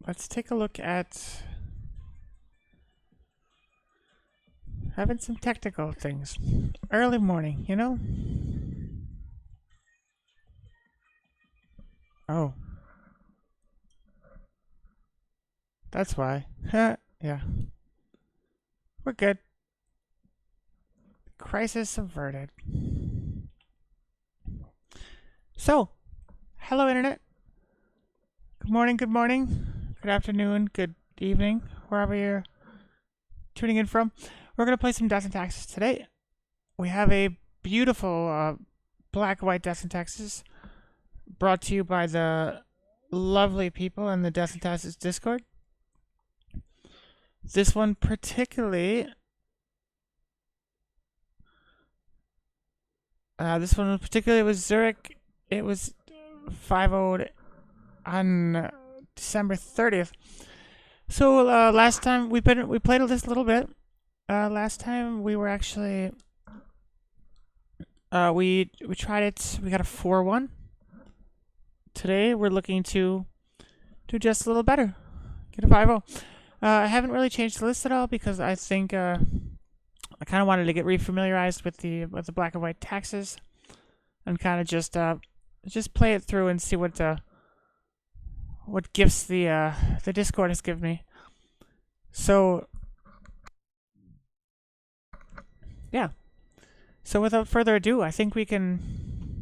let's take a look at having some technical things. Early morning, you know? Oh. That's why. Yeah. We're good. Crisis averted. So, hello internet. Good morning, good afternoon, good evening, wherever you're tuning in from. We're going to play some Death and Taxes today. We have a beautiful black and white Death and Taxes brought to you by the lovely people in the Death and Taxes Discord. This one particularly... was Zurich. It was 5-0'd on December 30th. So last time we played this a little bit. Last time we were actually we tried it. We got a 4-1. Today we're looking to do just a little better. Get a 5-0. I haven't really changed the list at all because I think I kind of wanted to get refamiliarized with the black and white taxes, and kind of just play it through and see what gifts the Discord has given me. So yeah. So without further ado, I think we can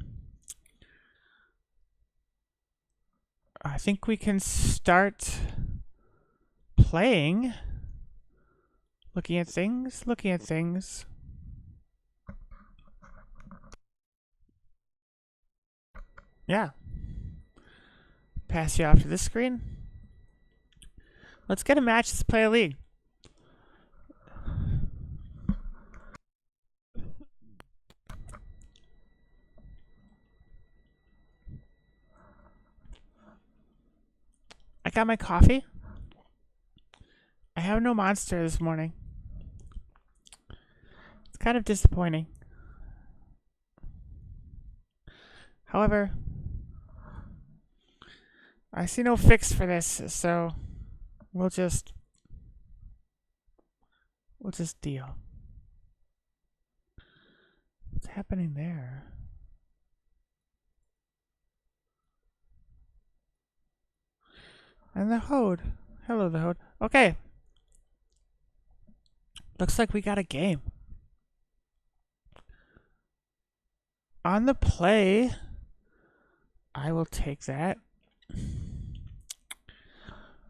start playing. Looking at things. Yeah. Pass you off to this screen. Let's get a match. Let's play a league. I got my coffee. I have no monster this morning. It's kind of disappointing. However, I see no fix for this, so we'll just deal. What's happening there? And the Hode. Hello, the Hode. Okay. Looks like we got a game. On the play, I will take that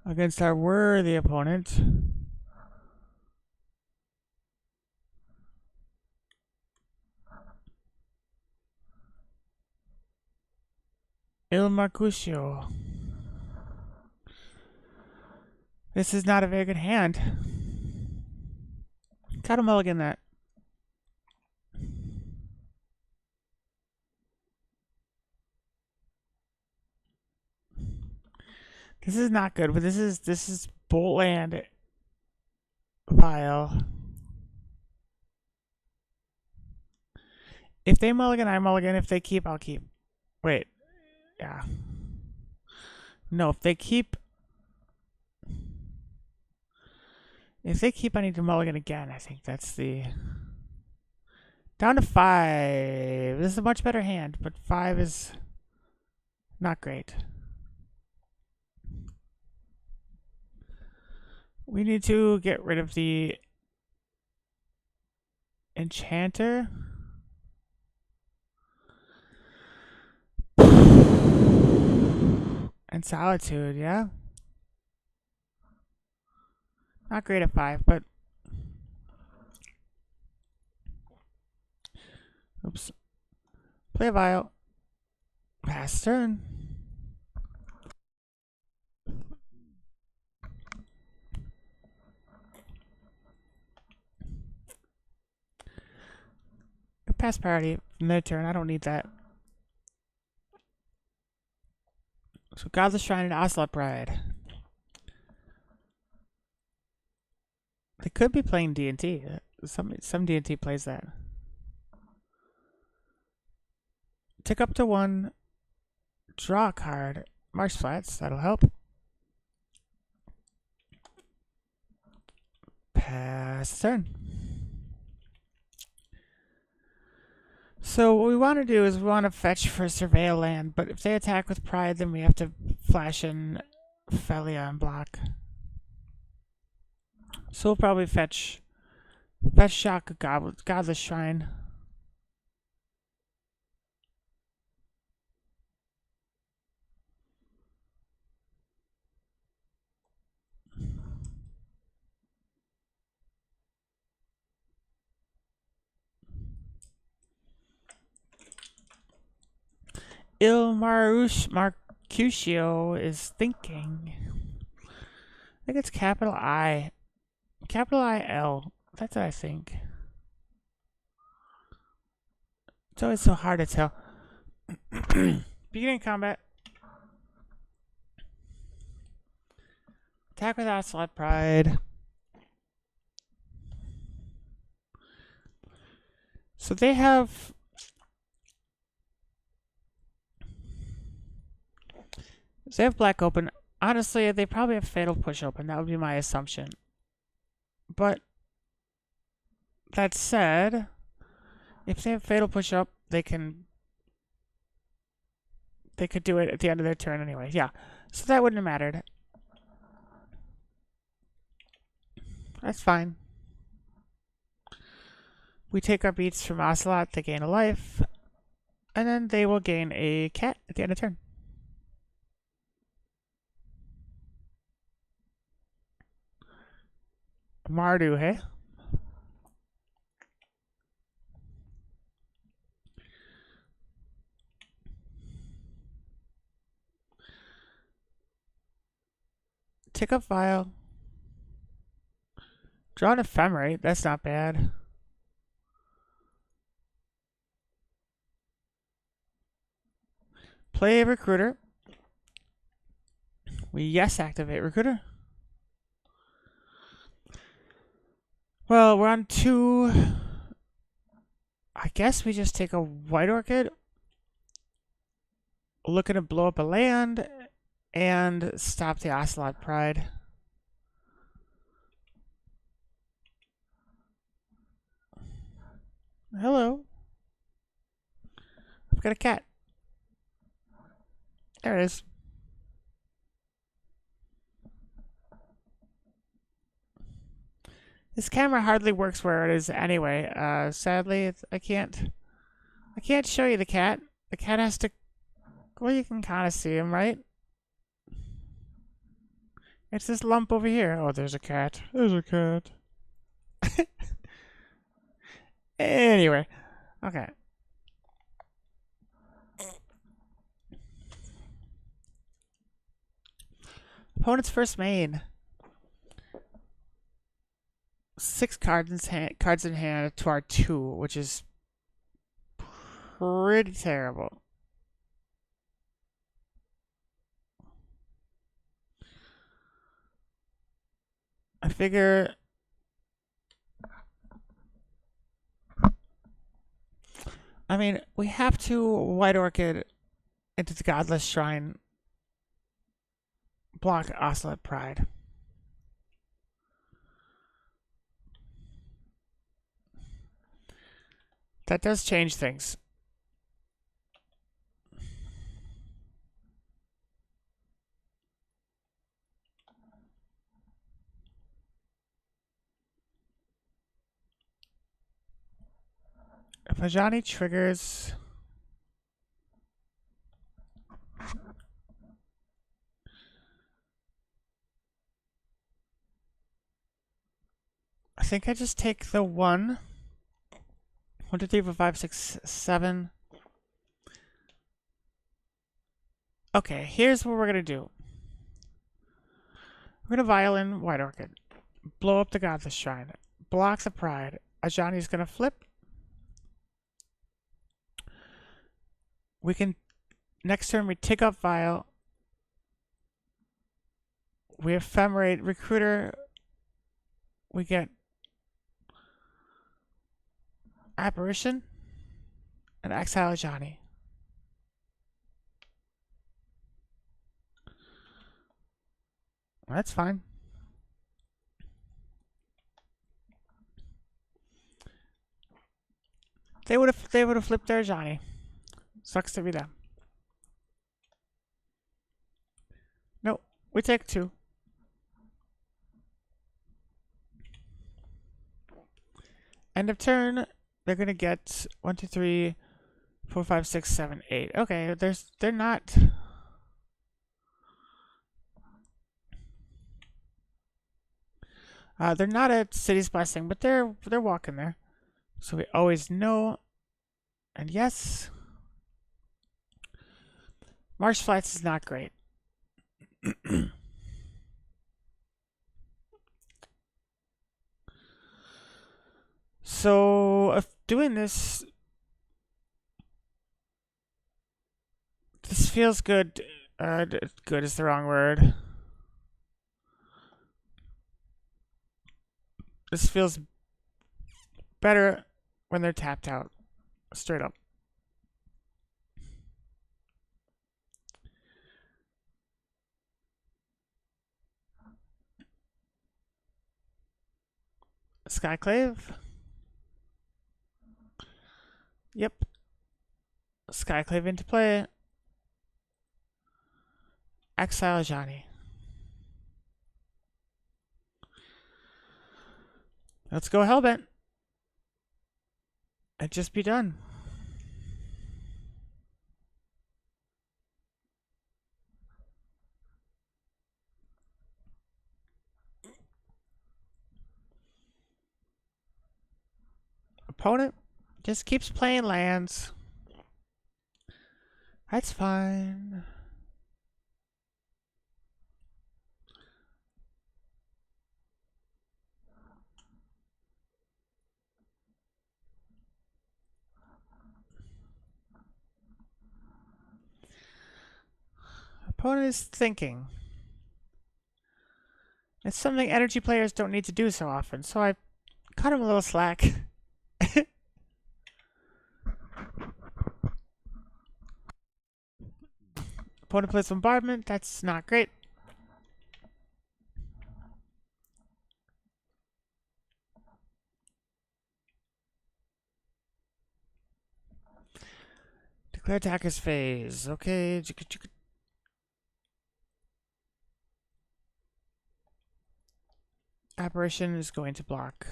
against our worthy opponent. Il Mercutio. This is not a very good hand. Gotta mulligan that. This is not good, but this is bolt land pile. If they mulligan, I mulligan. If they keep, I'll keep. Wait. Yeah. No, if they keep... I need to mulligan again. I think that's the... Down to 5. This is a much better hand, but 5 is not great. We need to get rid of the Enchanter. And Solitude, yeah? Not great at 5, but... Oops. Play a Vial. Pass turn. Pass priority from their turn. I don't need that. So Godless Shrine and Ocelot Bride. They could be playing D&T. Some D&T plays that. Tick up to 1. Draw a card. Marsh Flats. That'll help. pass the turn. So what we want to do is we want to fetch for Surveil land, but if they attack with Pride, then we have to flash in Phelia and block. So we'll probably fetch Shock of Godless Shrine. Marcusio is thinking. I think it's capital I. Capital I-L. That's what I think. It's always so hard to tell. Beginning combat. Attack with Ocelot Pride. So they have... black open. Honestly, they probably have fatal push open. That would be my assumption. But that said, if they have fatal push up, they could do it at the end of their turn anyway. Yeah. So that wouldn't have mattered. That's fine. We take our beats from Ocelot to gain a life, and then they will gain a cat at the end of turn. Mardu, hey? Tick up file. Draw an ephemerate. That's not bad. Play a recruiter. We yes activate recruiter. Well, we're on 2. I guess we just take a white orchid. Looking to blow up a land and stop the Ocelot Pride. Hello. I've got a cat. There it is. This camera hardly works where it is anyway. Sadly, I can't show you the cat. The cat has to... Well, you can kind of see him, right? It's this lump over here. Oh, there's a cat. There's a cat. Anyway. Okay. Opponent's first main. 6 cards in hand to our 2, which is pretty terrible. I figure... I mean, we have to White Orchid into the Godless Shrine. Block Ocelot Pride. That does change things. If Ajani triggers... I think I just take the 1. 1, 2, 3, 4, 5, 6, 7. Okay, here's what we're going to do. We're going to Violin White Orchid. Blow up the Godless Shrine. Block the Pride. Ajani's going to flip. We can... Next turn, we tick up Vial. We Ephemerate Recruiter. We get... Apparition. And exile Ajani. That's fine. They would have flipped their Johnny. Sucks to be them. No, we take 2. End of turn. They're gonna get 1, 2, 3, 4, 5, 6, 7, 8. Okay, they're not. They're not at City's Blessing, but they're walking there. So we always know. And yes, Marsh Flats is not great. So if doing this feels good. Good is the wrong word. This feels better when they're tapped out. Straight up. Skyclave. Yep. Skyclave into play. Exile Johnny. Let's go Hellbent. And just be done. Opponent just keeps playing lands. That's fine. Opponent is thinking. It's something energy players don't need to do so often, so I cut him a little slack. Opponent plays Bombardment. That's not great. Declare attacker's phase. Okay. Apparition is going to block.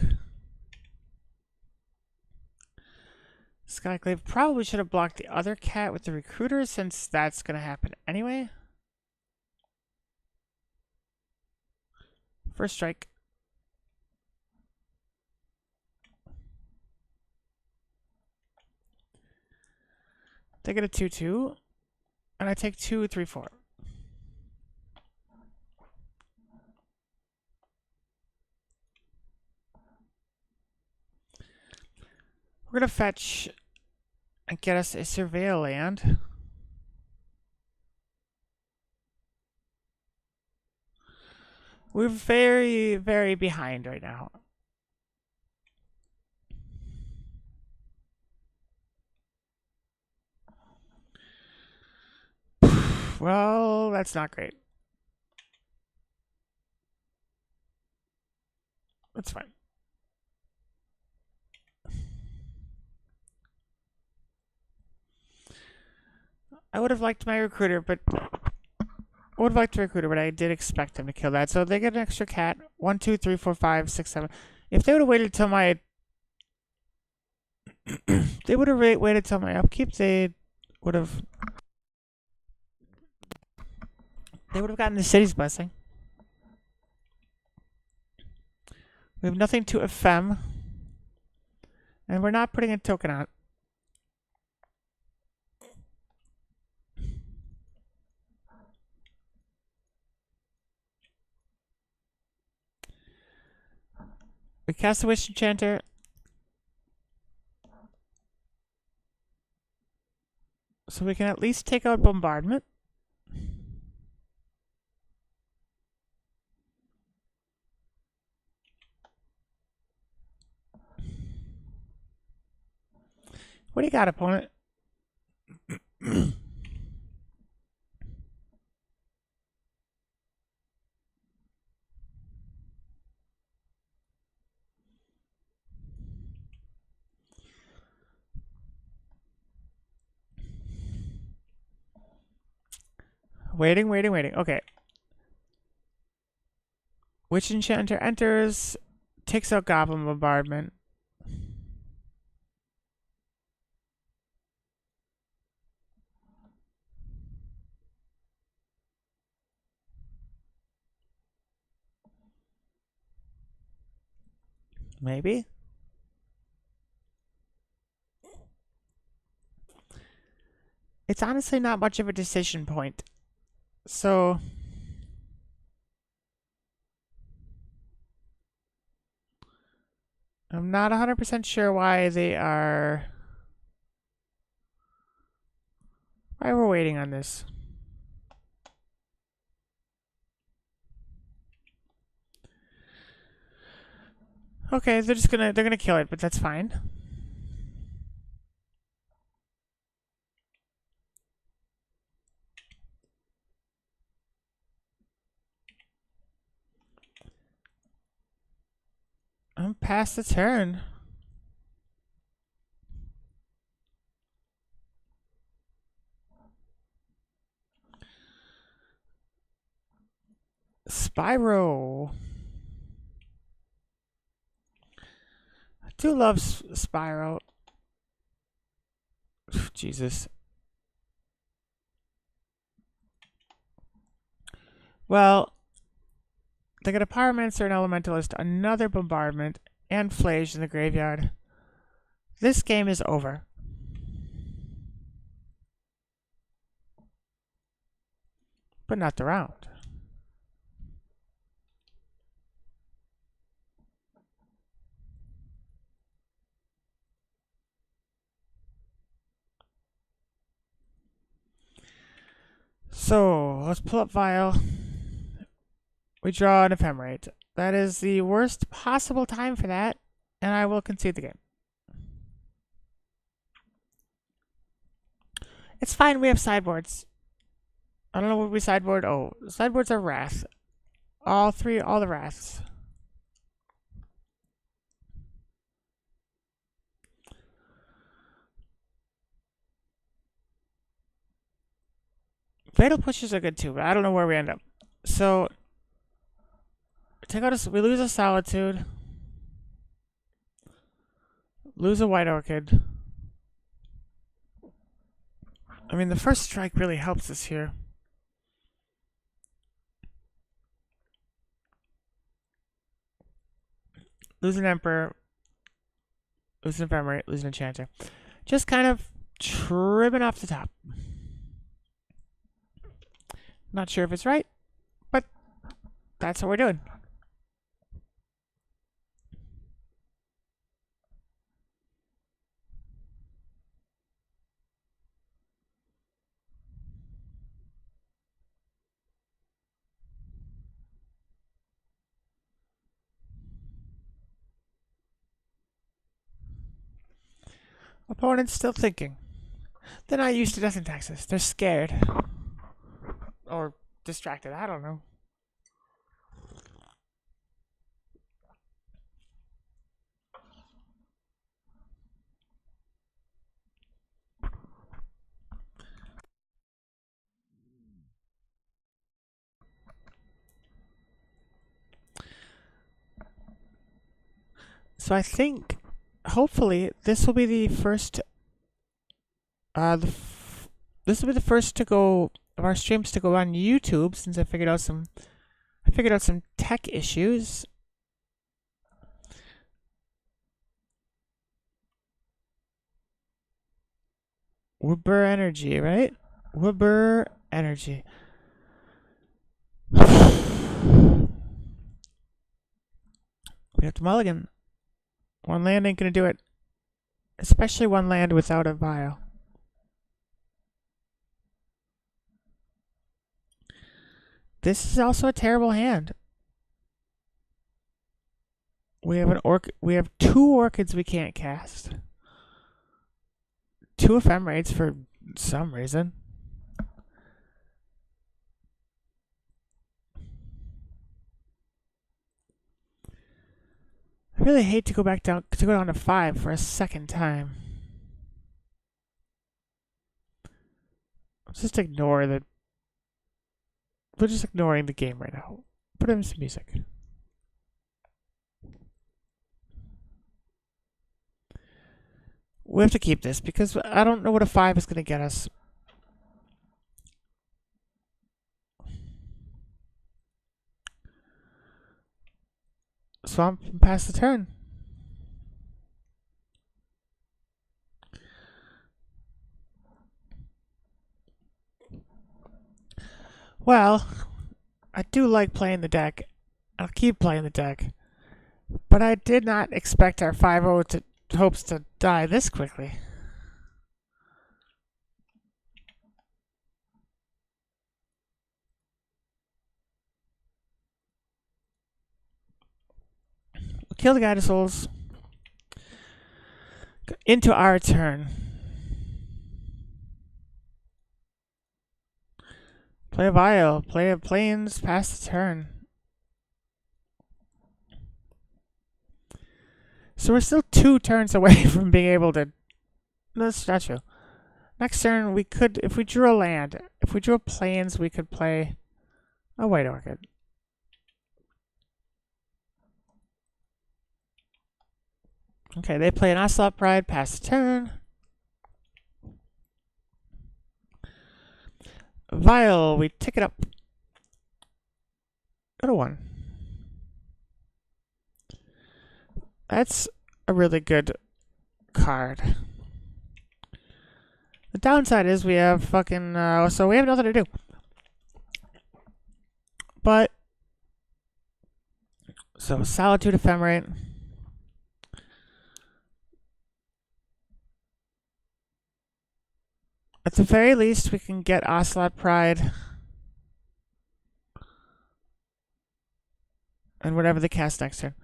Skyclave probably should have blocked the other cat with the recruiter since that's going to happen anyway. First strike. They get a 2/2. And I take 2, 3, 4. We're going to fetch and get us a Surveil land. We're very, very behind right now. Well, that's not great. That's fine. I would have liked my recruiter, but I did expect him to kill that. So they get an extra cat. 1, 2, 3, 4, 5, 6, 7. If they would have waited till my upkeep, they would have gotten the City's Blessing. We have nothing to ephem. And we're not putting a token on. We cast a Wish Enchanter. So we can at least take out Bombardment. What do you got, opponent? Waiting. Okay. Witch Enchanter enters, takes out Goblin Bombardment. Maybe? It's honestly not much of a decision point. So I'm not 100% sure why we're waiting on this. Okay, they're gonna kill it, but that's fine. I'm past the turn. Spyro. I do love Spyro. Jesus. Well, they got a Pyromancer, an Elementalist, another Bombardment, and Flage in the graveyard. This game is over. But not the round. So, let's pull up Vial. We draw an Ephemerate. That is the worst possible time for that, and I will concede the game. It's fine, we have sideboards. I don't know what we sideboard. Oh, sideboards are Wrath. All the Wraths. Fatal Pushes are good too, but I don't know where we end up. So, we lose a Solitude. Lose a White Orchid. I mean, the first strike really helps us here. Lose an Emperor. Lose an Ephemerate. Lose an Enchanter. Just kind of trimming off the top. Not sure if it's right, but that's what we're doing. Opponent's still thinking. They're not used to death and taxes. They're scared. Or distracted. I don't know. So I think, hopefully, this will be the first. This will be the first to go of our streams to go on YouTube, since I figured out some tech issues. Wibber Energy, right? Wibber Energy. We have to mulligan. One land ain't gonna do it. Especially one land without a vial. This is also a terrible hand. We have we have 2 orchids we can't cast. 2 ephemerates for some reason. I really hate to go down to 5 for a second time. Let's just ignore the We're just ignoring the game right now. Put in some music. We have to keep this because I don't know what a 5 is going to get us. Swamp and pass the turn. Well, I do like playing the deck. I'll keep playing the deck. But I did not expect our 5-0 to hopes to die this quickly. We'll kill the Guide of Souls. Into our turn. Play a Vial. Play a Plains. Pass the turn. So we're still 2 turns away from being able to... No, that's not true. Next turn, we could... If we drew a land, if we drew a Plains, we could play a White Orchid. Okay, they play an Ocelot Pride. Pass the turn. Vial, we tick it up. Go to 1. That's a really good card. The downside is we have fucking... so we have nothing to do. But... So, Solitude Ephemerate. At the very least, we can get Ocelot Pride. And whatever they cast next turn.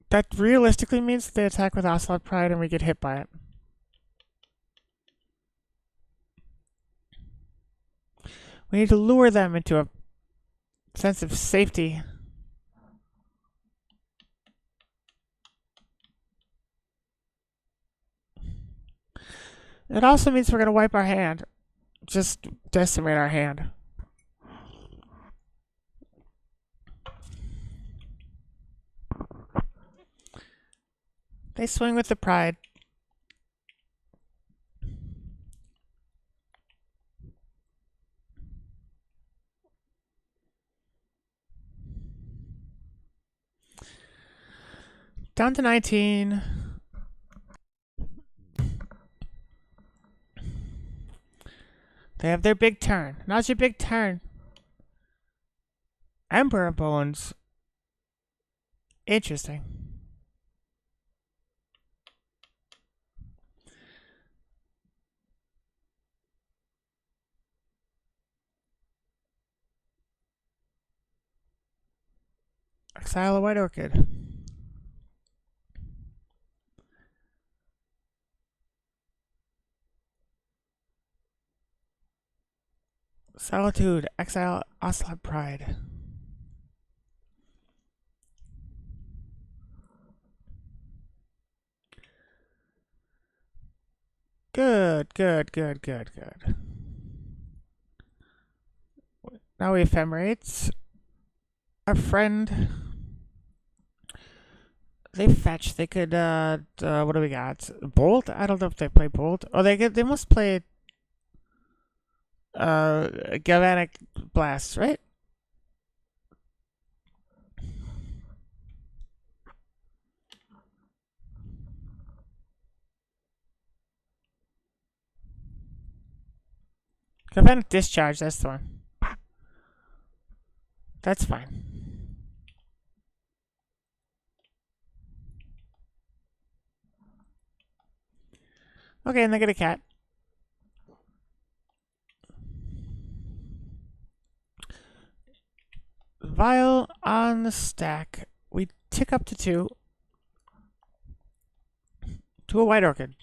That realistically means that they attack with Ocelot Pride and we get hit by it. We need to lure them into a sense of safety. It also means we're going to wipe our hand. Just decimate our hand. They swing with the Pride. Down to 19. They have their big turn. Now's your big turn. Emperor Bones. Interesting. Exile a White Orchid. Solitude. Exile Ocelot Pride. Good, good, good, good, good. Now we Ephemerate. Our friend... They fetch. They could, what do we got? Bolt? I don't know if they play Bolt. Oh, they must play, Galvanic Blast, right? Galvanic Discharge, that's the one. That's fine. Okay, and they get a cat. Vial on the stack. We tick up to 2. To a White Orchid.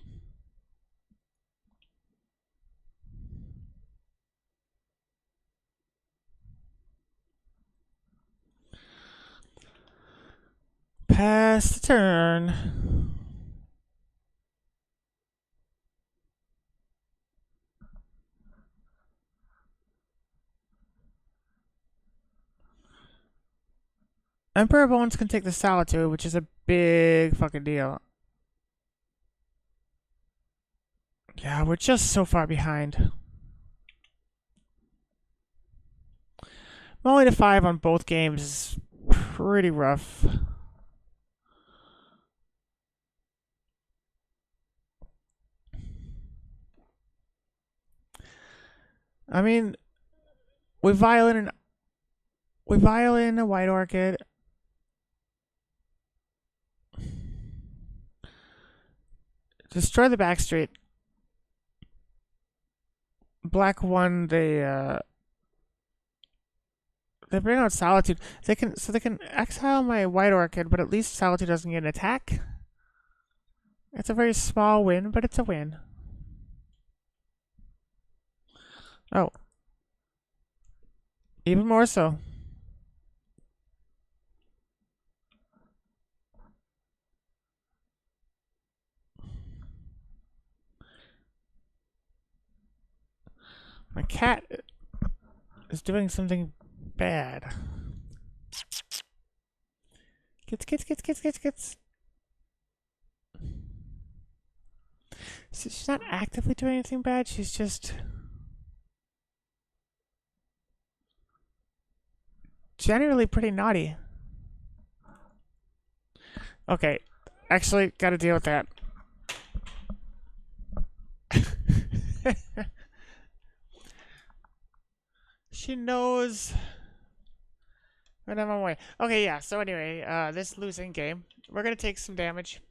Pass the turn. Emperor Bones can take the Solitude, which is a big fucking deal. Yeah, we're just so far behind. Only to 5 on both games is pretty rough. I mean, we violin a White Orchid. Destroy the backstreet. Black one, they bring out Solitude. They can exile my White Orchid, but at least Solitude doesn't get an attack. It's a very small win, but it's a win. Oh. Even more so. My cat is doing something bad. Kits. So she's not actively doing anything bad, she's just generally pretty naughty. Okay, actually, gotta deal with that. She knows when I'm away. Okay, yeah, so anyway, this losing game, we're gonna take some damage.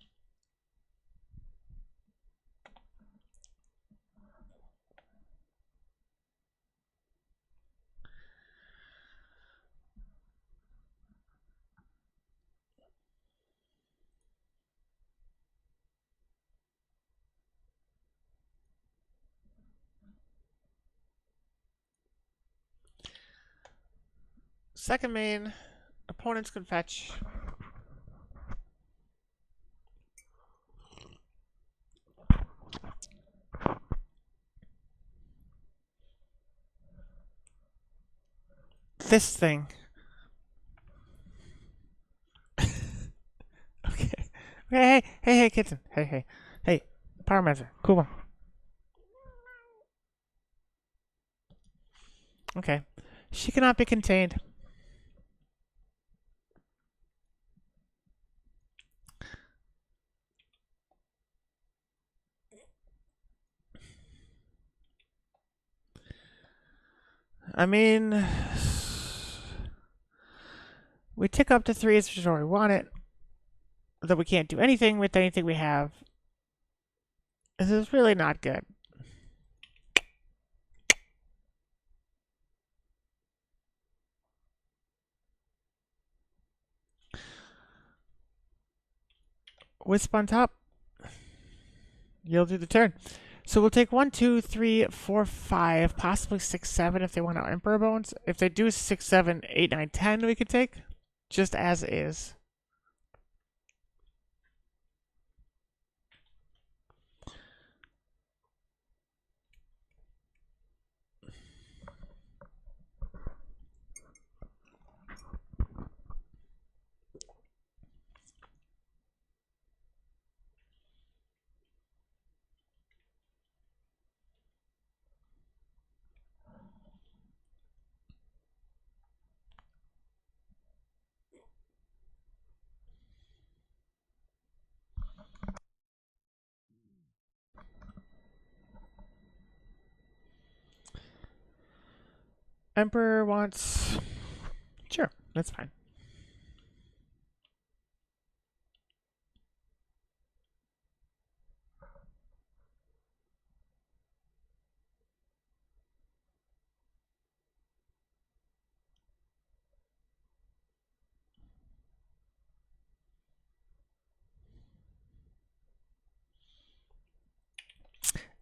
Second main, opponents can fetch. This thing. Okay. Hey, kitten. Hey, Power Measure. Cool one. Okay. She cannot be contained. I mean, we tick up to 3s, which is where we want it. Though we can't do anything with anything we have. This is really not good. Wisp on top. You'll do the turn. So we'll take 1, 2, 3, 4, 5, possibly 6, 7 if they want our Emperor Bones. If they do 6, 7, 8, 9, 10, we could take. Just as is. Emperor wants... Sure, that's fine.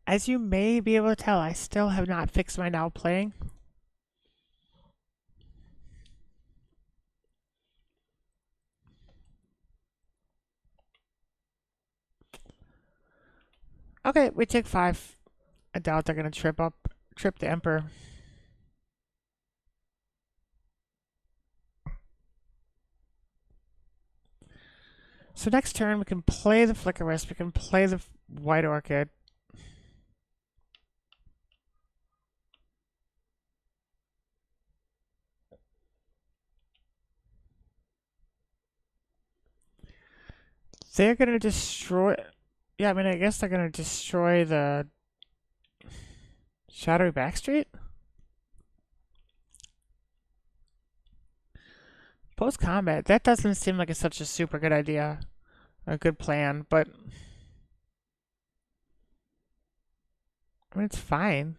As you may be able to tell, I still have not fixed my now playing. Okay, we take 5. I doubt they're gonna trip the Emperor. So next turn we can play the Flickerist, we can play the White Orchid. They're gonna destroy. Yeah, I mean, I guess they're gonna destroy the Shadowy Backstreet. Post combat. That doesn't seem like it's such a super good idea, a good plan, but I mean, it's fine.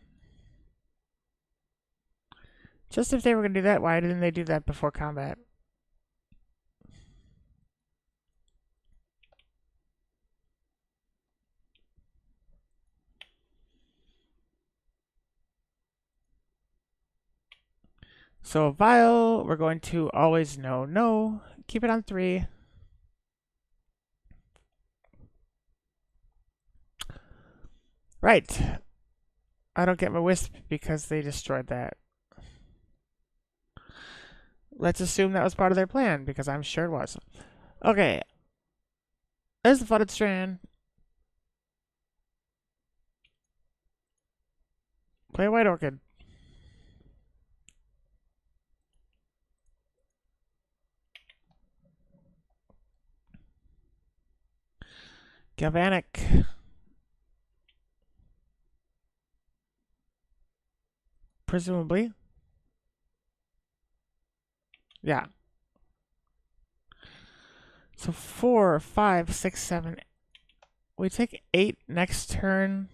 Just if they were gonna do that, why didn't they do that before combat? So Vial, we're going to always no. Keep it on 3. Right. I don't get my Wisp because they destroyed that. Let's assume that was part of their plan, because I'm sure it was. Okay. There's the Flooded Strand. Play White Orchid. Galvanic. Presumably. Yeah. So 4, 5, 6, 7. We take 8 next turn.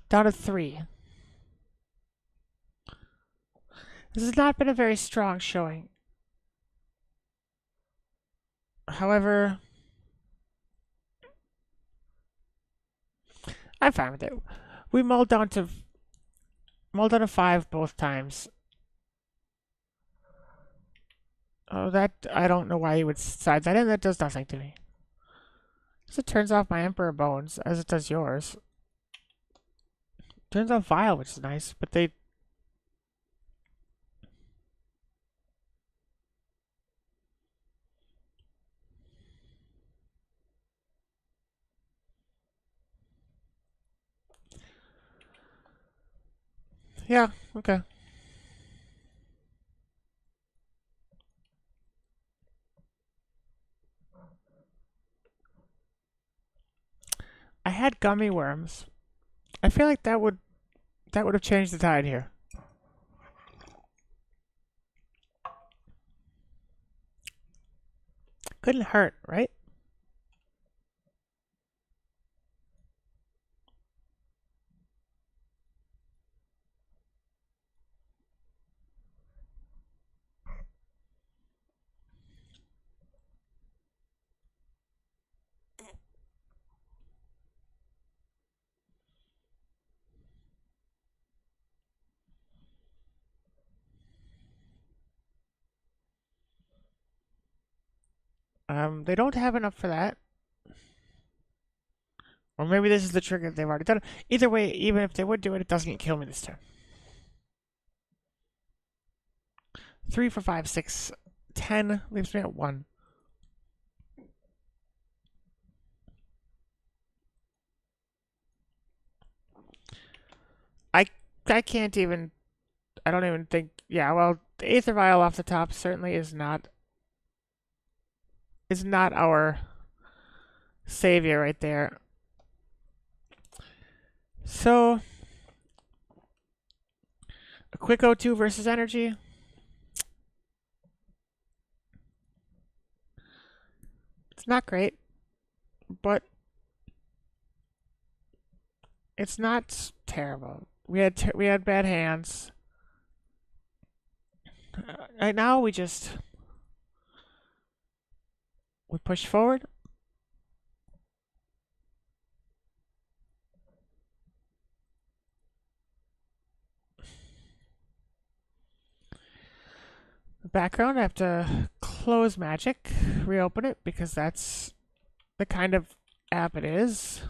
Down to 3. This has not been a very strong showing. However, I'm fine with it. We mulled down to 5 both times. Oh, that I don't know why he would side that in. That does nothing to me. So it turns off my Emperor Bones, as it does yours. Turns off Vial, which is nice, but they... Yeah, okay. I had Gummy Worms. I feel like that would have changed the tide here. Couldn't hurt, right? They don't have enough for that. Or maybe this is the trigger they've already done. Either way, even if they would do it, it doesn't kill me this turn. 3 for 5, 6, 10 leaves me at 1. I can't even... I don't even think... Yeah, well, the Aether Vial off the top certainly is not our savior right there. So, a quick O2 versus energy. It's not great, but it's not terrible. We had bad hands. Right now we push forward. Background, I have to close Magic, reopen it, because that's the kind of app it is.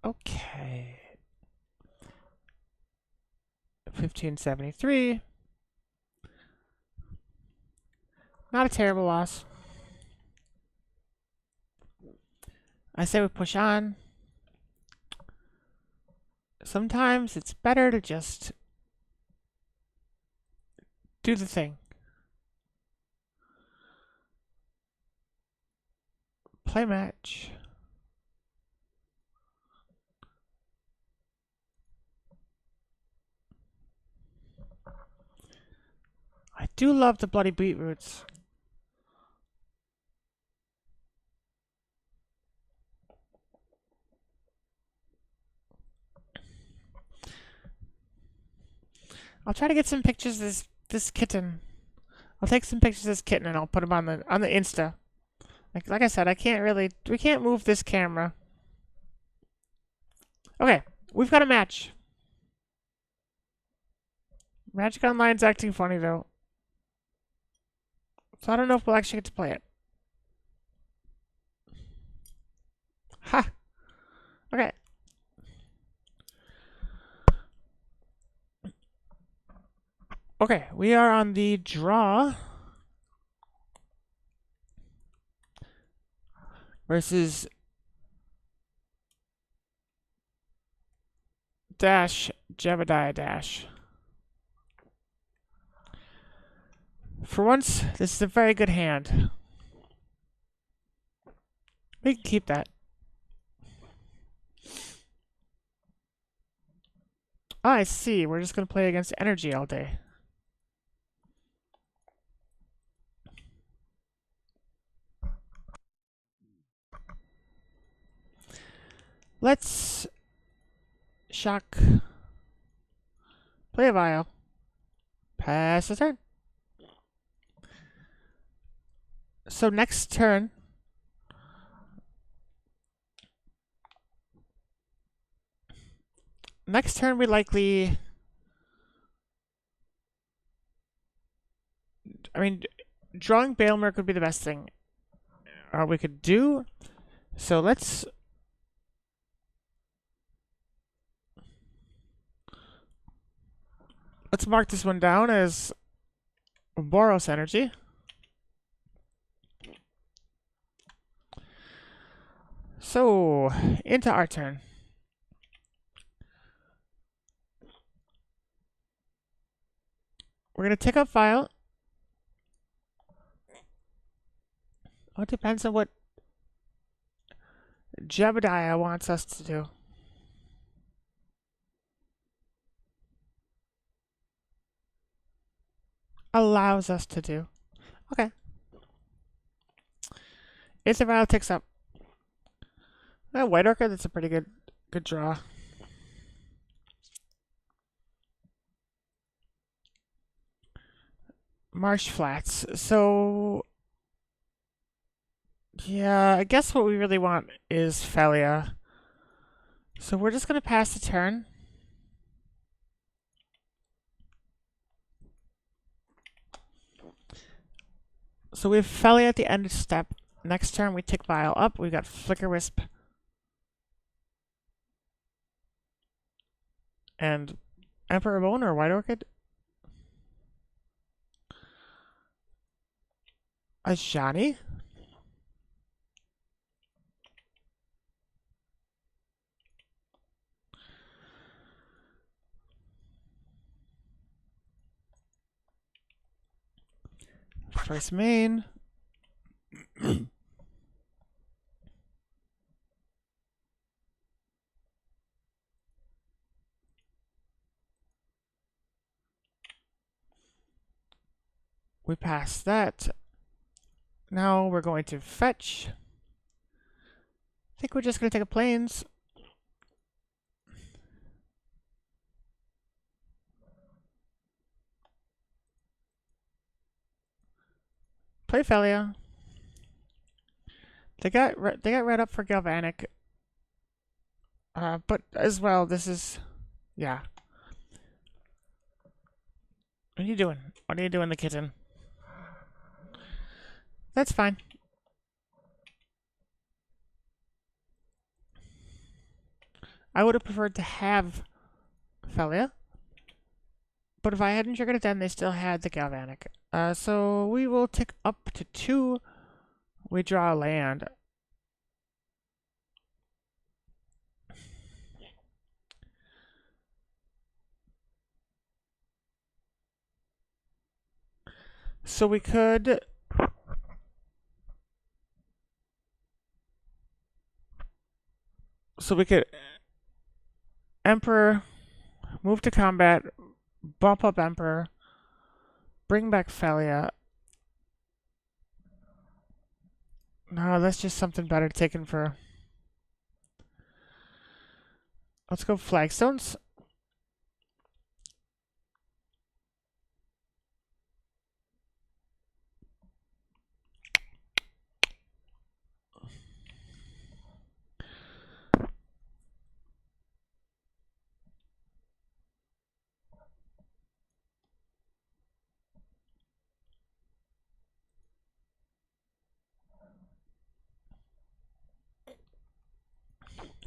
Okay. 1573. Not a terrible loss. I say we push on. Sometimes it's better to just do the thing. Play match. I do love the bloody beetroots. I'll try to get some pictures of this kitten. I'll take some pictures of this kitten and I'll put them on the Insta. Like I said, we can't move this camera. Okay, we've got a match. Magic Online's acting funny though. So I don't know if we'll actually get to play it. Ha! Okay. Okay, we are on the draw versus Dash Jebediah Dash. For once, this is a very good hand. We can keep that. Oh, I see. We're just going to play against energy all day. Let's shock. Play a vial. Pass the turn. So next turn, we likely, I mean, drawing Balemurk would be the best thing we could do. So let's mark this one down as Boros energy. So, into our turn. We're going to take up file. Oh, it depends on what Jebediah wants us to do. Allows us to do. Okay. If the vial takes up. White Orchid, that's a pretty good draw. Marsh Flats. So, yeah, I guess what we really want is Phelia. So we're just going to pass the turn. So we have Phelia at the end of step. Next turn, we take Vial up. We've got Flicker Wisp. And Emperor Bone or White Orchid? Ajani? First main. We pass that. Now we're going to fetch. I think we're just going to take a plains. Play Phelia. They got red up for Galvanic. But as well, this is, yeah. What are you doing? What are you doing, the kitten? That's fine. I would have preferred to have Phelia. But if I hadn't triggered it then, they still had the Galvanic. So we will tick up to 2. We draw a land. So we could... Emperor, move to combat, bump up Emperor, bring back Phelia. No, that's just something better taken for... Let's go Flagstones.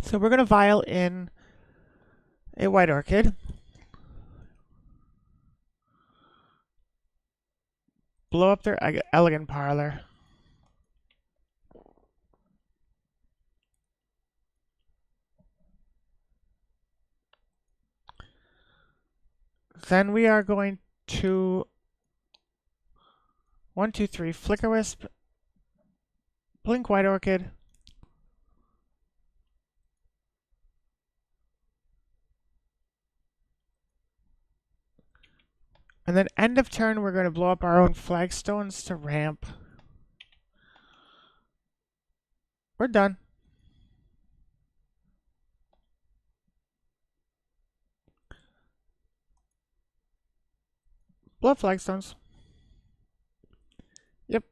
So we're going to vial in a White Orchid. Blow up their Elegant Parlor. Then we are going to 1, 2, 3, Flicker Wisp, Blink White Orchid, and then end of turn we're going to blow up our own Flagstones to ramp. We're done. Blow up Flagstones. Yep.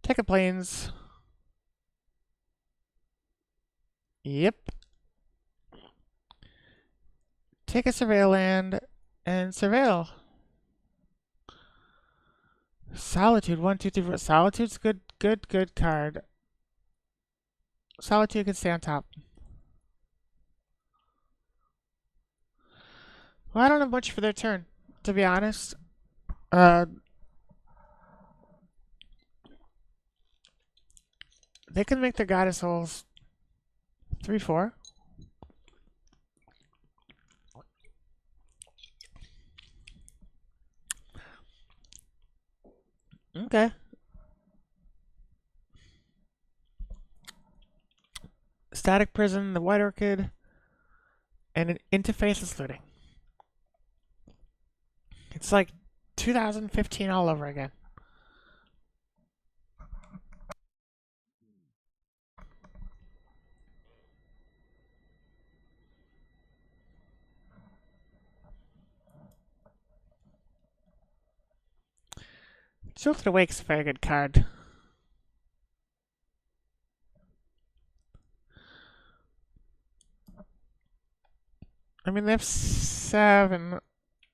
Take a Plains. Yep. Take a Surveil land and Surveil. Solitude, 1, 2, 3, 4. Solitude's good card. Solitude can stay on top. Well, I don't have much for their turn, to be honest. They can make their Goddess Souls 3, 4. Okay. Static Prison, the White Orchid, and an Interface is looting. It's like 2015 all over again. Jilted Awake's a very good card. I mean, they have 7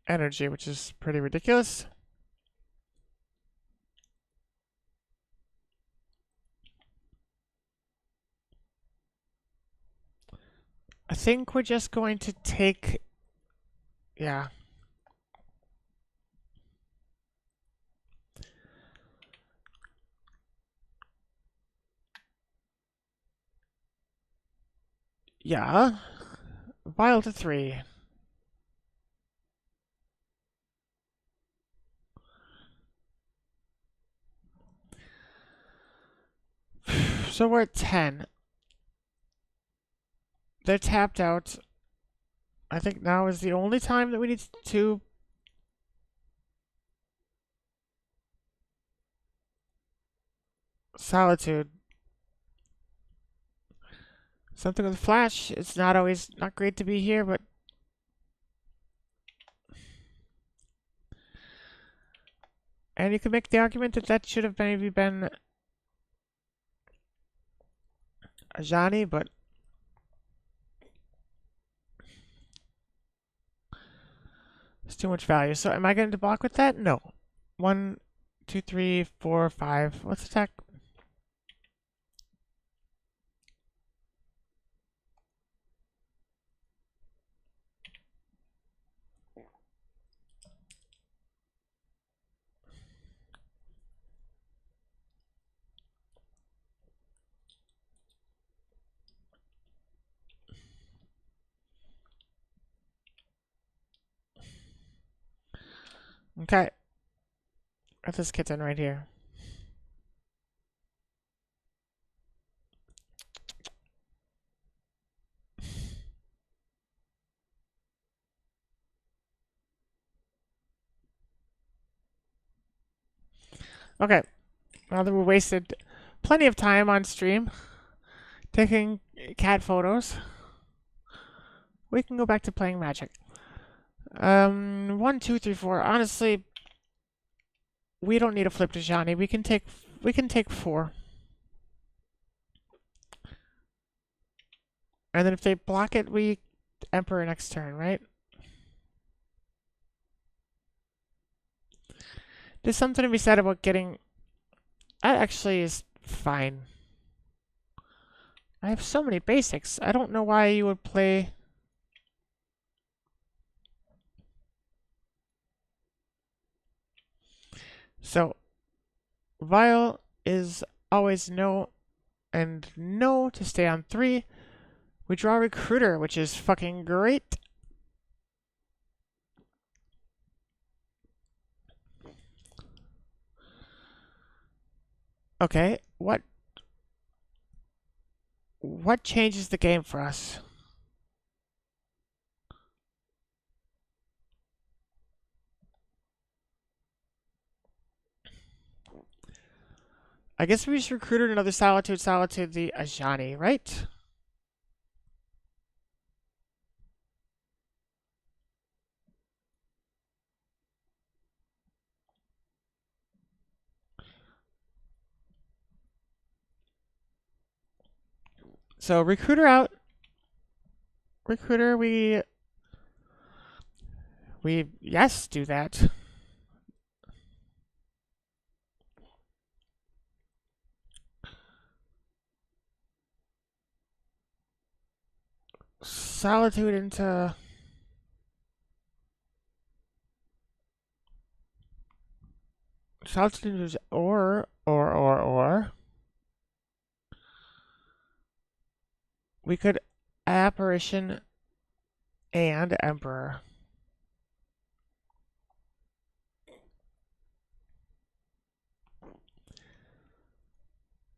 energy, which is pretty ridiculous. I think we're just going to take... Yeah. Yeah. Vial to 3. So we're at 10. They're tapped out. I think now is the only time that we need to... Solitude. Something with Flash. It's not great to be here, but... And you can make the argument that that should have maybe been Ajani, but... It's too much value. So am I going to block with that? No. 1, 2, 3, 4, 5. Let's attack. Okay. Got this kitten right here. Okay. Now that we wasted plenty of time on stream taking cat photos, we can go back to playing Magic. 1, 2, 3, 4. Honestly, we don't need a flip to Johnny. We can take 4. And then if they block it, we Emperor next turn, right? There's something to be said about getting... That actually is fine. I have so many basics. I don't know why you would play... So, Vile is always no, and no to stay on 3. We draw Recruiter, which is fucking great. Okay, what changes the game for us? I guess we just recruited another Solitude the Ajani, right? So Recruiter out. Recruiter, we yes, do that. Solitude into Solitude into or we could Apparition and Emperor.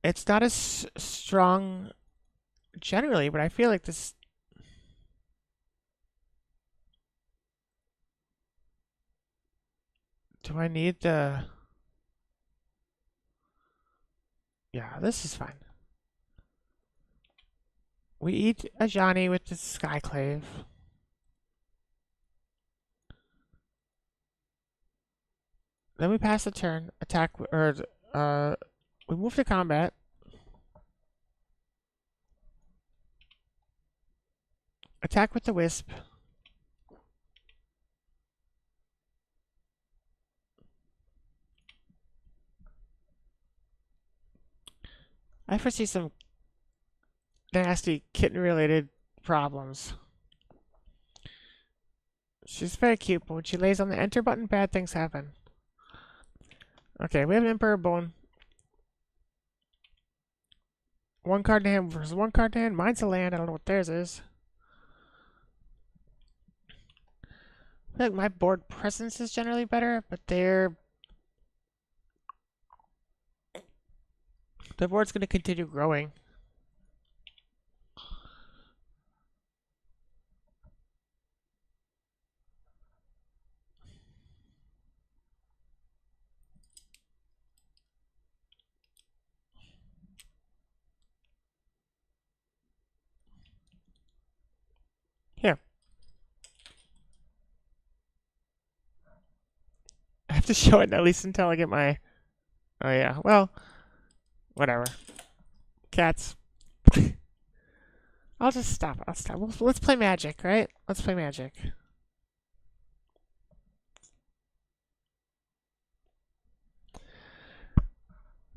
It's not as strong generally, but I feel like this... Do I need the... Yeah, this is fine. We eat a Johnny with the Skyclave. Then we pass the turn, attack, or, we move to combat. Attack with the Wisp. I foresee some nasty kitten-related problems. She's very cute, but when she lays on the enter button, bad things happen. Okay, we have an Emperor Bone. 1 card in hand versus 1 card in hand. Mine's a land. I don't know what theirs is. I feel like my board presence is generally better, but their board's going to continue growing. Here. I have to show it at least until I get my... Oh, yeah. Well, whatever. Cats. I'll just stop. I'll stop. Let's play Magic, right? Let's play Magic.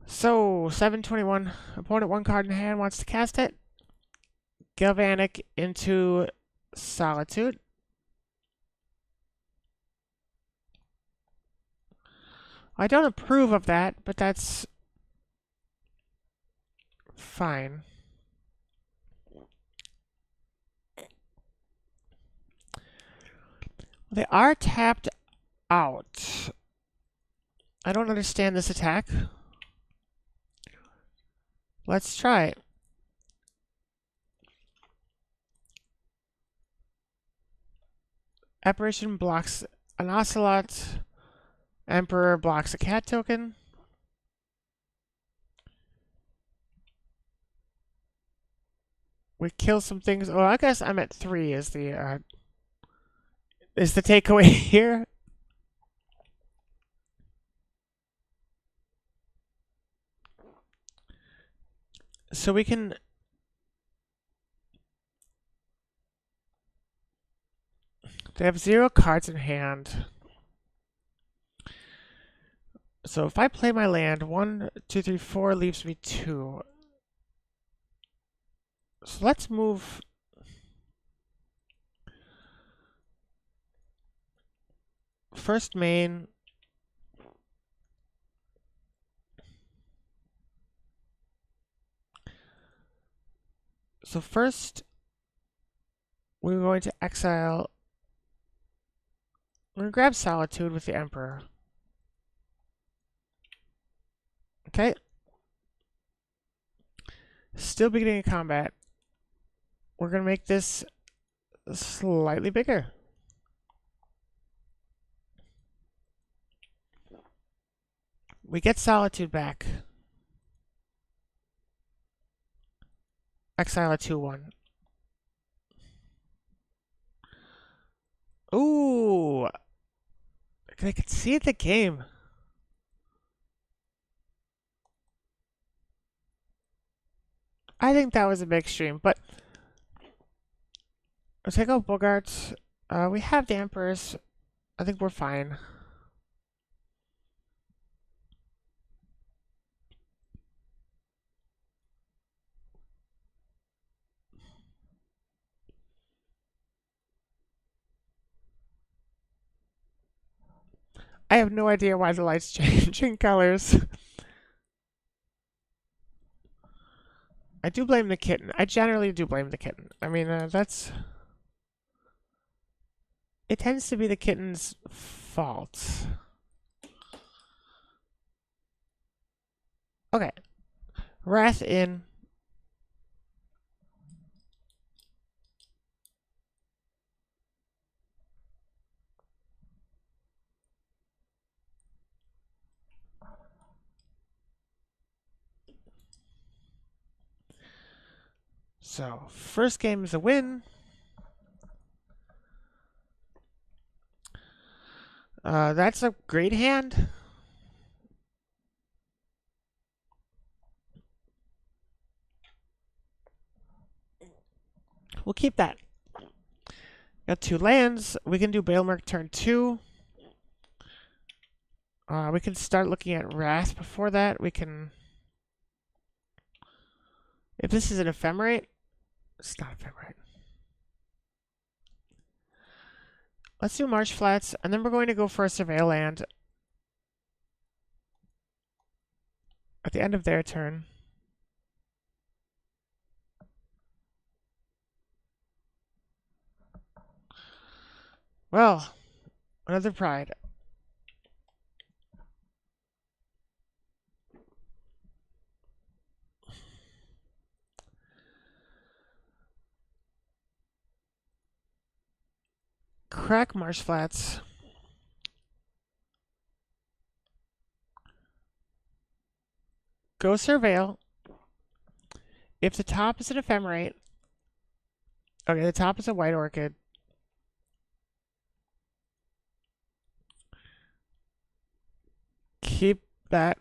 So, 721. Opponent 1 card in hand wants to cast it. Galvanic into Solitude. I don't approve of that, but that's fine. They are tapped out. I don't understand this attack. Let's try it. Apparition blocks an ocelot. Emperor blocks a cat token. We kill some things. Oh, I guess I'm at 3 is the takeaway here. So we can they have 0 cards in hand. So if I play my land, 1, 2, 3, 4 leaves me 2. So let's move. First main. So first, we're going to exile. We're going to grab Solitude with the Emperor. Okay. Still beginning of combat. We're going to make this slightly bigger. We get Solitude back. Exile a 2/1. Ooh! I could see the game. I think that was a big stream, but let's take out Bogarts. We have the Emperors. I think we're fine. I have no idea why the light's changing colors. I do blame the kitten. I generally do blame the kitten. I mean, that's... It tends to be the kitten's fault. Okay. Wrath in. So, first game is a win. That's a great hand. We'll keep that. Got 2 lands. We can do Balemurk turn 2. We can start looking at Wrath before that. We can... If this is an Ephemerate... It's not Ephemerate. Let's do Marsh Flats, and then we're going to go for a Surveil land at the end of their turn. Well, another Pride. Crack Marsh Flats. Go Surveil. If the top is an Ephemerate... Okay, the top is a White Orchid. Keep that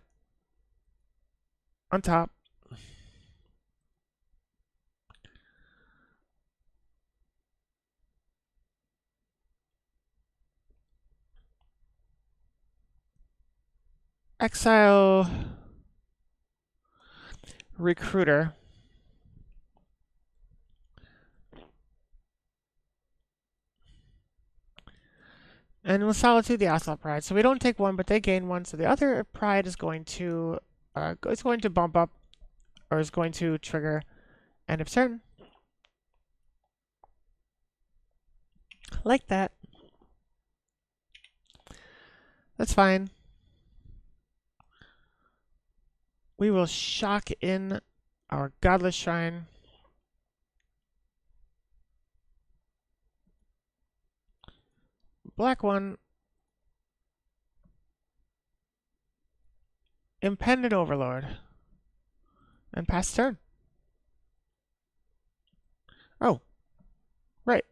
on top. Exile Recruiter. And we'll Solitude the Ocelot Pride. So we don't take 1, but they gain 1. So the other Pride is going to bump up, or is going to trigger end of turn. Like that. That's fine. We will shock in our Godless Shrine. Black one. Impended Overlord. And pass turn. Oh. Right.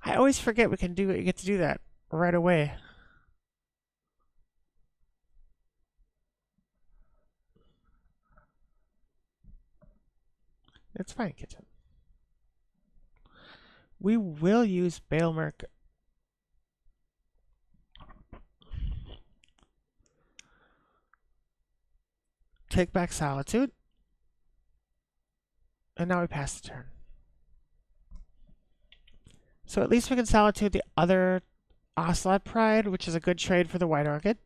I always forget we can do it. You get to do that right away. It's fine, kitchen. We will use Balemurk. Take back Solitude. And now we pass the turn. So at least we can Solitude the other Ocelot Pride, which is a good trade for the White Orchid.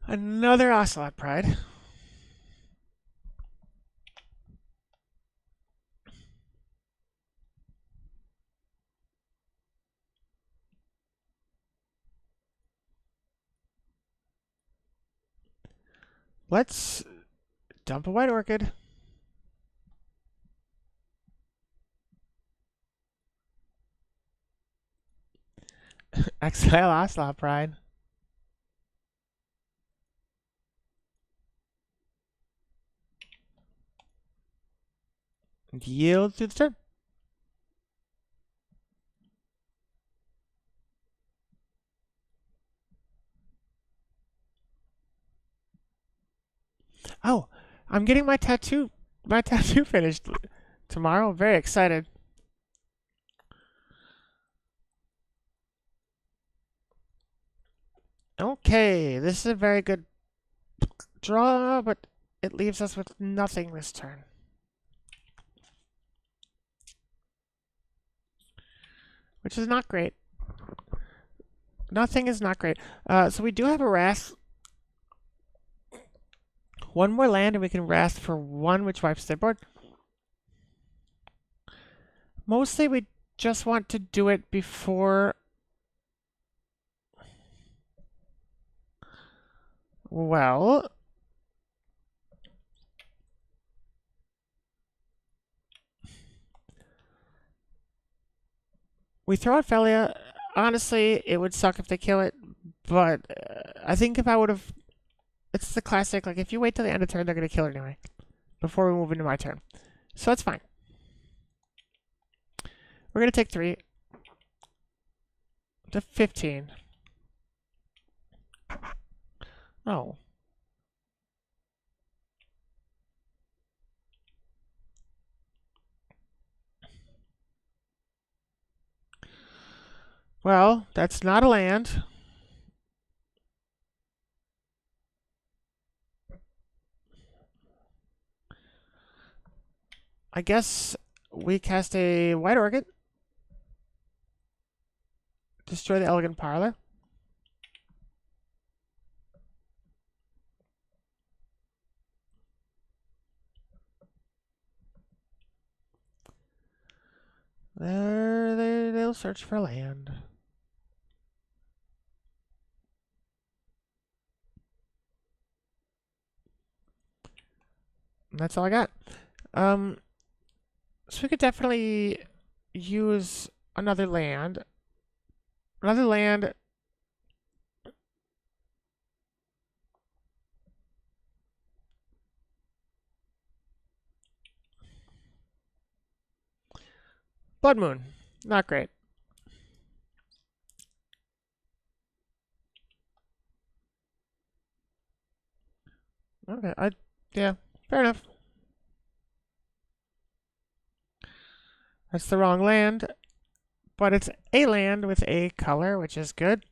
Another Ocelot Pride. Let's dump a White Orchid. Exile Ocelot Pride. And yield through the turn. Oh, I'm getting my tattoo finished tomorrow. Very excited. Okay, this is a very good draw, but it leaves us with nothing this turn. Which is not great. Nothing is not great. So we do have a Wrath. One more land and we can Wrath for one, which wipes their board. Mostly we just want to do it before... Well... We throw out Phelia. Honestly, it would suck if they kill it, but I think if I would have... It's the classic, like, if you wait till the end of turn, they're going to kill it anyway, before we move into my turn. So it's fine. We're going to take 3 to 15. Oh. Well, that's not a land. I guess we cast a White Orchid. Destroy the Elegant Parlor. They'll search for land. And that's all I got. So we could definitely use another land. Another land. Blood Moon. Not great. Okay, yeah, fair enough. That's the wrong land, but it's a land with a color, which is good.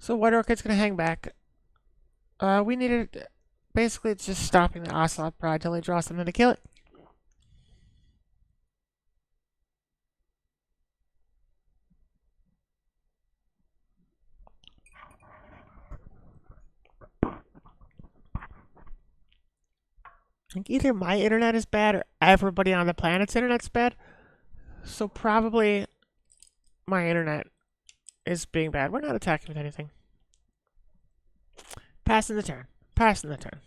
So White Orchid's gonna hang back. We needed... Basically, it's just stopping the Ocelot Pride till they draw something to kill it. I think either my internet is bad or everybody on the planet's internet's bad. So probably my internet is being bad. We're not attacking with anything. Passing the turn. Passing the turn.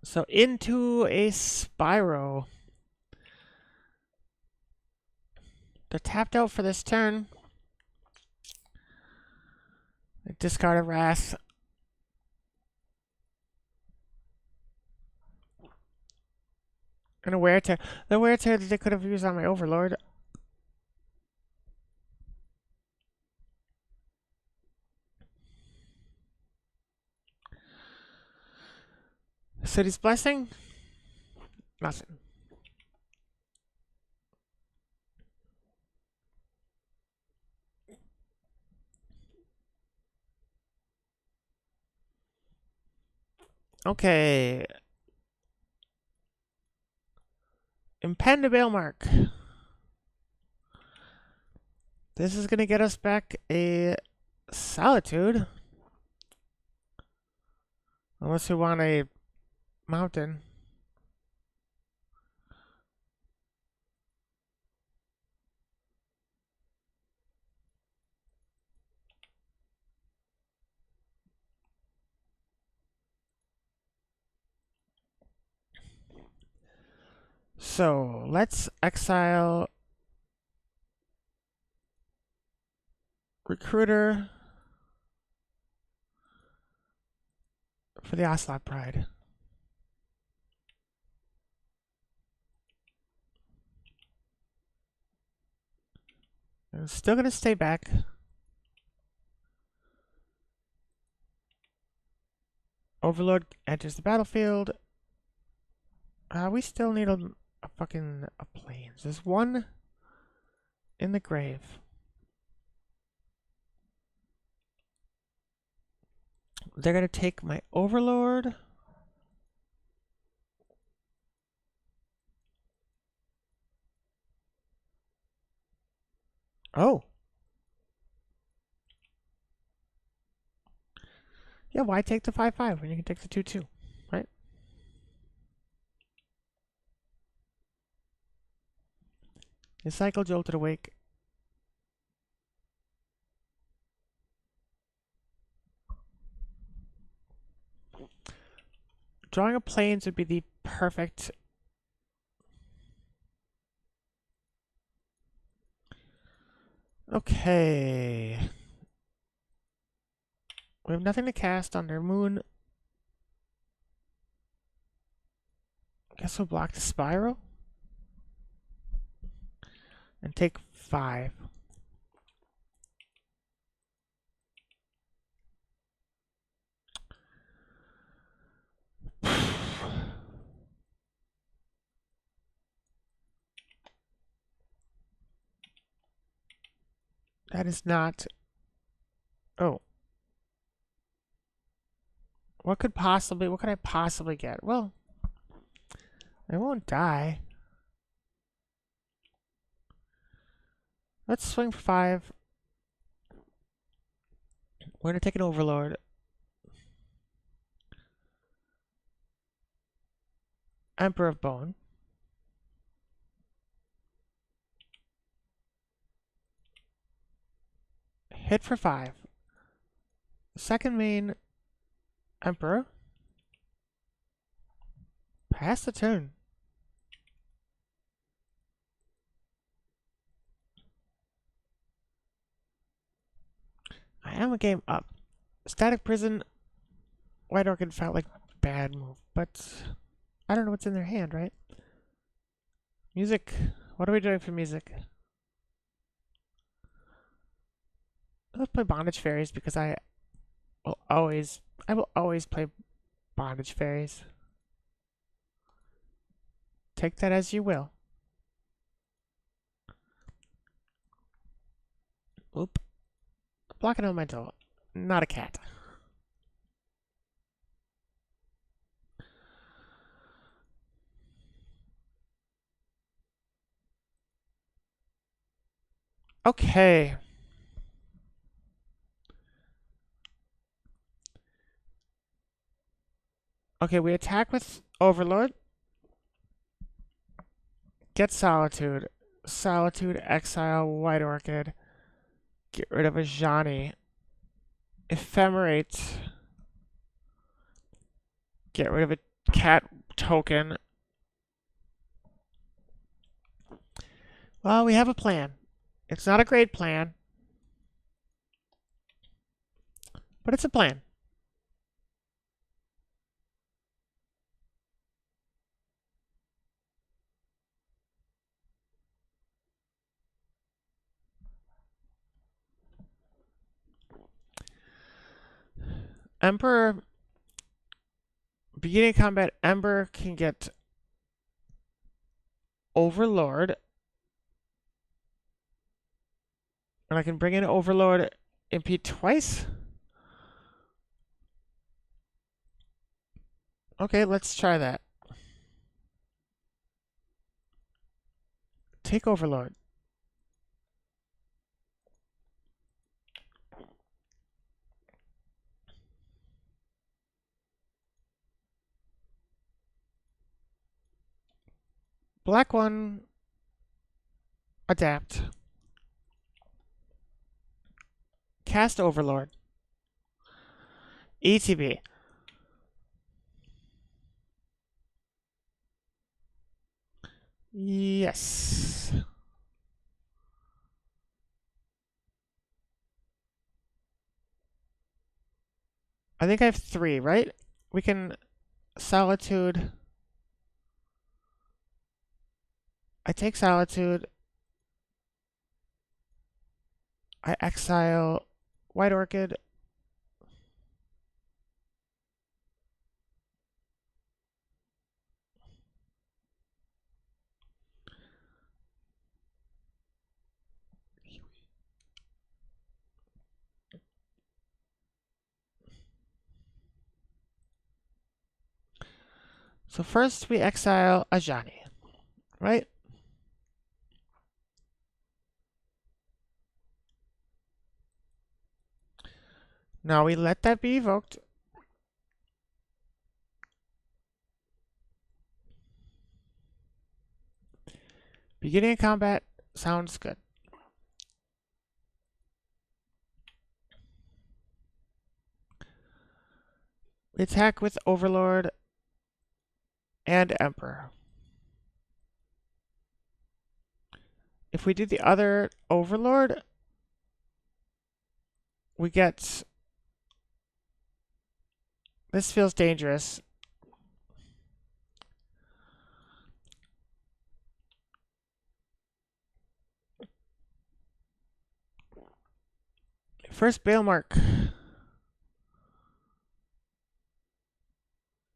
So into a Spyro. They're tapped out for this turn. They discard a Wrath. And a Wear Tear. The Wear Tear that they could have used on my Overlord. City's Blessing? Nothing. Okay. Impend to Balemurk. This is going to get us back a Solitude. Unless we want a Mountain. So, let's exile Recruiter for the Ocelot Pride. I'm still going to stay back. Overlord enters the battlefield. We still need a fucking plains. There's one in the grave. They're going to take my Overlord. Oh. Yeah, why take the 5/5 when you can take the 2/2, right? The cycle jolted awake. Drawing a plains would be the perfect. Okay. We have nothing to cast on their moon. Guess we'll block the Spiral. And take 5. That is not... Oh. What could I possibly get? Well, I won't die. Let's swing for 5. We're going to take an Overlord. Emperor of Bone. Hit for 5. Second main, Emperor. Pass the turn. I am a game up. Static Prison. White Orchid felt like bad move. but I don't know what's in their hand, right? Music. What are we doing for music? Let's play Bondage Fairies because I will always play Bondage Fairies. Take that as you will. Oop. Block an elemental. Not a cat. Okay. Okay, we attack with Overlord. Get Solitude. Solitude, exile, White Orchid. Get rid of a Ajani. Ephemerate. Get rid of a cat token. Well, we have a plan. It's not a great plan, but it's a plan. Emperor, beginning combat, Ember can get Overlord. And I can bring in Overlord, impede twice. Okay, let's try that. Take Overlord. Black one, adapt. Cast Overlord. ETB. Yes. I think I have 3, right? We can Solitude. I take Solitude. I exile White Orchid. So first we exile Ajani, right? Now we let that be evoked. Beginning of combat sounds good. We attack with Overlord and Emperor. If we do the other Overlord, we get... This feels dangerous. First Balemurk.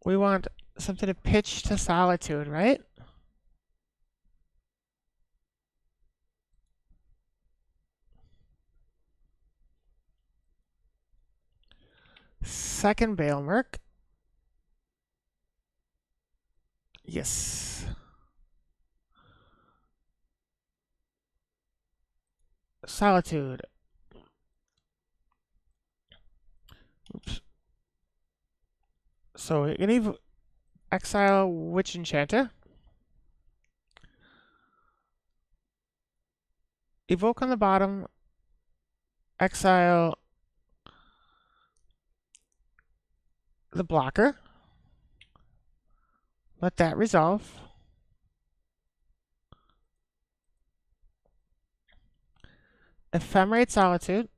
We want something to pitch to Solitude, right? Second Balemurk. Yes. Solitude. Oops. So we can exile Witch Enchanter. Evoke on the bottom. Exile the blocker. Let that resolve. Ephemerate Solitude.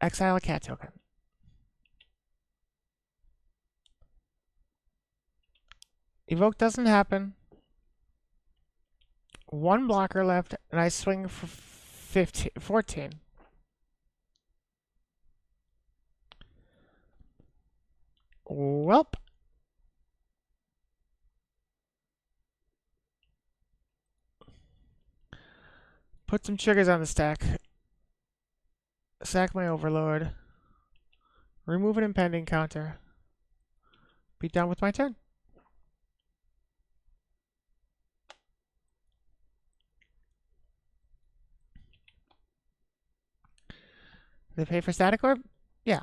Exile a cat token. Evoke doesn't happen. One blocker left, and I swing for 14. Welp. Put some triggers on the stack. Sack my Overlord. Remove an impending counter. Be done with my turn. They pay for Static Orb? Yeah.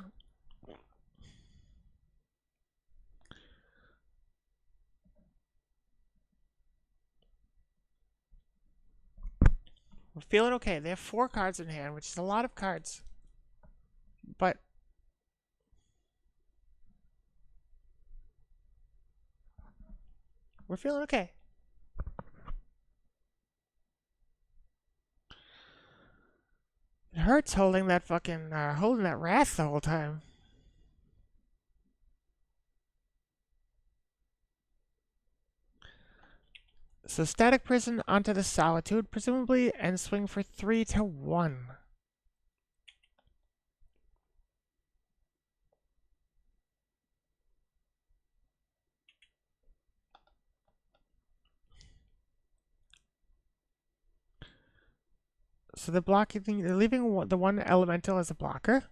We're feeling okay. They have 4 cards in hand, which is a lot of cards. But we're feeling okay. It hurts holding that fucking, holding that Wrath the whole time. So Static Prison onto the Solitude, presumably, and swing for 3 to 1. So they're leaving the one elemental as a blocker.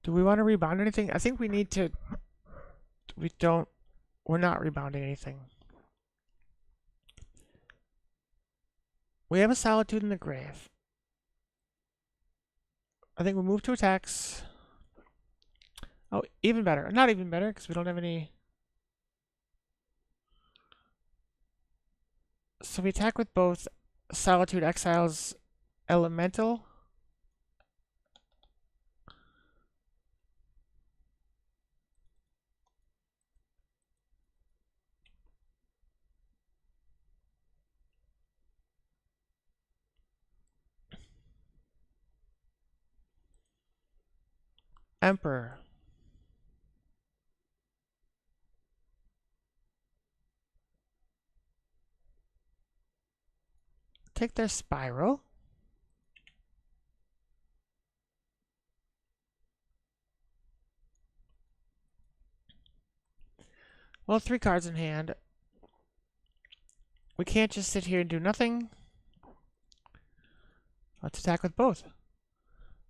Do we want to rebound anything? I think we need to. We're not rebounding anything. We have a Solitude in the grave. I think we move to attacks. Oh, even better. Not even better, because we don't have any. So we attack with both Solitude Exiles Elemental. Emperor. Take their Spiral. Well, 3 cards in hand. We can't just sit here and do nothing. Let's attack with both.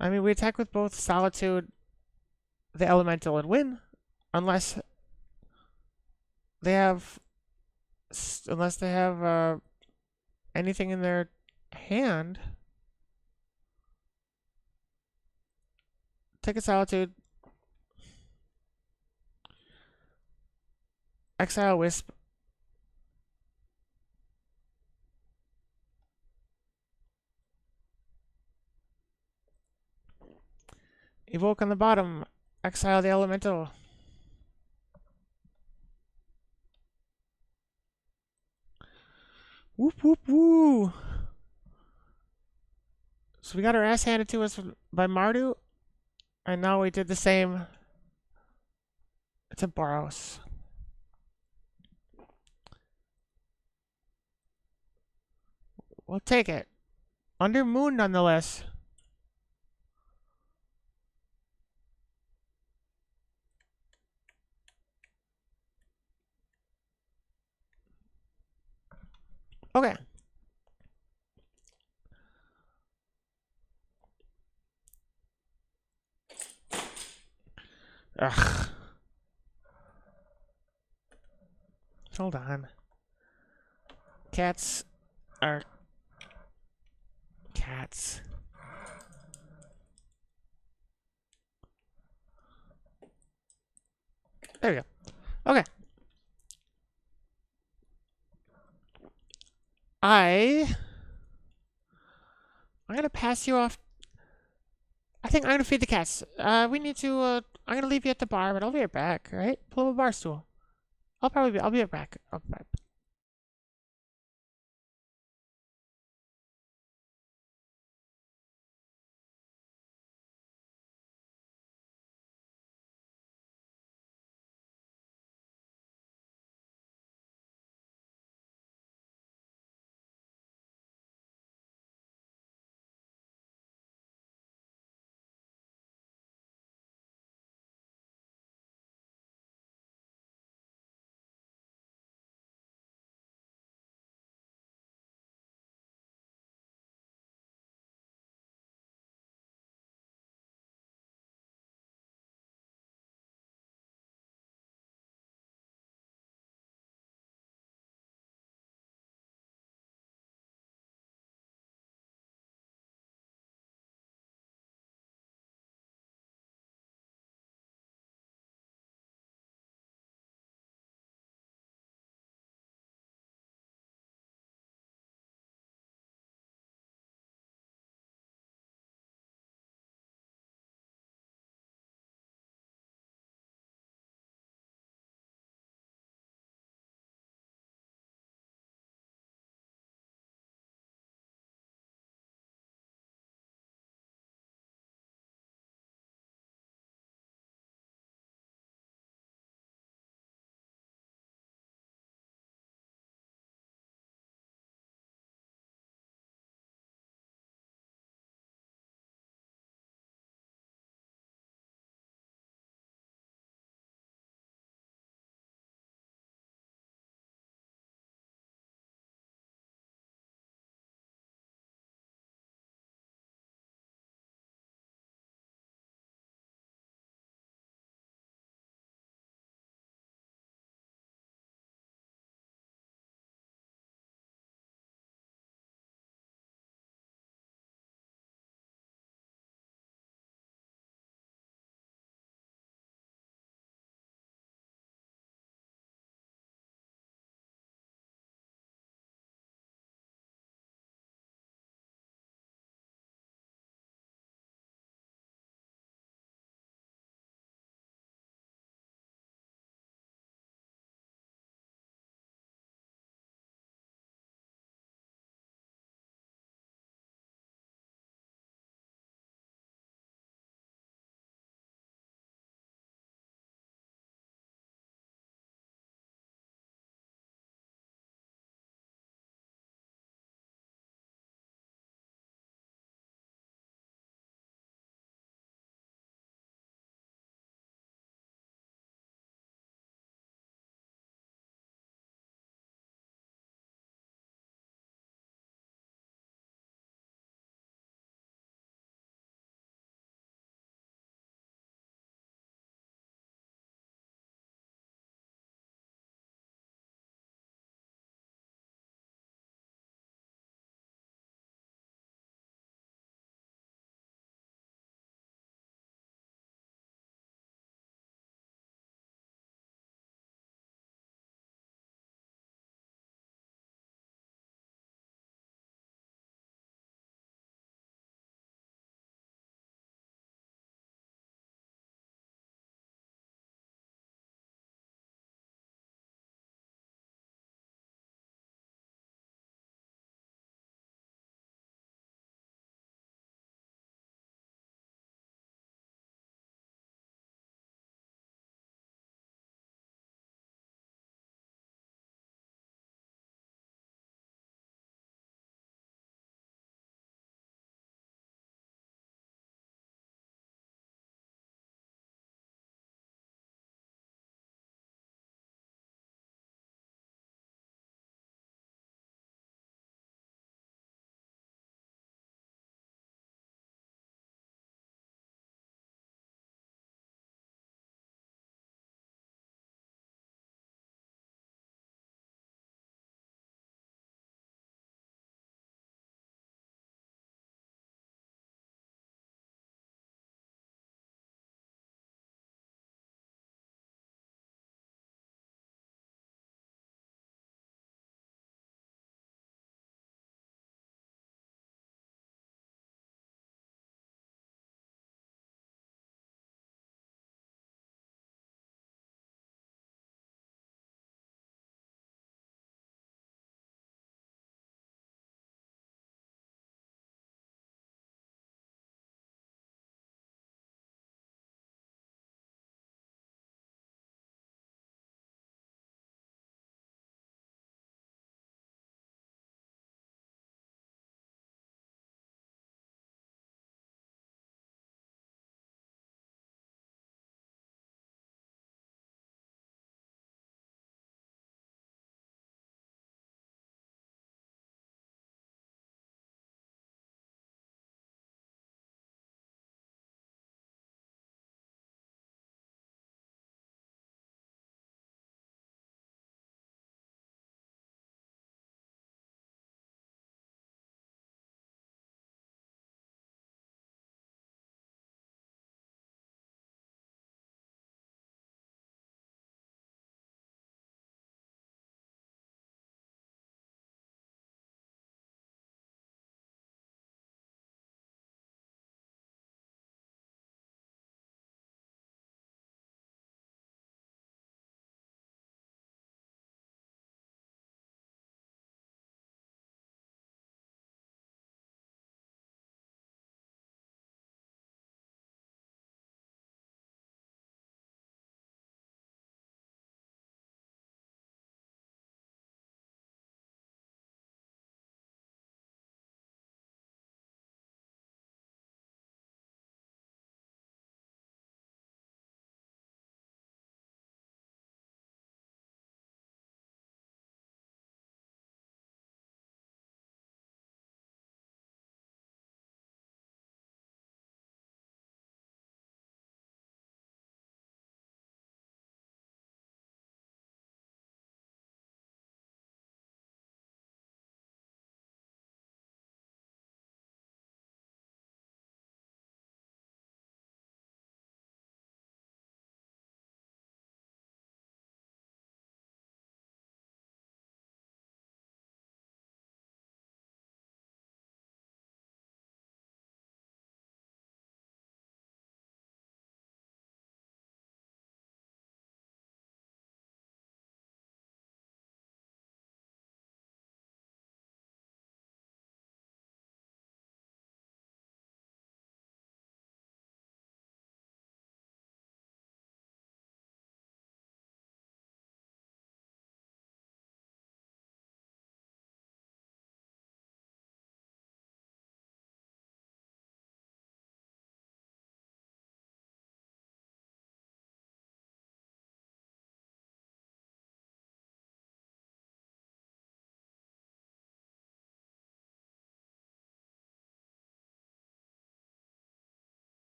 I mean, we attack with both Solitude, the Elemental, and win. Unless they have anything in their hand. Take a Solitude. Exile Wisp. Evoke on the bottom. Exile the Elemental. Whoop, whoop, woo. So we got our ass handed to us by Mardu. And now we did the same to Boros. We'll take it. Under Moon, nonetheless. Okay. Ugh. Hold on. Cats are cats. There we go. Okay. I'm gonna pass you off. I think I'm gonna feed the cats. We need to. I'm gonna leave you at the bar, but I'll be right back. All right? Pull up a bar stool. I'll be right back. I'll be right back.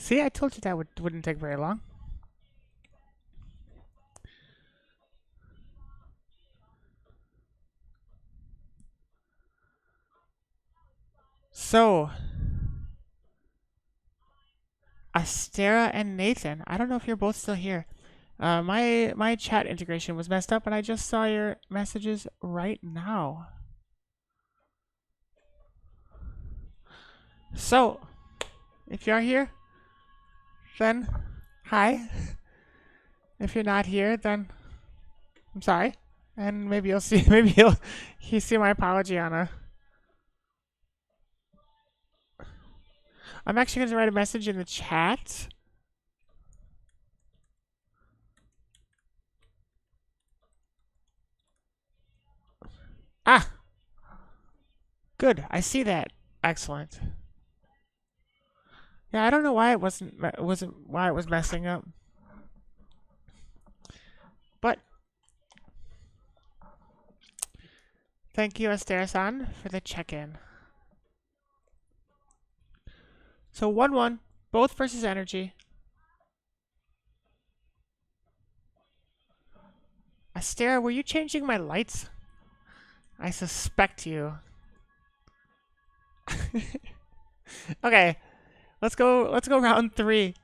See, I told you that wouldn't take very long. So, Astera and Nathan, I don't know if you're both still here. My chat integration was messed up, and I just saw your messages right now. So, if you are here, then hi. If you're not here, then I'm sorry, and maybe you'll see you see my apology on a. I'm actually going to write a message in the chat. Ah, good. I see that. Excellent. Yeah, I don't know why it wasn't why it was messing up. But thank you, Astera-san, for the check-in. So 1-1, both versus energy. Astera, were you changing my lights? I suspect you. Okay, let's go round 3.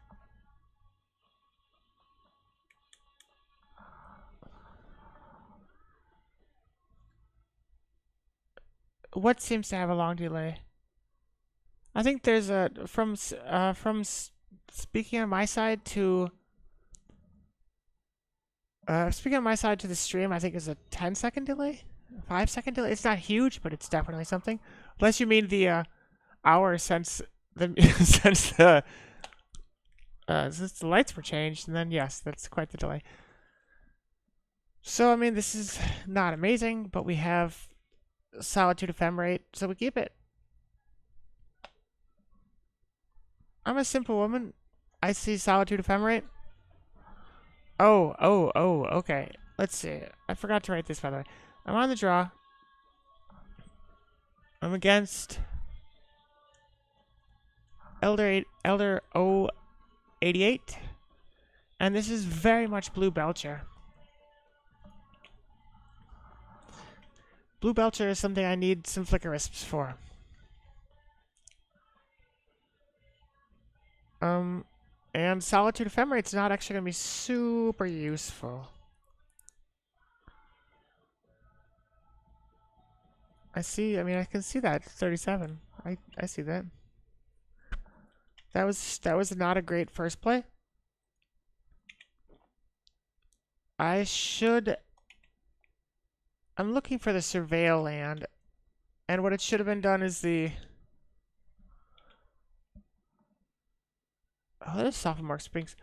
What seems to have a long delay? I think there's a speaking on my side to the stream. I think is a 10-second delay, 5-second delay. It's not huge, but it's definitely something. Unless you mean the hour since the since the lights were changed, and then yes, that's quite the delay. So I mean, this is not amazing, but we have Solitude Ephemerate, so we keep it. I'm a simple woman. I see Solitude Ephemerate. Oh, okay. Let's see. I forgot to write this, by the way. I'm on the draw. I'm against Elder 088. And this is very much Blue Belcher. Blue Belcher is something I need some Flicker Wisps for. And Solitude Ephemerate's not actually going to be super useful. I can see that. 37. I see that. That was not a great first play. I'm looking for the Surveil land, and what it should have been done is the... Oh, there's Sophomore Springs.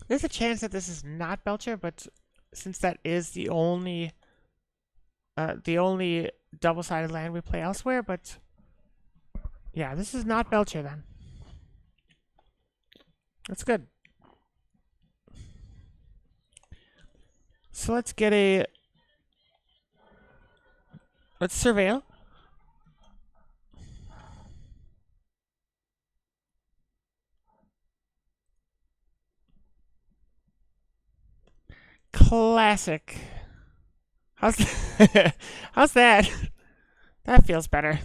There's a chance that this is not Belcher, but since that is the only double-sided land we play elsewhere, but yeah, this is not Belcher then. That's good. So let's surveil. Classic. How's how's that? That feels better.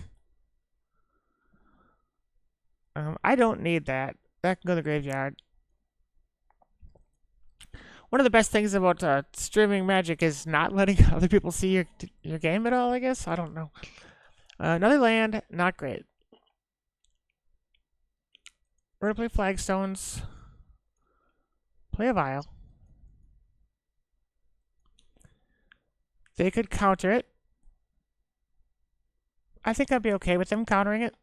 I don't need that. That can go to the graveyard. One of the best things about streaming Magic is not letting other people see your game at all, I guess. I don't know. Another land, not great. We're going to play Flagstones. Play a Vial. They could counter it. I think I'd be okay with them countering it.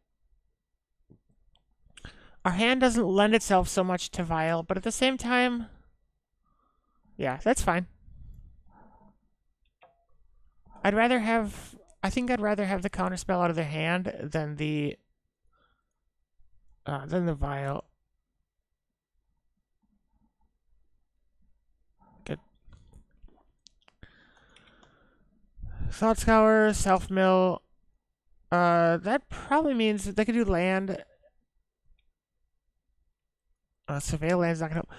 Our hand doesn't lend itself so much to Vial, but at the same time... Yeah, that's fine. I think I'd rather have the counterspell out of their hand than the Vial. Good. Thought Scour, Self Mill. That probably means they could do land. Surveil land's not gonna help.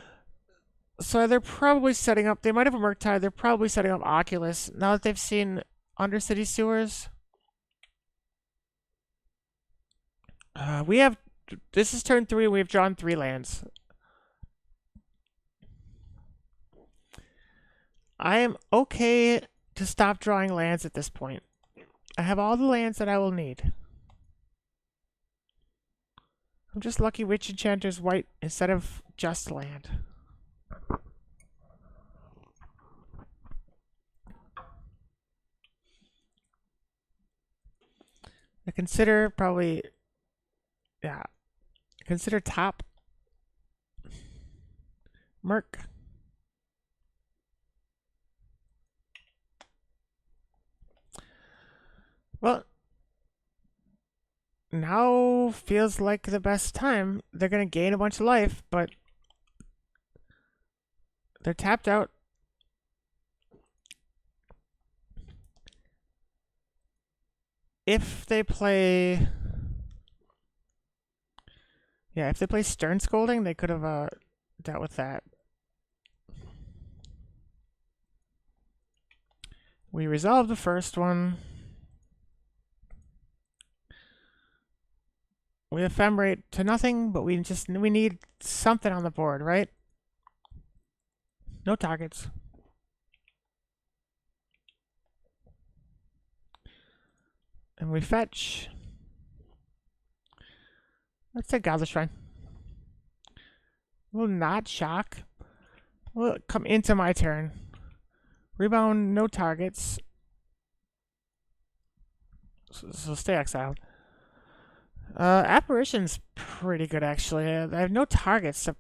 So they're probably setting up. They might have a Murktide. They're probably setting up Oculus now that they've seen Undercity Sewers. We have. This is turn 3. We have drawn 3 lands. I am okay to stop drawing lands at this point. I have all the lands that I will need. I'm just lucky Witch Enchanter's white instead of just land. I consider probably, yeah, consider top Merc. Well, now feels like the best time. They're going to gain a bunch of life, but they're tapped out. If they play... Yeah, if they play Stern Scolding, they could have dealt with that. We resolved the first one. We ephemerate to nothing, but we need something on the board, right? No targets. And we fetch. Let's take Godless Shrine. Will not shock. Will come into my turn. Rebound, no targets. So stay exiled. Apparition's pretty good, actually. I have no targets to...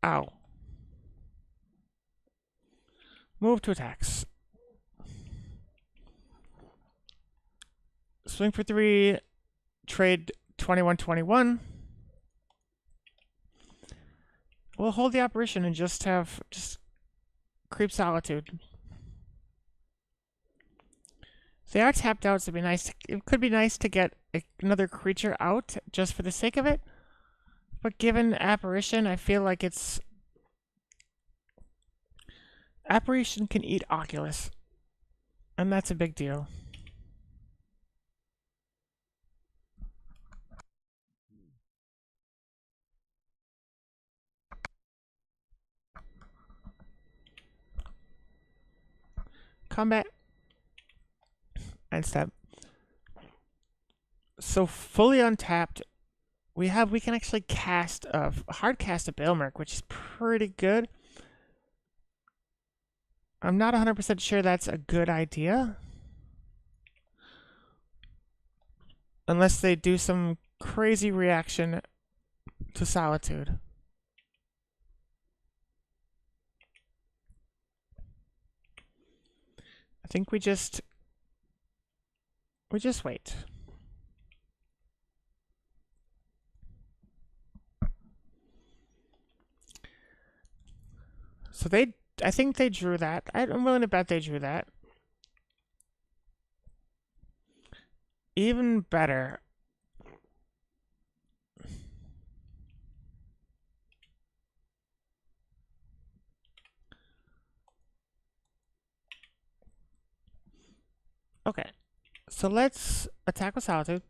Ow. Move to attacks. Swing for 3. Trade 21-21. We'll hold the Apparition and just creep Solitude. If they are tapped out, it'd be nice. It could be nice to get another creature out just for the sake of it. But given Apparition, I feel like it's... Apparition can eat Oculus. And that's a big deal. Combat. End step. So fully untapped, we can actually cast hard cast a Balemurk, which is pretty good. I'm not 100% sure that's a good idea. Unless they do some crazy reaction to Solitude. I think we just wait. So I think they drew that. I'm willing to bet they drew that. Even better. Okay. So let's attack with Solitude.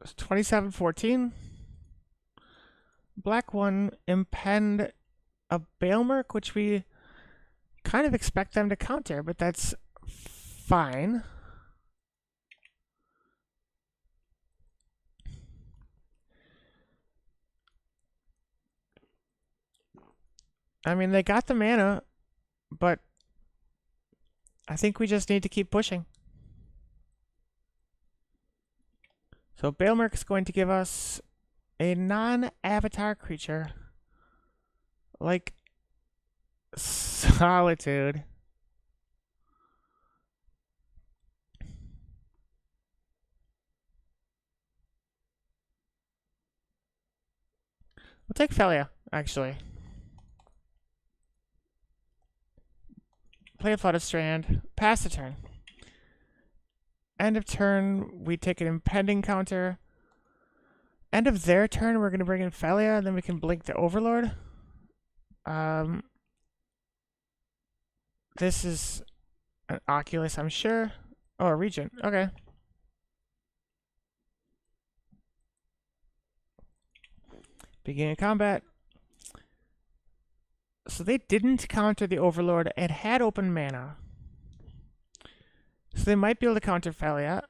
It's 27-14. Black 1 impend a Balemurk, which we kind of expect them to counter, but that's fine. I mean, they got the mana, but I think we just need to keep pushing. So Balemurk is going to give us a non-avatar creature like Solitude. We'll take Phelia, actually. Play a Flooded Strand. Pass the turn. End of turn, we take an impending counter. End of their turn, we're going to bring in Phelia, and then we can blink the Overlord. This is an Oculus, I'm sure. Oh, a Regent. Okay. Beginning of combat. So they didn't counter the Overlord. It had open mana. So they might be able to counter Phelia.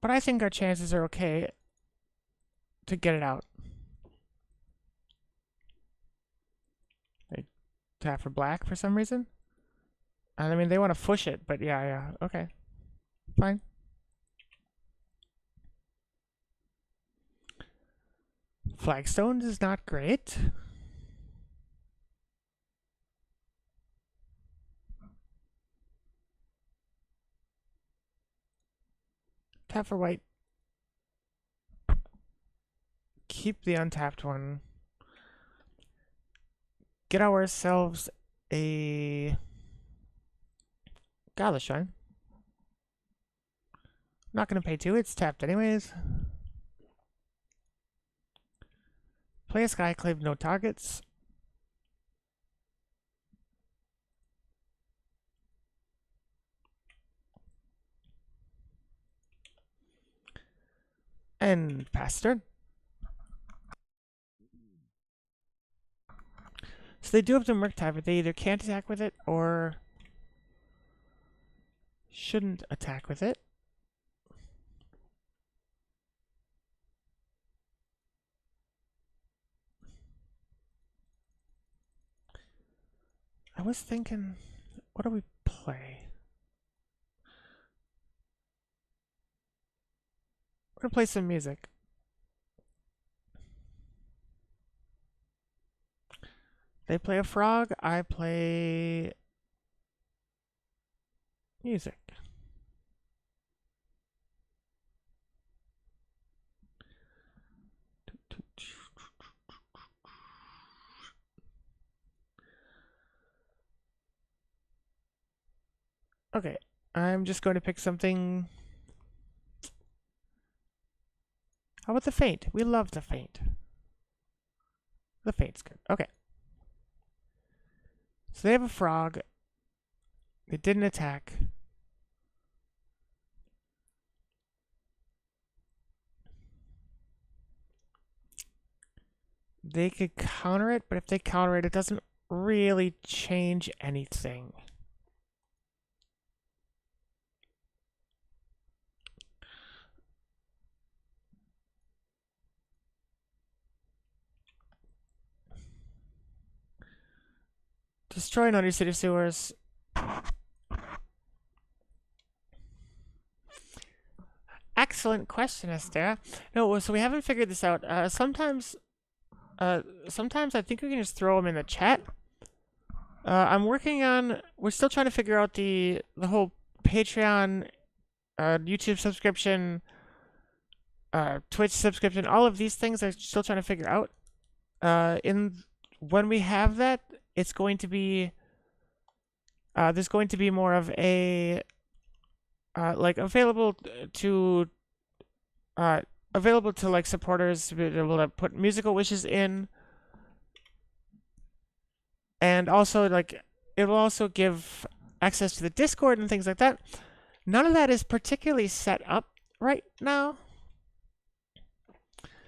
But I think our chances are okay to get it out. They tap for black for some reason. I mean, they want to push it, but yeah, okay. Fine. Flagstones is not great. Tap for white. Keep the untapped one. Get ourselves a Godless Shrine. Not gonna pay 2, it's tapped anyways. Play a Skyclave, no targets. And pass turn. So they do have the Merc type, but they either can't attack with it or shouldn't attack with it. I was thinking, what do we play? We're gonna play some music. They play a frog, I play music. Okay, I'm just going to pick something. How about the Faint? We love the Faint. The Faint's good. Okay. So they have a frog. They didn't attack. They could counter it, but if they counter it, it doesn't really change anything. Destroy an Undercity Sewers. Excellent question, Esther. No, so we haven't figured this out. Sometimes I think we can just throw them in the chat. I'm working on. We're still trying to figure out the whole Patreon, YouTube subscription, Twitch subscription. All of these things I'm still trying to figure out. When we have that, it's going to be. There's going to be more of a like available to like supporters to be able to put musical wishes in, and also like it will also give access to the Discord and things like that. None of that is particularly set up right now.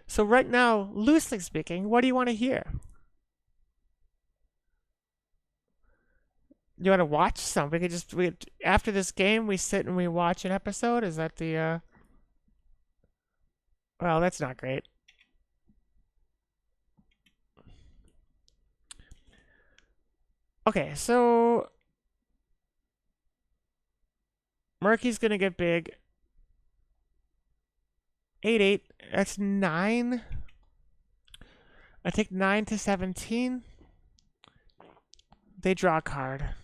So right now, loosely speaking, what do you want to hear? You want to watch some? We could just after this game we sit and we watch an episode. Is that the well, that's not great. Okay, so Murky's gonna get big. 8-8. That's 9. I take 9 to 17. They draw a card.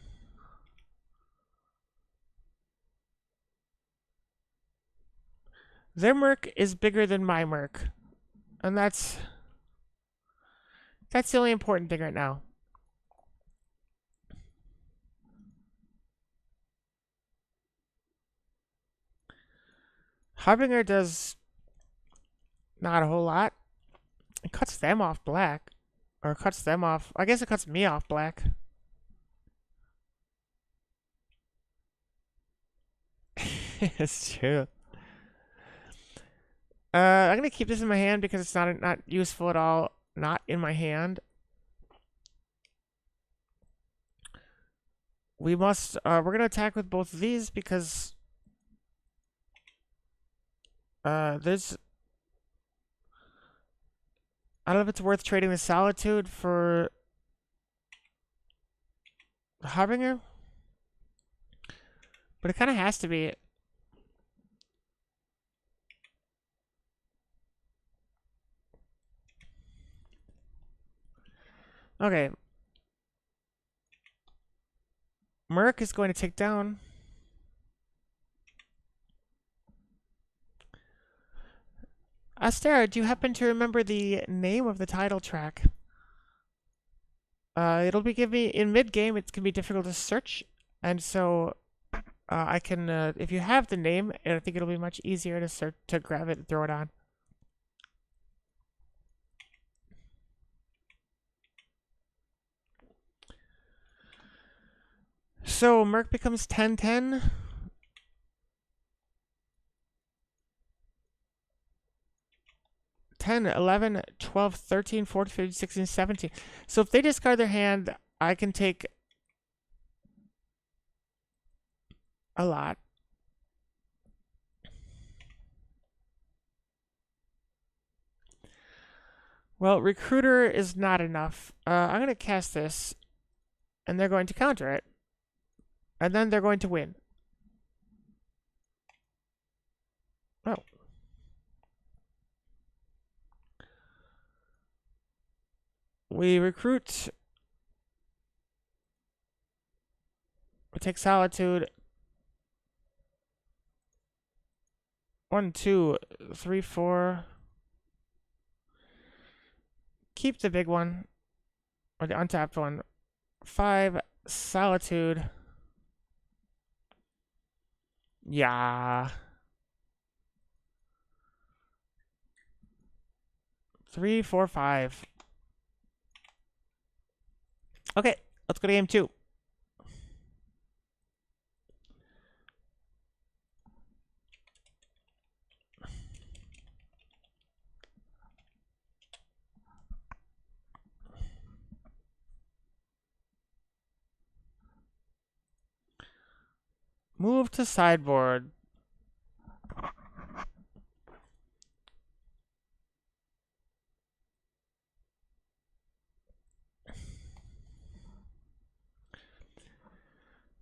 Their Merc is bigger than my Merc. And that's the only important thing right now. Harbinger does not a whole lot. It cuts them off black. Or cuts them off. I guess it cuts me off black. It's true. I'm gonna keep this in my hand because it's not useful at all. Not in my hand. We must. We're gonna attack with both of these because there's. I don't know if it's worth trading the Solitude for the Harbinger, but it kind of has to be. Okay. Merc is going to take down. Astera, do you happen to remember the name of the title track? It'll be give me in mid game. It can be difficult to search, and so I can. If you have the name, I think it'll be much easier to search to grab it and throw it on. So Merc becomes 10-10. 10, 11, 12, 13, 14, 15, 16, 17. So if they discard their hand, I can take a lot. Well, Recruiter is not enough. I'm going to cast this, and they're going to counter it. And then they're going to win. Oh. We recruit. We take Solitude. 1, 2, 3, 4. Keep the big one. Or the untapped one. 5, Solitude. Yeah. 3, 4, 5. Okay, let's go to game 2. Move to sideboard.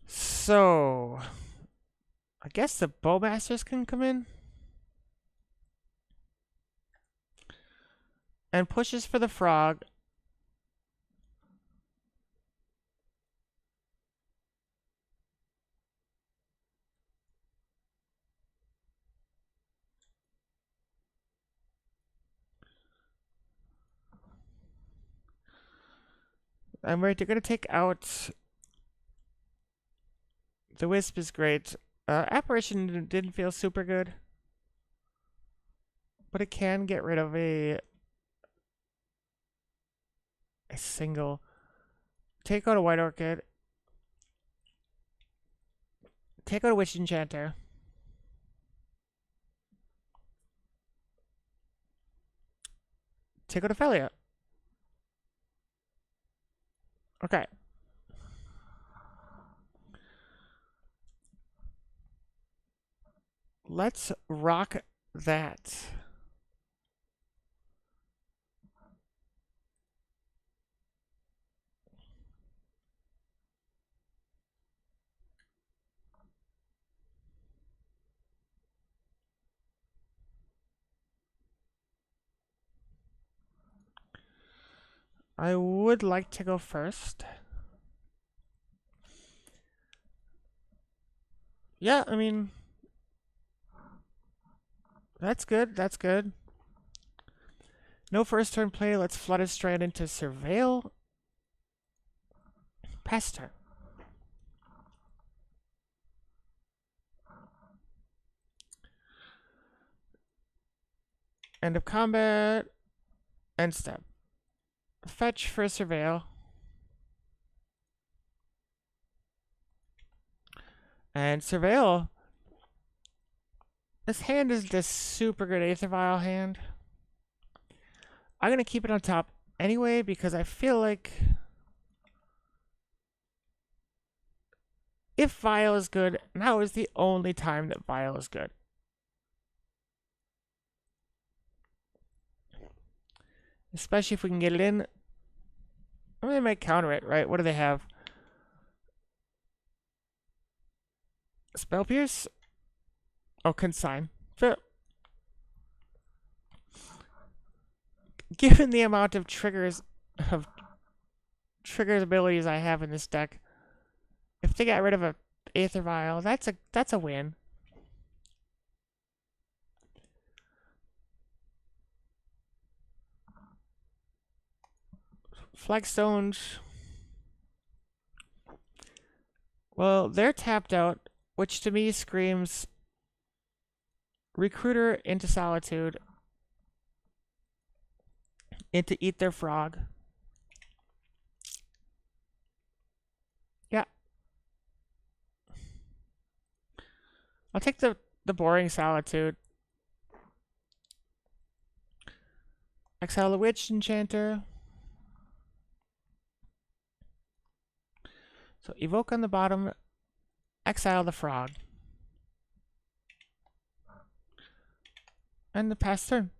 So, I guess the Bowmasters can come in. And pushes for the frog. I'm right. They're going to take out. The Wisp is great. Apparition didn't feel super good. But it can get rid of a single. Take out a White Orchid. Take out a Witch Enchanter. Take out a Phelia. Okay. Let's rock that. I would like to go first. Yeah, I mean, that's good. That's good. No first turn play. Let's flood it straight into Surveil. Pass turn. End of combat. End step. Fetch for Surveil. And Surveil. This hand is this super good Aether Vial hand. I'm going to keep it on top anyway because I feel like if Vial is good, now is the only time that Vial is good. Especially if we can get it in. I mean, they might counter it, right? What do they have? Spell Pierce? Oh, Consign. Fair. Given the amount of triggers abilities I have in this deck, if they got rid of a Aether Vial, that's a win. Flagstones. Well, they're tapped out, which to me screams Recruiter into Solitude, into Eat Their Frog. Yeah. I'll take the boring Solitude. Exile the Witch Enchanter. So evoke on the bottom, exile the frog. And the pass turn.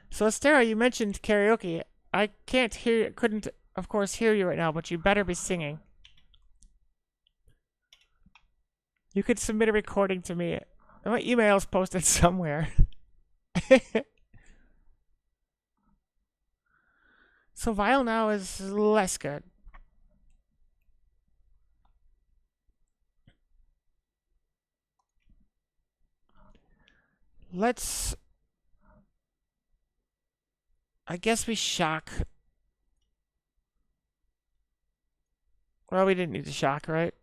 So Astera, you mentioned karaoke. I couldn't of course hear you right now, but you better be singing. You could submit a recording to me. My email's posted somewhere. So Vial now is less good. I guess we shock. Well, we didn't need to shock, right?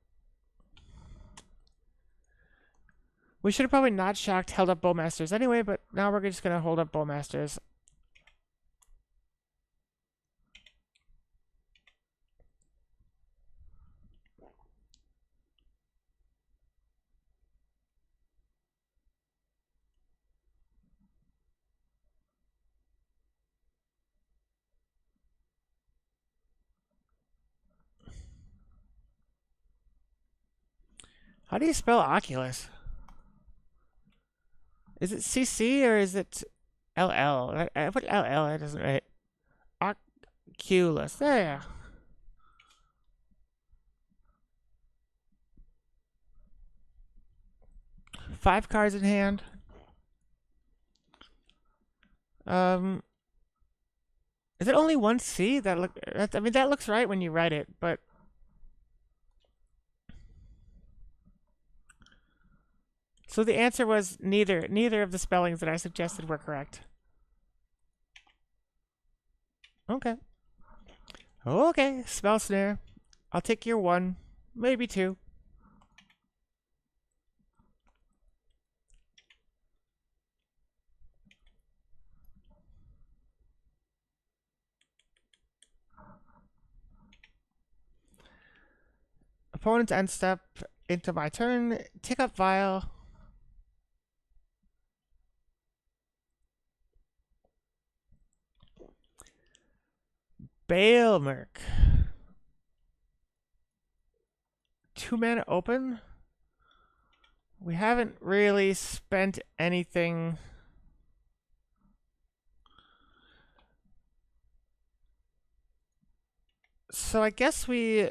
We should have probably not shocked, held up Bowmasters anyway, but now we're just going to hold up Bowmasters. How do you spell Oculus? Is it CC or is it LL? I put LL, that doesn't right. Oculus. There. Five cards in hand. Is it only one C? I mean, that looks right when you write it, but so the answer was neither. Neither of the spellings that I suggested were correct. Okay. Okay, spell snare. I'll take your one, maybe two. Opponent's end step into my turn. Tick up Vial. Balemurk. 2-mana open. We haven't really spent anything. So I guess we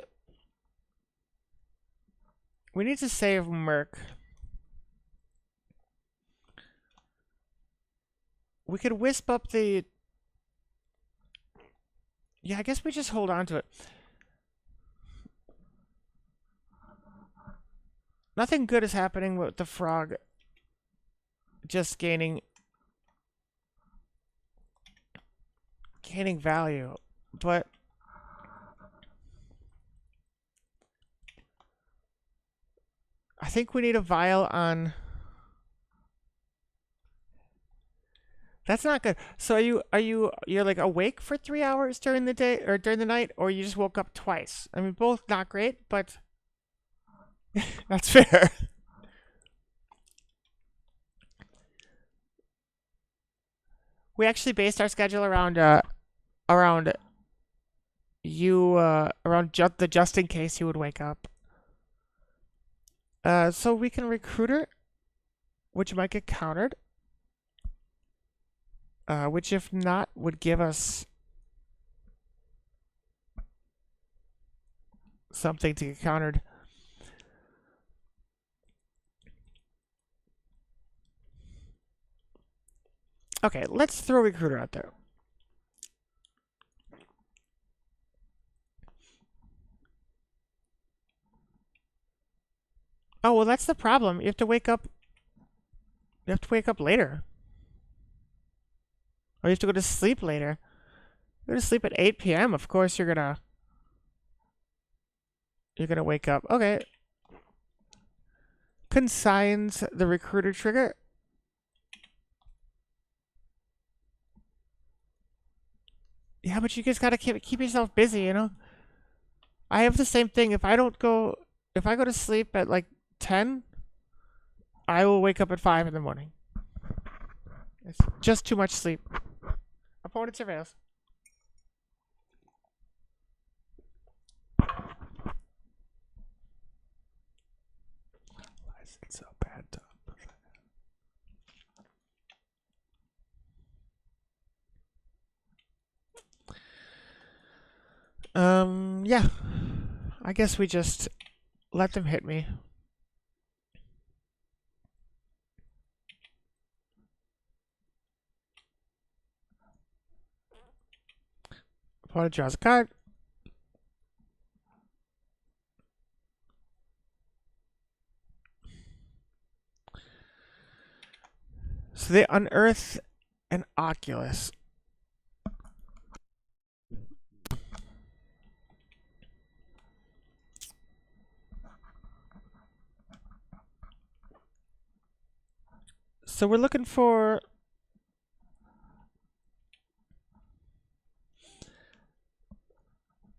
need to save Merc. We could wisp up the... Yeah, I guess we just hold on to it. Nothing good is happening with the frog just gaining value, but I think we need a vial on. That's not good. So you're like awake for 3 hours during the day or during the night, or you just woke up twice? I mean, both not great, but that's fair. We actually based our schedule around you around the just in case you would wake up. So we can recruit her, which might get countered. Which if not would give us something to get countered. Okay, let's throw recruiter out there. Oh, well, that's the problem. You have to wake up. You have to wake up later. Or you have to go to sleep later. You go to sleep at 8 p.m. Of course, you're gonna wake up. Okay. Consigns the recruiter trigger. Yeah, but you just gotta keep yourself busy, you know. I have the same thing. If I go to sleep at like 10, I will wake up at 5 in the morning. It's just too much sleep. Opponent surveils. Why is it so bad? Yeah. I guess we just let them hit me. Opponent draws a card. So they unearth an Oculus. So we're looking for.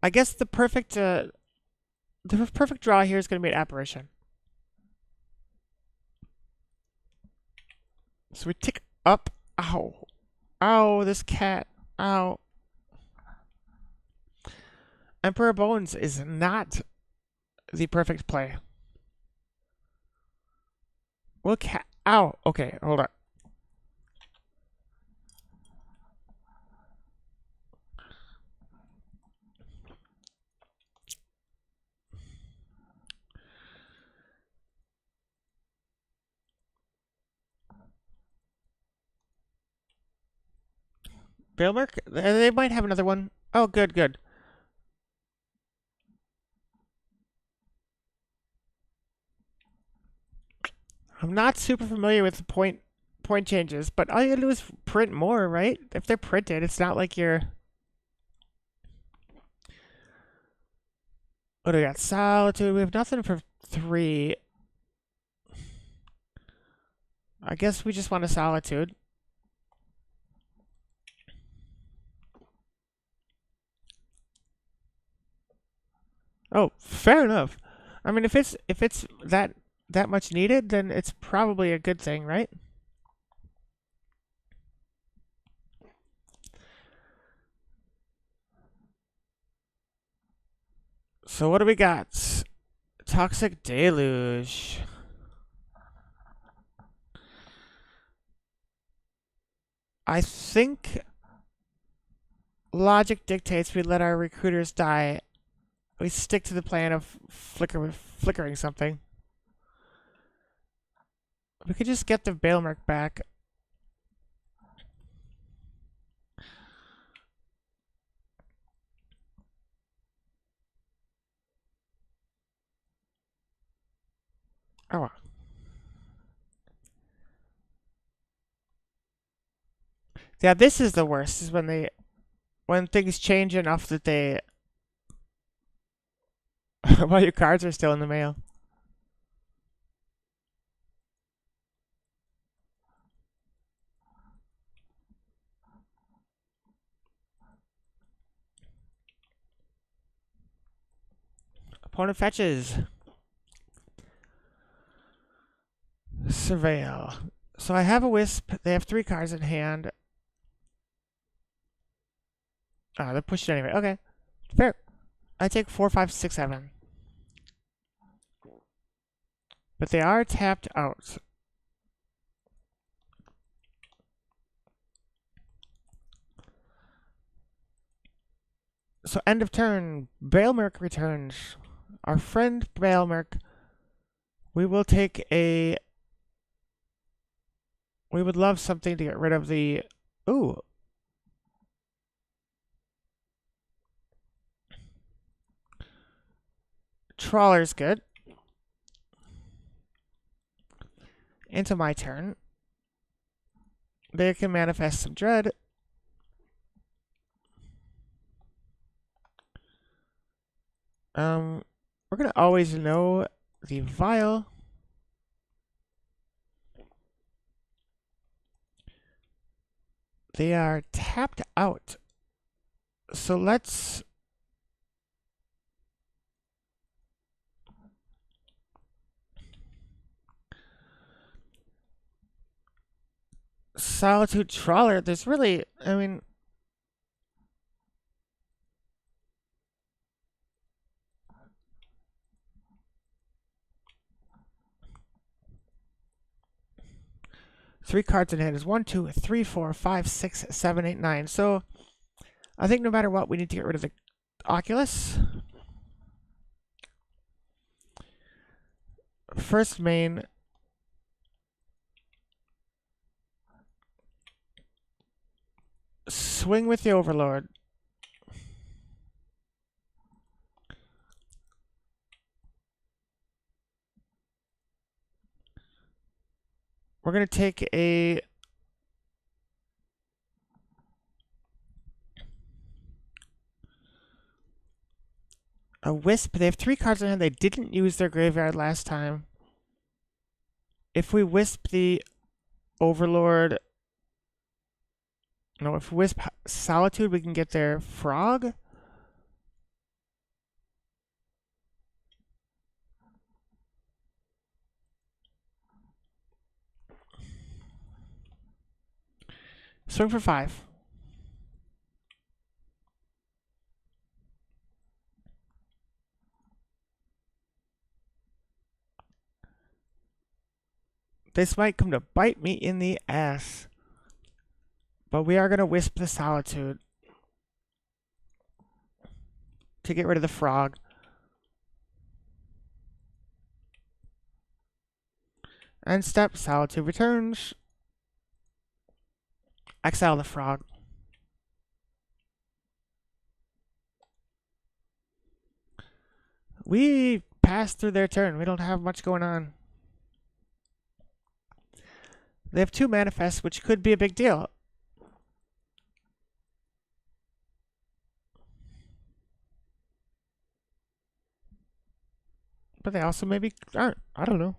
I guess the perfect draw here is going to be an apparition. So we tick up. Ow. Ow, this cat. Ow. Emperor Bones is not the perfect play. Well, cat. Ow. Okay, hold on. Balemurk? They might have another one. Oh, good, good. I'm not super familiar with the point changes, but all you gotta do is print more, right? If they're printed, it's not like you're. What do we got? Solitude. We have nothing for 3. I guess we just want a solitude. Oh, fair enough. I mean, if it's that much needed, then it's probably a good thing, right? So what do we got? Toxic Deluge. I think logic dictates we let our recruiters die. We stick to the plan of flickering something. We could just get the Balemurk back. Oh. Yeah, this is the worst. Is when things change enough that they. While your cards are still in the mail. Opponent fetches. Surveil. So I have a Wisp. They have 3 cards in hand. They're pushed anyway. Okay. Fair. I take 4, 5, 6, 7. But they are tapped out. So end of turn. Balemurk returns. Our friend Balemurk. We will take a... We would love something to get rid of the... Ooh. Trawler's good. Into my turn. They can manifest some dread. We're gonna always know the vial. They are tapped out. So let's... Solitude Trawler. There's really... I mean... Three cards in hand is 1, 2, 3, 4, 5, 6, 7, 8, 9. So I think no matter what, we need to get rid of the Oculus. First main. Swing with the Overlord. We're going to take a... Wisp. They have 3 cards in hand. They didn't use their graveyard last time. If we Wisp the Overlord... No, if we Wisp Solitude, we can get their Frog. Swing for 5. This might come to bite me in the ass. But we are going to Wisp the Solitude to get rid of the Frog. End step, Solitude returns. Exile the Frog. We passed through their turn. We don't have much going on. They have 2 manifests, which could be a big deal. But they also maybe aren't. I don't know.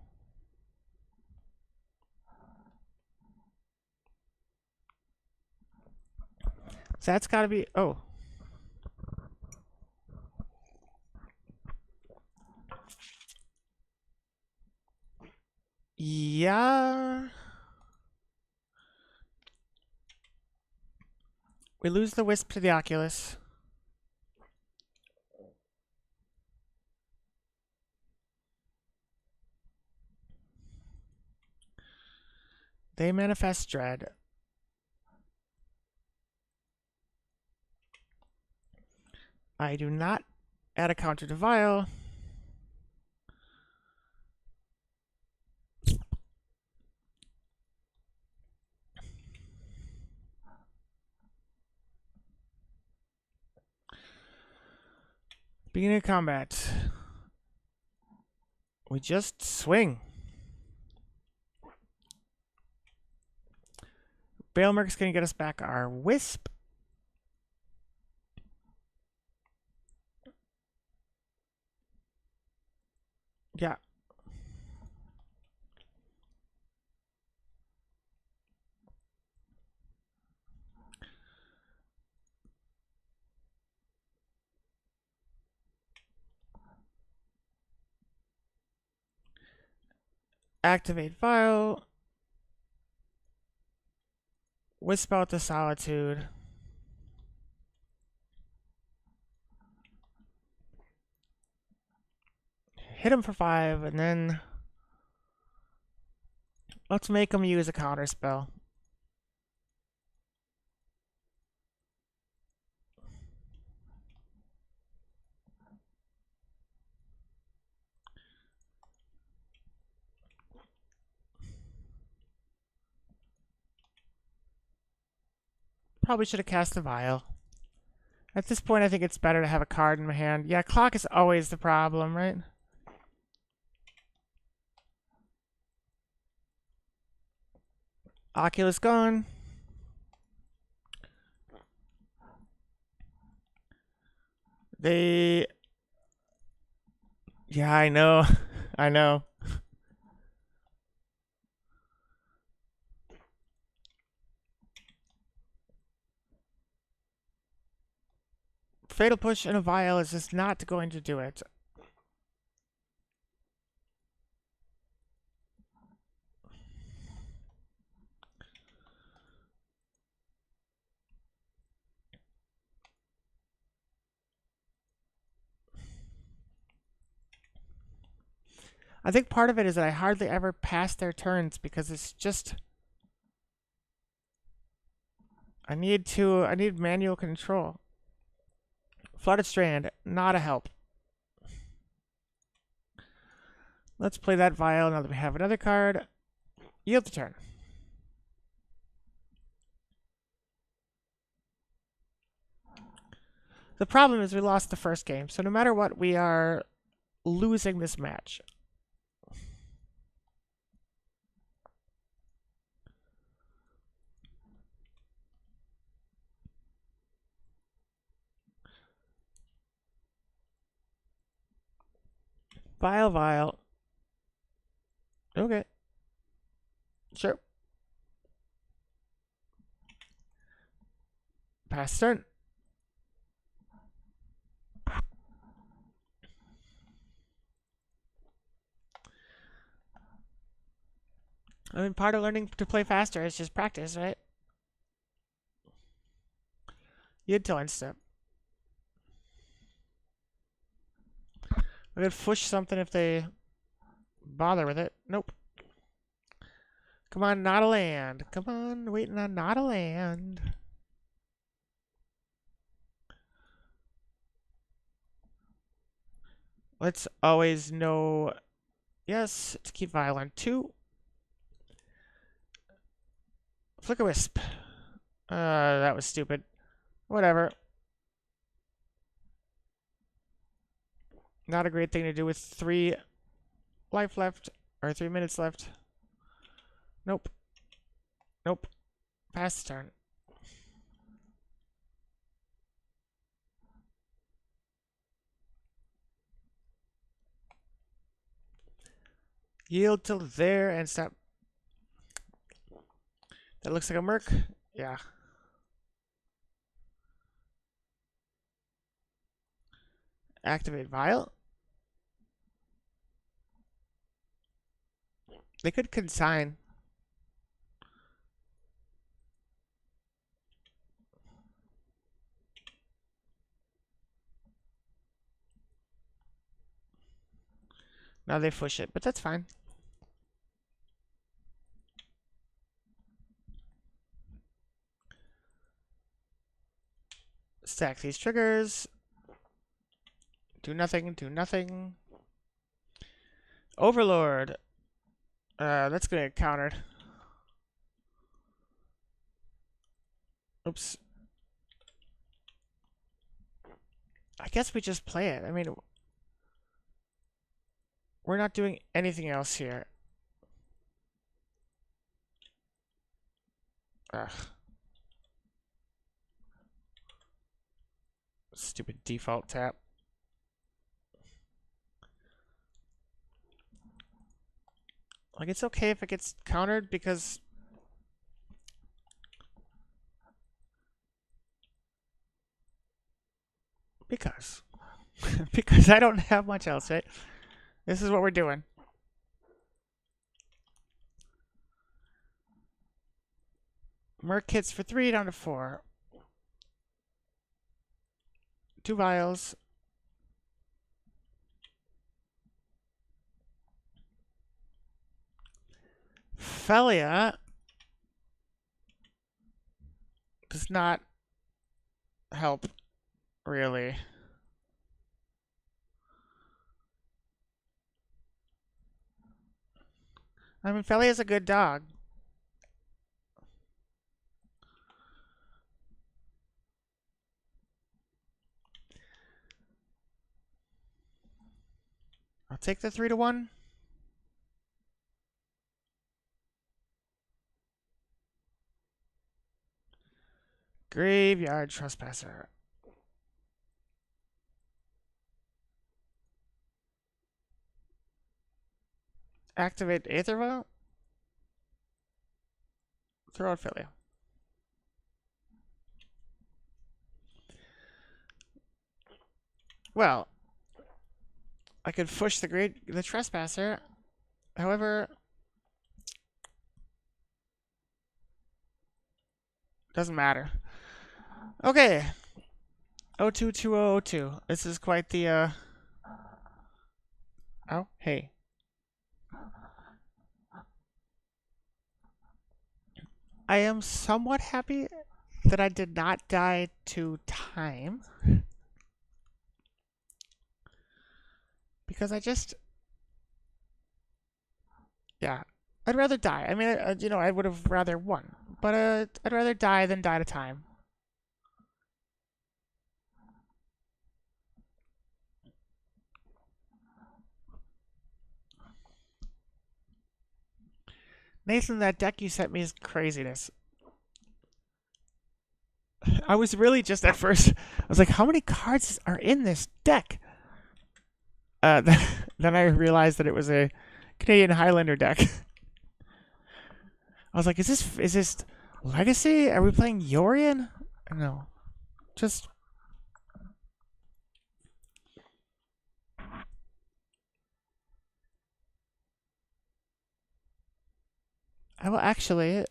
So that's got to be... Oh. Yeah. We lose the Wisp to the Oculus. They manifest dread. I do not add a counter to Vial. Beginning of combat. We just swing. Balemurk's going to get us back our Wisp. Yeah. Activate file. Wisp out the solitude. Hit him for 5, and then let's make him use a counter spell. Probably should have cast the vial. At this point, I think it's better to have a card in my hand. Yeah, clock is always the problem, right? Oculus gone. They... Yeah, I know. I know. Fatal Push and a Vial is just not going to do it. I think part of it is that I hardly ever pass their turns because it's just... I need manual control. Flooded Strand, not a help. Let's play that Vial now that we have another card. Yield the turn. The problem is we lost the first game, so no matter what, we are losing this match. Vial, Vial. Okay. Sure. Pass turn. I mean, part of learning to play faster is just practice, right? You'd till end step. I could push something if they bother with it. Nope. Come on, not a land. Come on, waiting on not a land. Let's always know. Yes, to keep violent. 2. Flicker Wisp. That was stupid. Whatever. Not a great thing to do with 3 life left, or 3 minutes left. Nope. Nope. Pass the turn. Yield till there and stop. That looks like a Merc. Yeah. Activate Vial. They could consign. Now they push it, but that's fine. Stack these triggers. Do nothing, do nothing. Overlord. That's gonna get countered. Oops. I guess we just play it. I mean, we're not doing anything else here. Ugh. Stupid default tap. Like, it's okay if it gets countered because... Because I don't have much else, right? This is what we're doing. Merc hits for 3 down to 4. 2 vials. Phelia does not help, really. I mean, Phelia's a good dog. I'll take the 3 to 1. Graveyard Trespasser. Activate Aether Vial. Throw out Phelia. Well, I could push the Trespasser. However, doesn't matter. Okay. 022002. This is quite the Oh, hey. I am somewhat happy that I did not die to time. Because yeah, I'd rather die. I mean, I would have rather won. But I'd rather die than die to time. Nathan, that deck you sent me is craziness. I was really just at first, I was like, how many cards are in this deck? Then I realized that it was a Canadian Highlander deck. I was like, is this Legacy? Are we playing Yorion? No. Just I will actually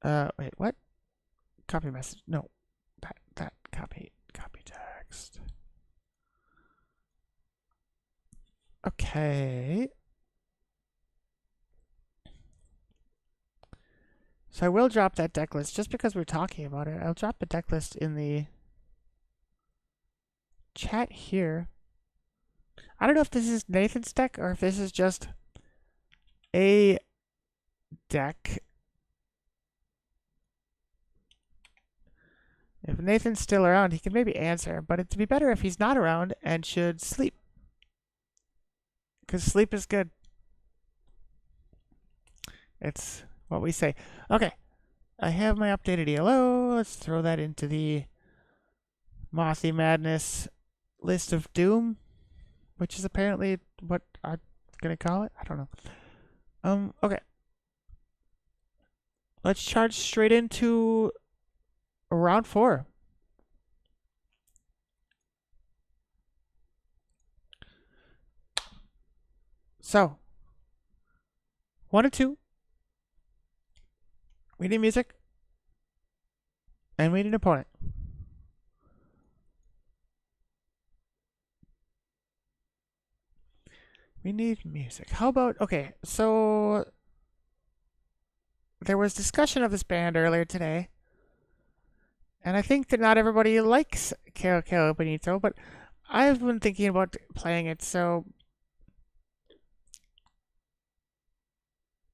wait, what? Copy message. No. That copy text. Okay. So I will drop that deck list just because we're talking about it. I'll drop the deck list in the chat here. I don't know if this is Nathan's deck or if this is just a deck. If Nathan's still around, he can maybe answer, but it'd be better if he's not around and should sleep. Because sleep is good. It's what we say. Okay. I have my updated ELO. Let's throw that into the Mothy Madness list of doom, which is apparently what I'm going to call it. I don't know. Okay. Let's charge straight into round 4. So, 1 and 2. We need music. And we need an opponent. We need music. How about, okay, so there was discussion of this band earlier today. And I think that not everybody likes Caro Caro Bonito, but I've been thinking about playing it, so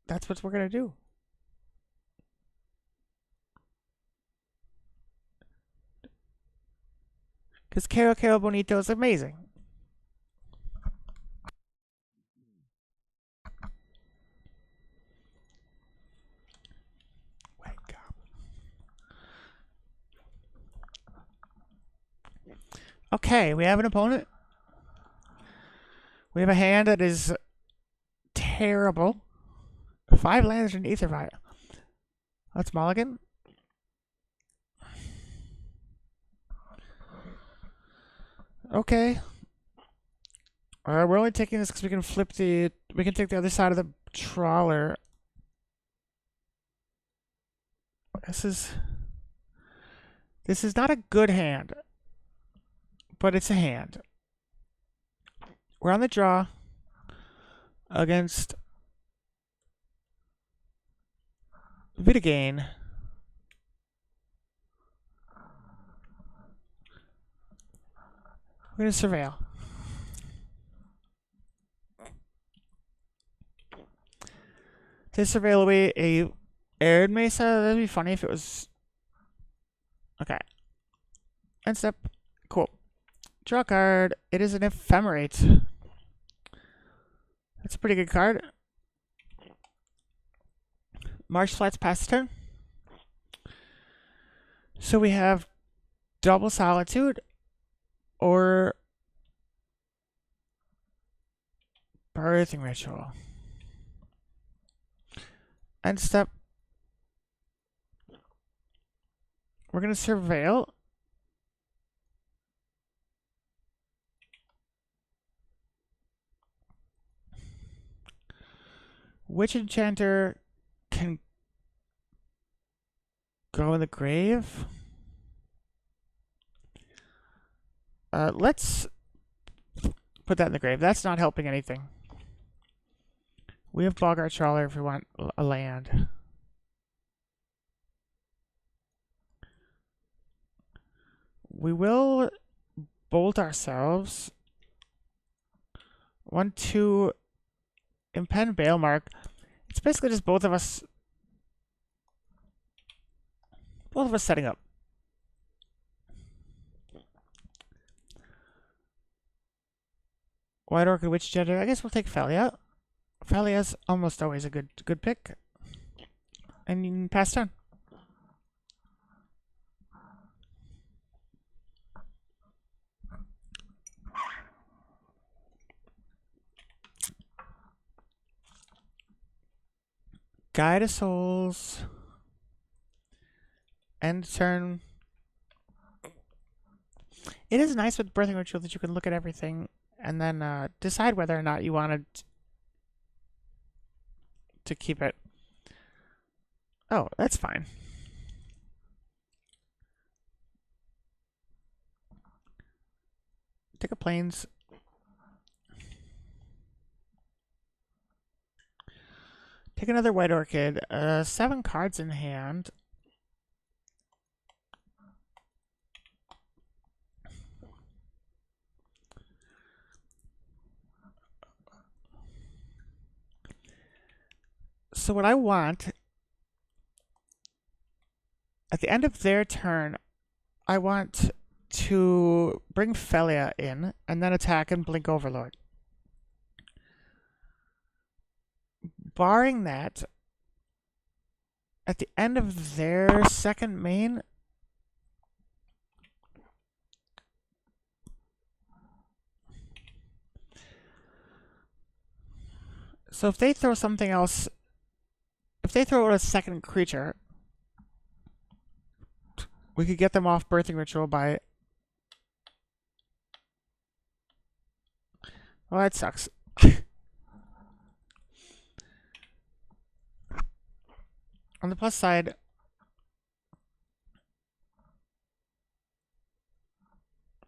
that's what we're going to do. Because Caro Caro Bonito is amazing. Wake up. Okay, we have an opponent. We have a hand that is terrible. 5 lands and Aether Vial. Let's mulligan. Okay. We're only taking this because we can we can take the other side of the trawler. This is not a good hand, but it's a hand. We're on the draw against Vitagain. We're gonna surveil. To surveil away a aired Mesa, that'd be funny if it was. Okay. End step. Cool. Draw a card. It is an ephemerate. That's a pretty good card. Marsh flats past turn. So we have double solitude or birthing ritual. End step. We're going to surveil. Which enchanter can go in the grave? Let's put that in the grave. That's not helping anything. We have Boggart Trawler if we want a land. We will bolt ourselves. 1-2 impend Balemurk. It's basically just both of us setting up. White Orchid Witch Jetter. I guess we'll take Phelia. Phelia's almost always a good pick. And you can pass turn. Guide of Souls. End turn. It is nice with Birthing Ritual that you can look at everything and then decide whether or not you wanted to keep it. Oh, that's fine. Take a Plains. Take another White Orchid. 7 cards in hand. So what I want, at the end of their turn, I want to bring Phelia in and then attack and blink Overlord. Barring that, at the end of their second main, so if they throw something else, if they throw out a second creature, we could get them off Birthing Ritual by... Well, that sucks. On the plus side,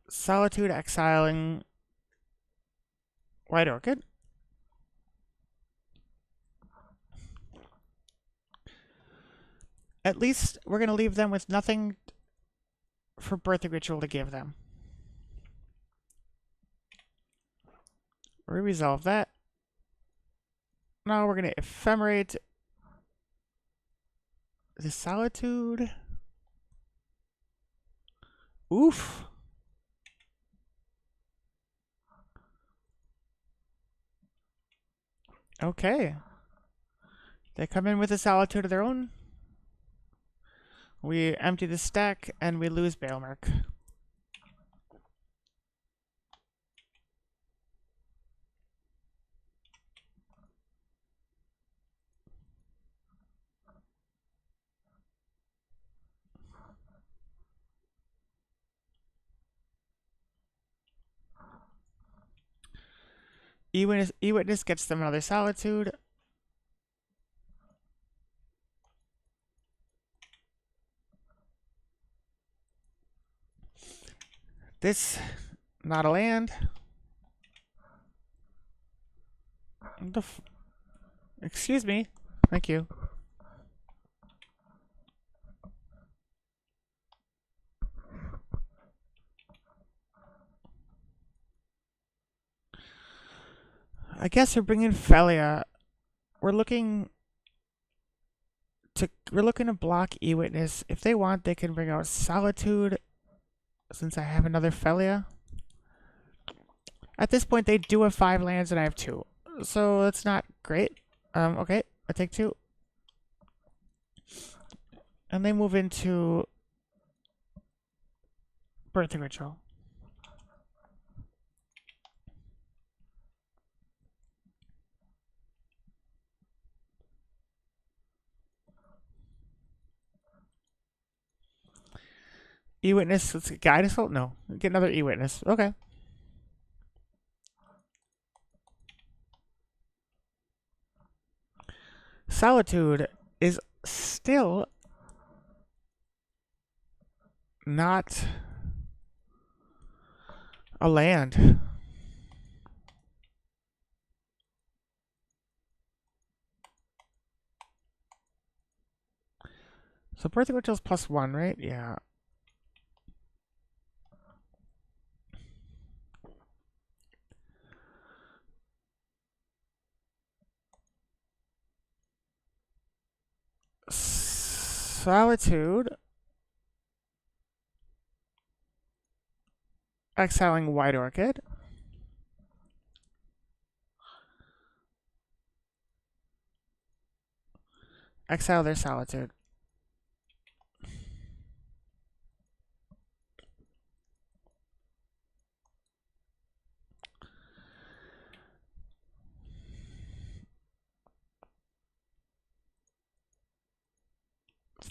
Solitude exiling White Orchid. At least we're going to leave them with nothing for Birthing Ritual to give them. We resolve that. Now we're going to ephemerate the Solitude. Oof. Okay. They come in with a Solitude of their own. We empty the stack and we lose Balemurk. E-Witness gets them another Solitude. This, not a land. Excuse me. Thank you. I guess we're bringing Phelia. We're looking to block E-Witness. If they want, they can bring out Solitude, since I have another Phelia. At this point, they do have 5 lands and I have 2. So that's not great. Okay, I take 2. And they move into Birthing Ritual. E-Witness, let's get Guide Assault? No. Get another E-Witness. Okay. Solitude is still not a land. So Birthing Ritual is +1, right? Yeah. Solitude. Exiling White Orchid. Exile their Solitude.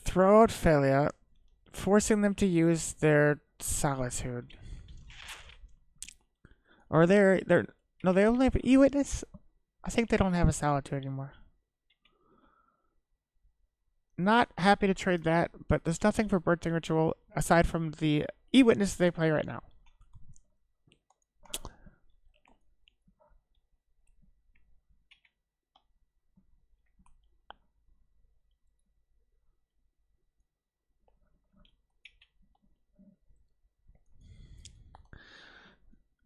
Throw out Phelia, forcing them to use their Solitude. Or no, they only have E-Witness? I think they don't have a Solitude anymore. Not happy to trade that, but there's nothing for Birthing Ritual aside from the E-Witness they play right now.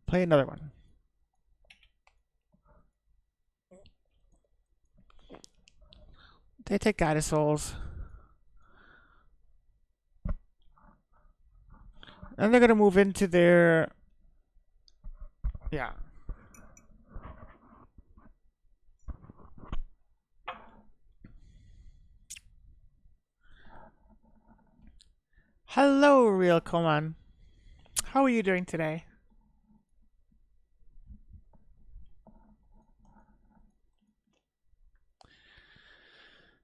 Play another one. They take Guide of Souls. And they're going to move into their... Yeah. Hello, Real Koman. How are you doing today?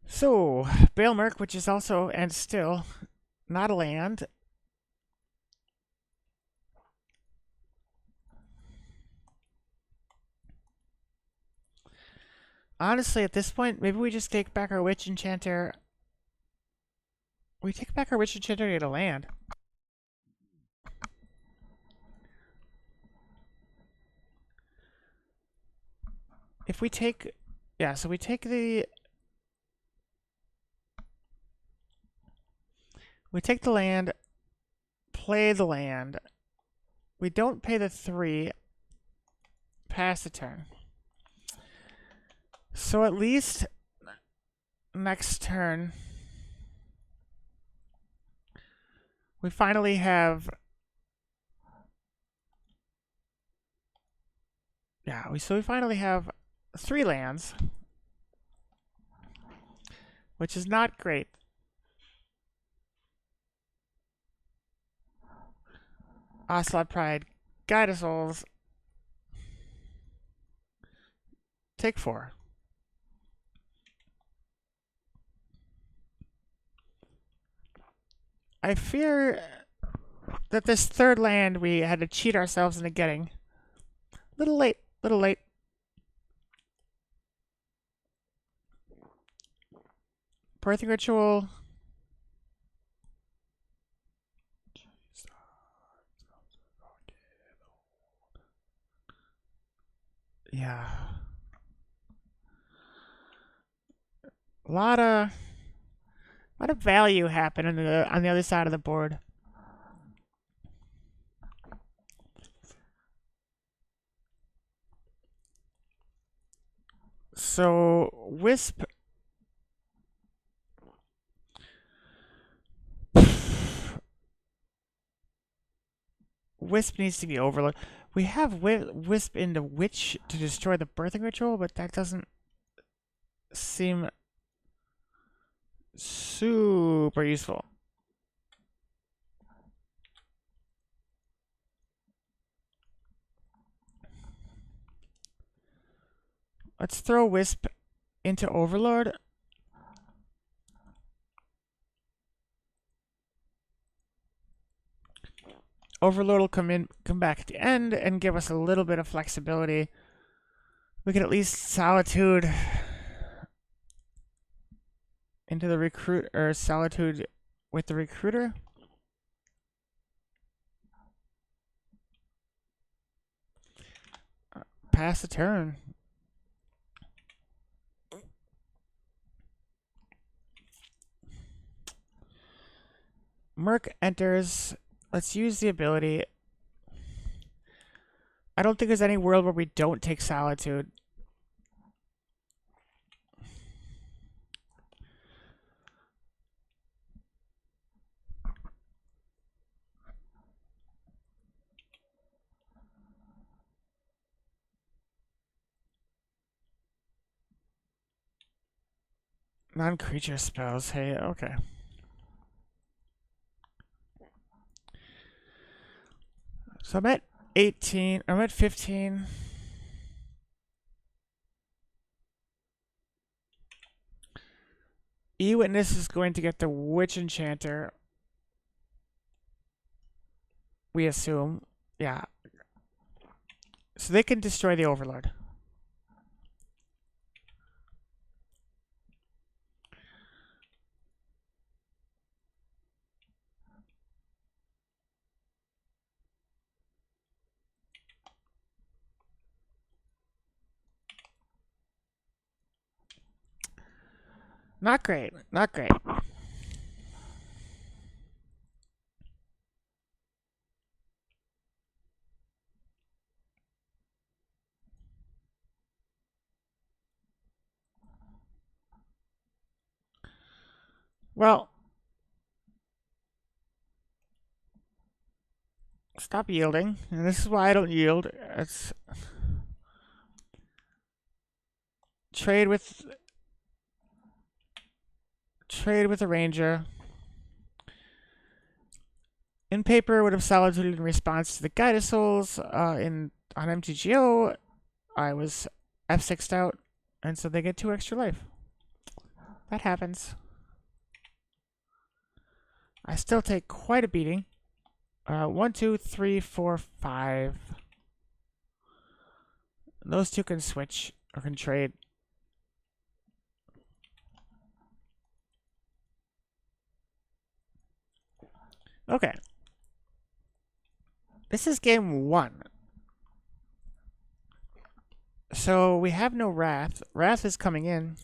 So, Balemurk, which is also, and still, not a land. Honestly, at this point, maybe we just take back our Witch Enchanter. We take back our Witch Enchanter to get a land. If we take... Yeah, so we take the... We take the land, play the land. We don't pay the 3, pass the turn. So at least next turn, we finally have... Yeah, so we finally have 3 lands, which is not great. Ocelot Pride, Guide of Souls, take 4. I fear that this 3rd land we had to cheat ourselves into getting. Little late, little late. Birthing Ritual. Yeah. A lot of value happening on the other side of the board. So Wisp needs to be overloaded. We have Wisp into Witch to destroy the birthing ritual, but that doesn't seem super useful. Let's throw Wisp into Overlord. Overlord will come back at the end and give us a little bit of flexibility. We can at least Solitude into the recruit, or Solitude with the recruiter. Pass the turn. Merc enters. Let's use the ability. I don't think there's any world where we don't take Solitude. Non-creature spells. Hey, okay. So I'm at 18. I'm at 15. E-Witness is going to get the Witch Enchanter. We assume. Yeah. So they can destroy the Overlord. Not great. Not great. Well, stop yielding. And this is why I don't yield. It's trade with a ranger. In paper, would have Solitude in response to the Guided Souls. On MTGO, I was F6'd out, and so they get 2 extra life. That happens. I still take quite a beating. 1, 2, 3, 4, 5. Those two can switch or can trade. Okay. This is game 1. So we have no Wrath. Wrath is coming in.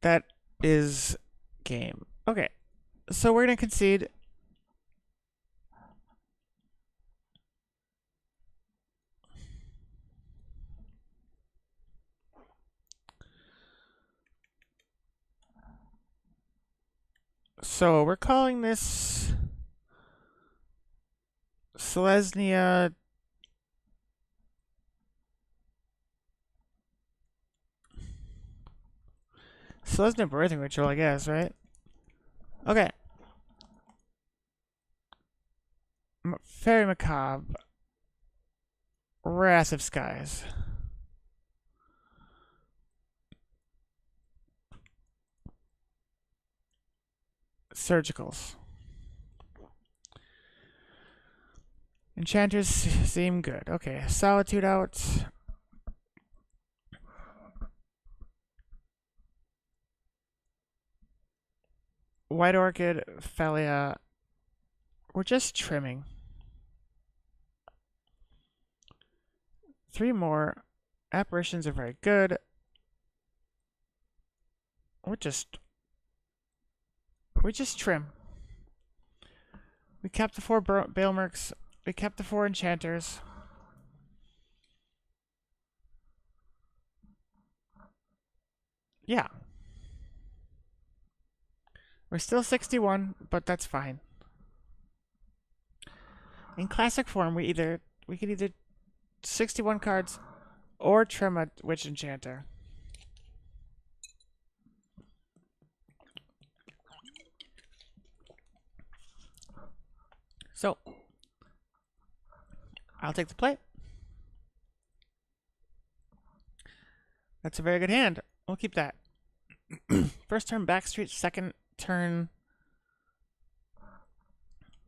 That is game. Okay. So we're going to concede. So we're calling this Selesnya birthing ritual, I guess, right? Okay. Fairy Macabre. Wrath of Skies. Surgicals. Enchanters seem good. Okay, Solitude out. White Orchid, Phelia, We're just trimming. 3 more. Apparitions are very good. We just trim. We kept the 4 Balemurks. We kept the 4 enchanters. Yeah. We're still 61, but that's fine. In classic form, we could either 61 cards or trim a Witch Enchanter. So, I'll take the play. That's a very good hand. We'll keep that. First turn Backstreet, second turn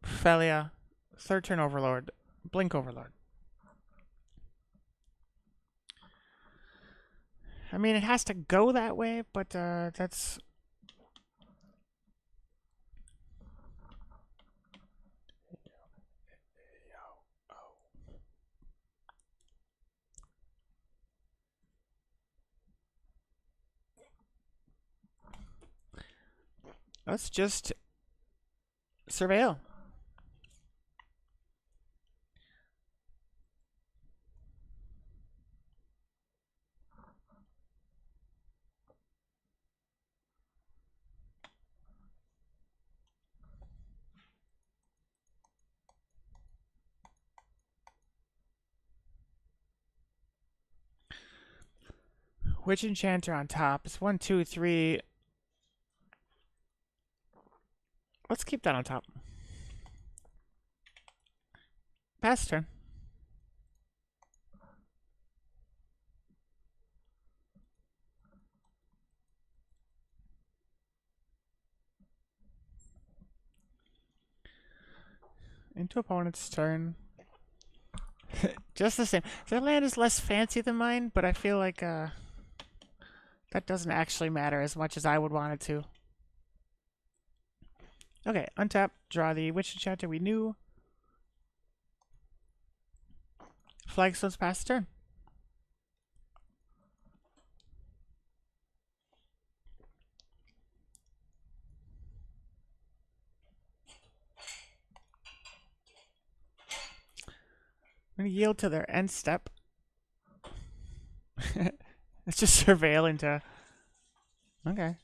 Phelia, third turn Overlord, Blink Overlord. I mean, it has to go that way, but that's... Let's just surveil. Witch Enchanter on top. It's 1, 2, 3. Let's keep that on top. Pass turn. Into opponent's turn. Just the same. Their land is less fancy than mine, but I feel like that doesn't actually matter as much as I would want it to. Okay, untap, draw the Witch Enchanter we knew. Flagstone's pass turn. I'm going to yield to their end step. It's just surveilling to... Okay.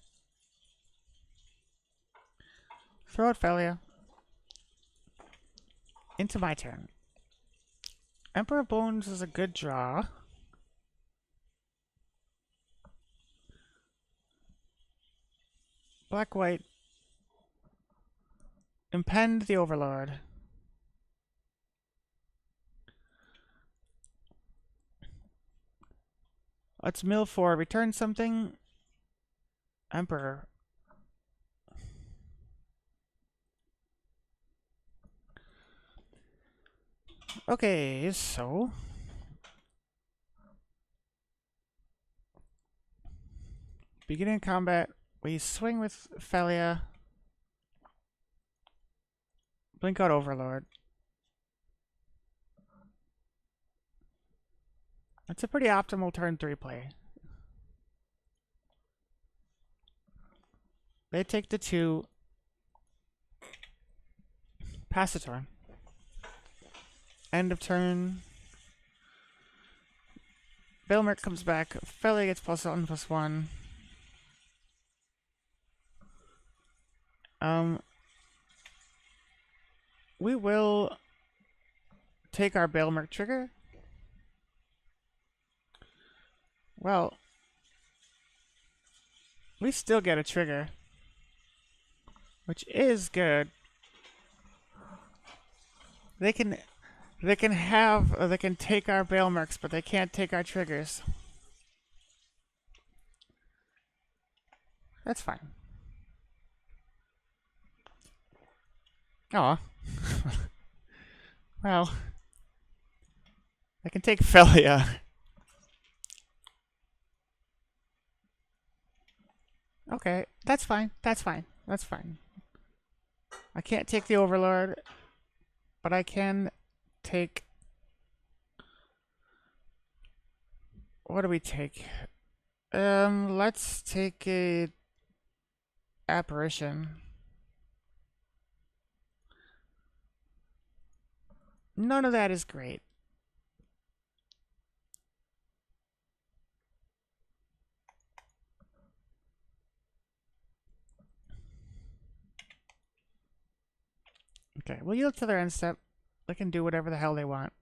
Throw out Phelia. Into my turn. Emperor of Bones is a good draw. Black-white. Impend the Overlord. Let's mill for return something. Emperor. Okay, so... Beginning combat, we swing with Phelia. Blink out Overlord. That's a pretty optimal turn 3 play. They take the 2. Pass the turn. End of turn. Balemurk comes back. Phelia gets +1/+1. We will take our Balemurk trigger. Well, we still get a trigger, which is good. They can take our Balemurks, but they can't take our triggers. That's fine. Aw. Well, I can take Phelia. Okay, that's fine. That's fine. That's fine. I can't take the Overlord. but I can take... What do we take? Let's take a apparition. None of that is great. Okay, we'll yield to their end step. They can do whatever the hell they want.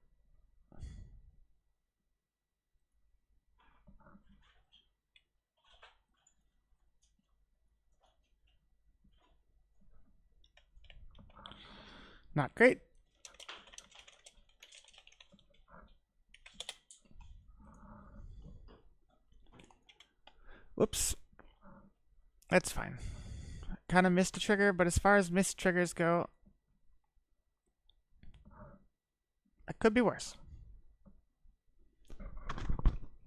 Not great. Whoops. That's fine. Kind of missed a trigger, but as far as missed triggers go, it could be worse.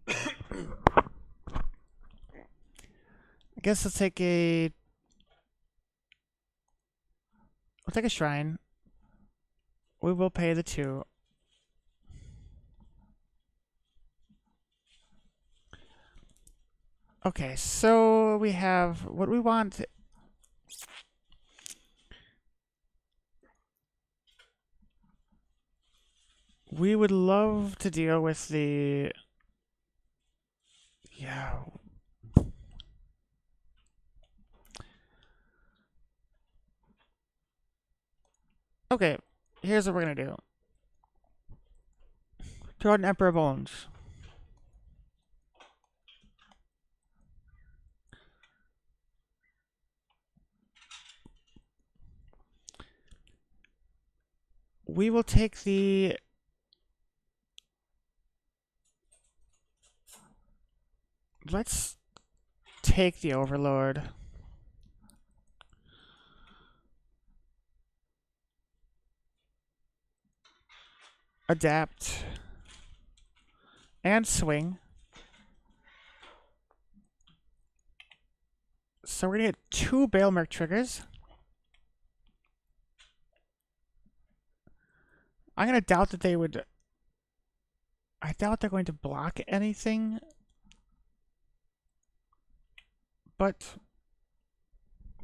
I guess let's take a... We'll take a shrine. We will pay the 2. Okay, so we have what we want. We would love to deal with the... Yeah. Okay, here's what we're gonna do. Throw out an Emperor Bones. We will take the... Let's take the Overlord. Adapt. And swing. So we're gonna get 2 Balemurk triggers. I'm gonna doubt that they would... I doubt they're going to block anything. But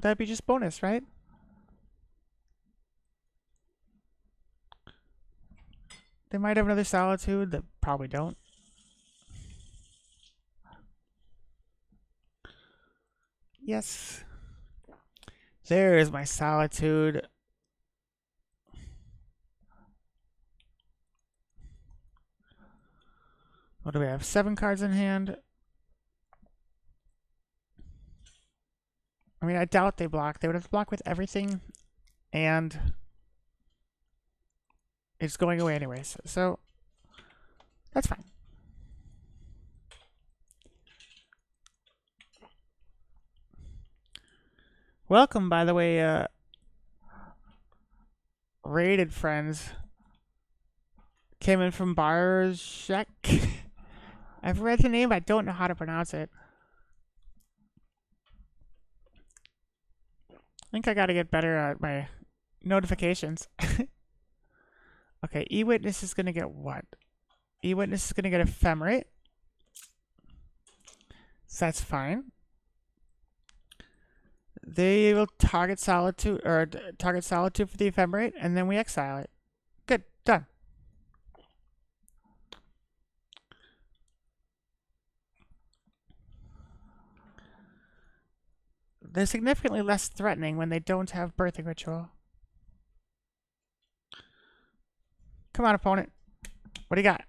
that'd be just bonus, right? They might have another Solitude. They probably don't. Yes. There is my Solitude. What do we have? 7 cards in hand. I mean, I doubt they block. They would have to block with everything, and it's going away anyways. So that's fine. Welcome, by the way, rated friends. Came in from Barshek. I've read the name, but I don't know how to pronounce it. I think I gotta get better at my notifications. Okay, E-Witness is gonna get what? E-Witness is gonna get Ephemerate. So that's fine. They will target Solitude, or target Solitude for the Ephemerate, and then we exile it. Good, done. They're significantly less threatening when they don't have Birthing Ritual. Come on, opponent. What do you got?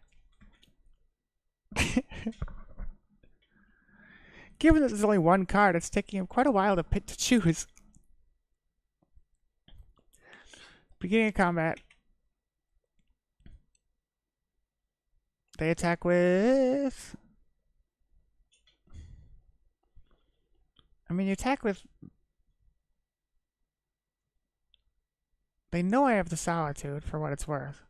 Given that there's only 1 card, it's taking him quite a while to choose. Beginning of combat. They attack with... I mean, you attack with... They know I have the Solitude, for what it's worth.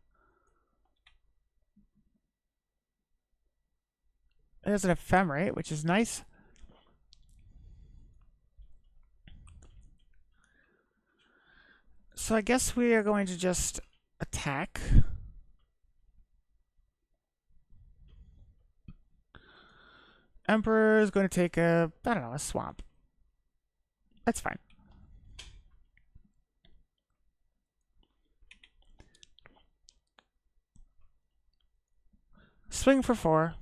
There's an Ephemerate, which is nice. So I guess we are going to just attack. Emperor is going to take a, I don't know, a swamp. That's fine. Swing for 4.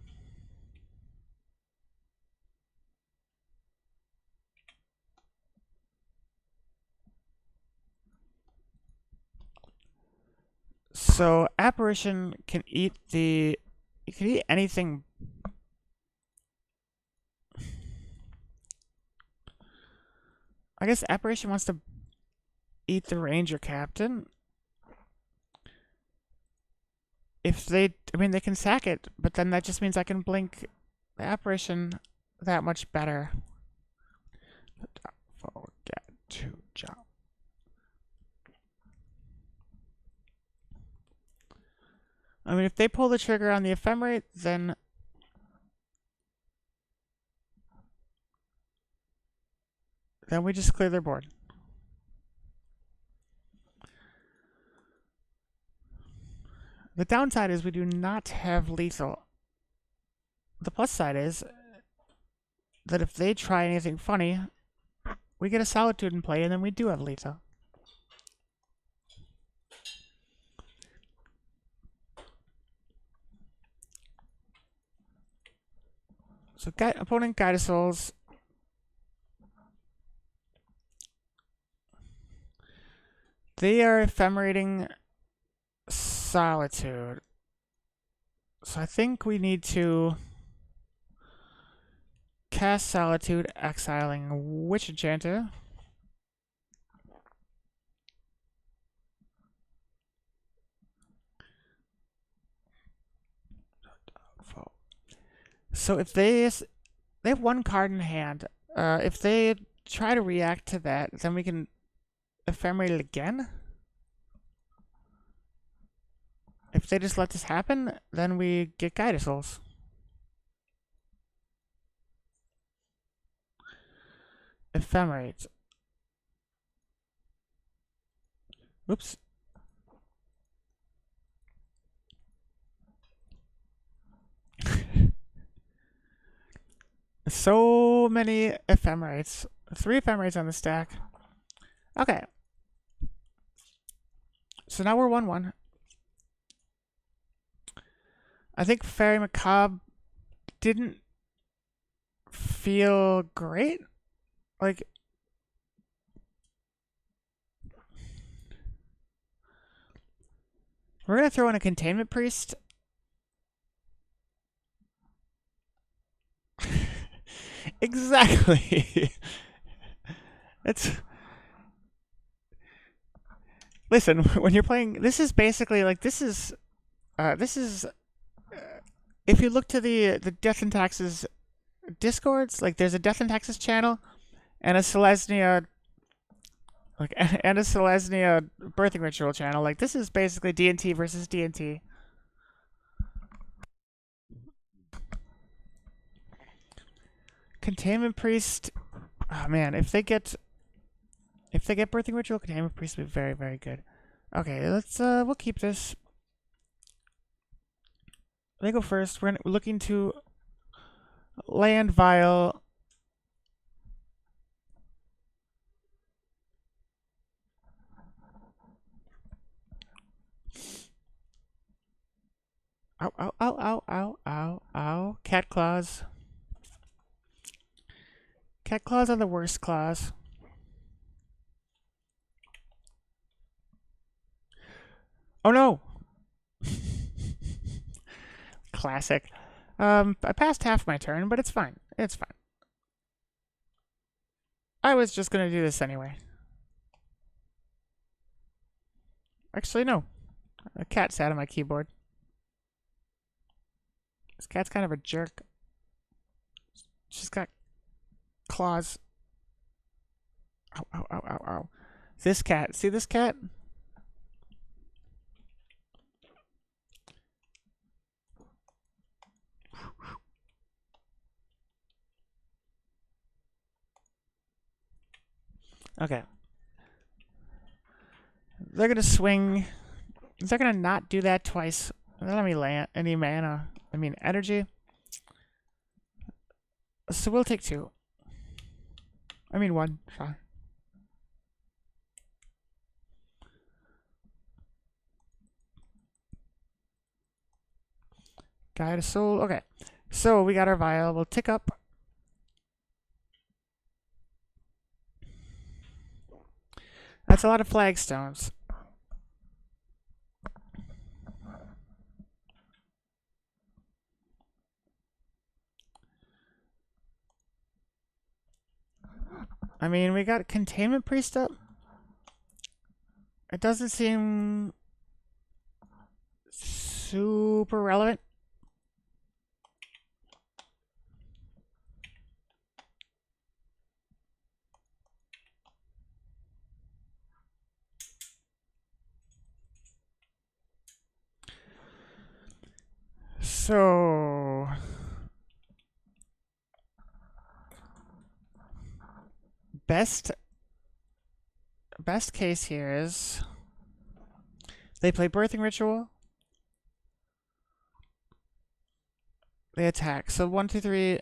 So Apparition can eat the, it can eat anything. I guess Apparition wants to eat the Ranger Captain. If they, I mean, they can sack it, but then that just means I can blink the Apparition that much better. Forget to jump. I mean, if they pull the trigger on the Ephemerate, then we just clear their board. The downside is we do not have lethal. The plus side is that if they try anything funny, we get a Solitude in play, and then we do have lethal. So opponent Guide of Souls. They are ephemerating Solitude. So I think we need to cast Solitude, exiling Witch Enchanter. So if they have one card in hand, if they try to react to that, then we can ephemerate it again. If they just let this happen, then we get Guide of Souls. Ephemerate. Oops. So many ephemerates. 3 ephemerates on the stack. Okay. So now we're 1-1. I think Fairy Macabre didn't feel great. Like, we're going to throw in a Containment Priest. Exactly. It's... Listen, when you're playing... This is basically, like, this is... if you look to the Death and Taxes Discords, like, there's a Death and Taxes channel, and a Selesnya... Like, and a Selesnya Birthing Ritual channel. Like, this is basically D&T versus D&T. Containment Priest... Oh, man, if they get Birthing Ritual, Containment Priest will be very, very good. Okay, let's, we'll keep this. They go first. We're looking to land Vial. Ow, ow, ow, ow, ow, ow, ow. Cat claws. Cat claws are the worst claws. Oh no! Classic. I passed half my turn, but it's fine. It's fine. I was just gonna do this anyway. Actually, no. A cat sat on my keyboard. This cat's kind of a jerk. She's got claws. Ow, ow, ow, ow, ow. This cat. See this cat? Okay. They're gonna swing Is that gonna not do that twice? Let me land any mana. I mean energy. So we'll take 2. I mean 1. Sorry. Guide a soul. Okay. So we got our vial. We'll tick up. That's a lot of flagstones. I mean, we got Containment Priest up. It doesn't seem super relevant. So best case here is they play Birthing Ritual. They attack. So 1, 2, 3.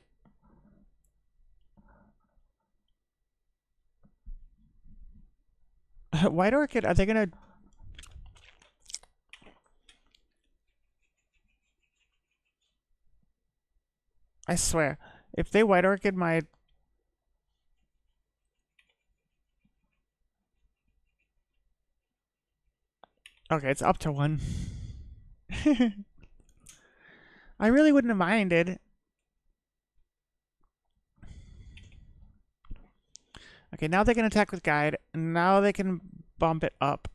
White Orchid, are they gonna... I swear, if they White Orchid my... Okay, it's up to 1. I really wouldn't have minded. Okay, now they can attack with Guide. Now they can bump it up.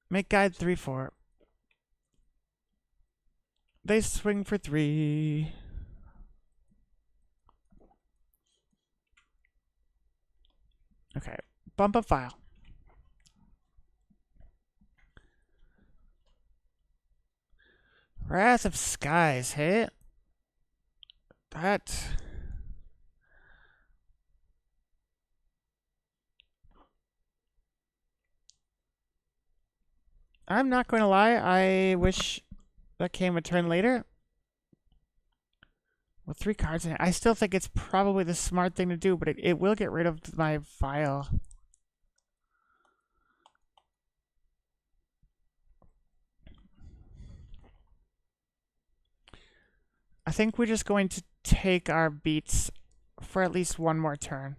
Make Guide 3/4. They swing for 3. Okay, bump up file. Wrath of Skies hit. That... I'm not going to lie, I wish that came a turn later. With 3 cards in it, I still think it's probably the smart thing to do, but it will get rid of my file. I think we're just going to take our beats for at least 1 more turn.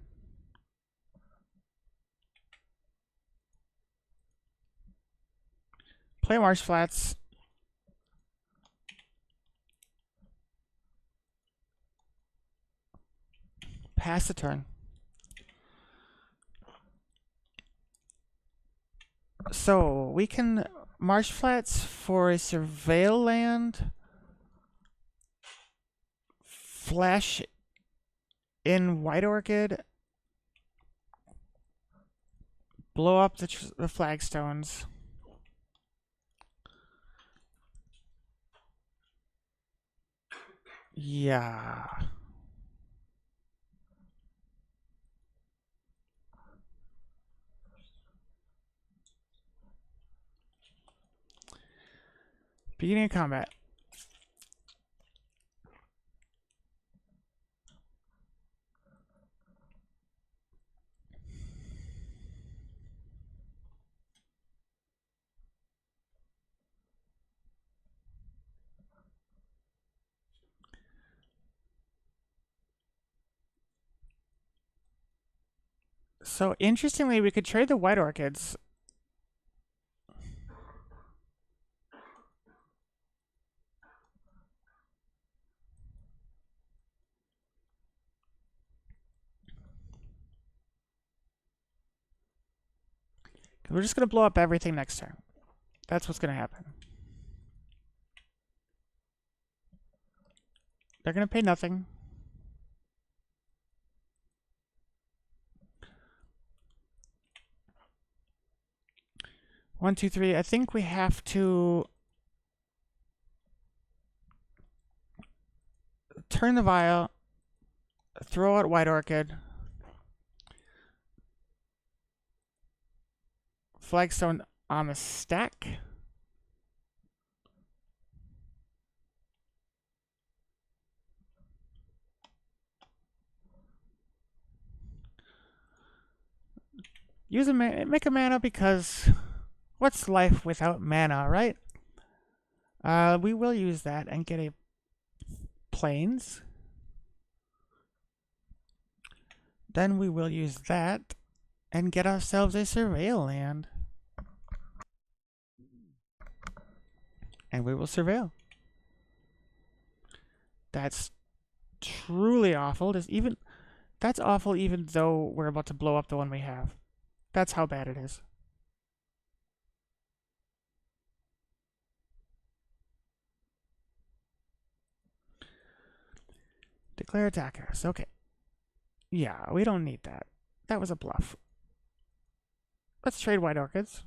Play Marsh Flats. Pass the turn. So we can Marsh Flats for a Surveil land. Flash in White Orchid. Blow up the flagstones. Yeah. Beginning of combat. So interestingly, we could trade the White Orchids. We're just going to blow up everything next turn. That's what's going to happen. They're going to pay nothing. One, two, three. I think we have to turn the vial throw out White Orchid. Flagstone on the stack. Make a mana because what's life without mana, right? We will use that and get a plains. Then we will use that and get ourselves a surveil land. And we will surveil. That's truly awful. That's awful even though we're about to blow up the one we have. That's how bad it is. Declare attackers. Okay. Yeah, we don't need that. That was a bluff. Let's trade White Orchids.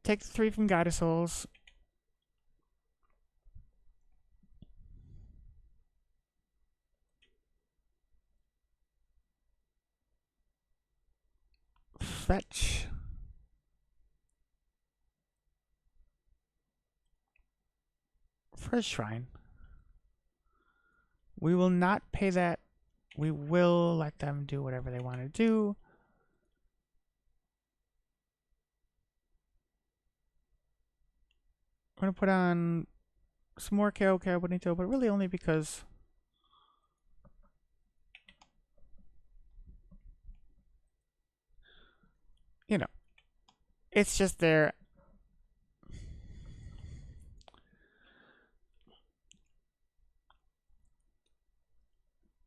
Take the 3 from Guide of Souls. Fetch. For a shrine. We will not pay that. We will let them do whatever they want to do. I'm going to put on some more KO Bonito, but really only because you know, it's just there.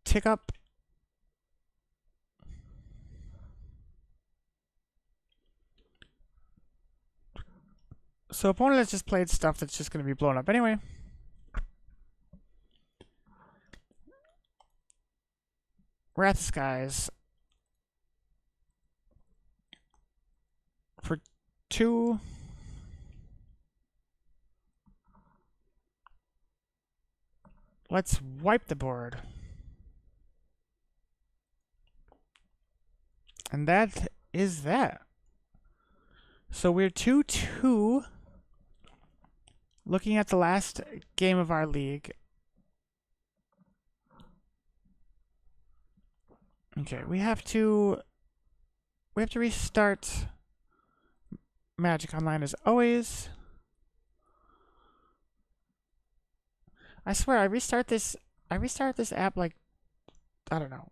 Tick up. So opponent has just played stuff that's just going to be blown up anyway. Wrath of Skies. For 2. Let's wipe the board. And that is that. So we're 2-2. Looking at the last game of our league. Okay, we have to restart Magic Online as always. I swear I restart this app like, I don't know,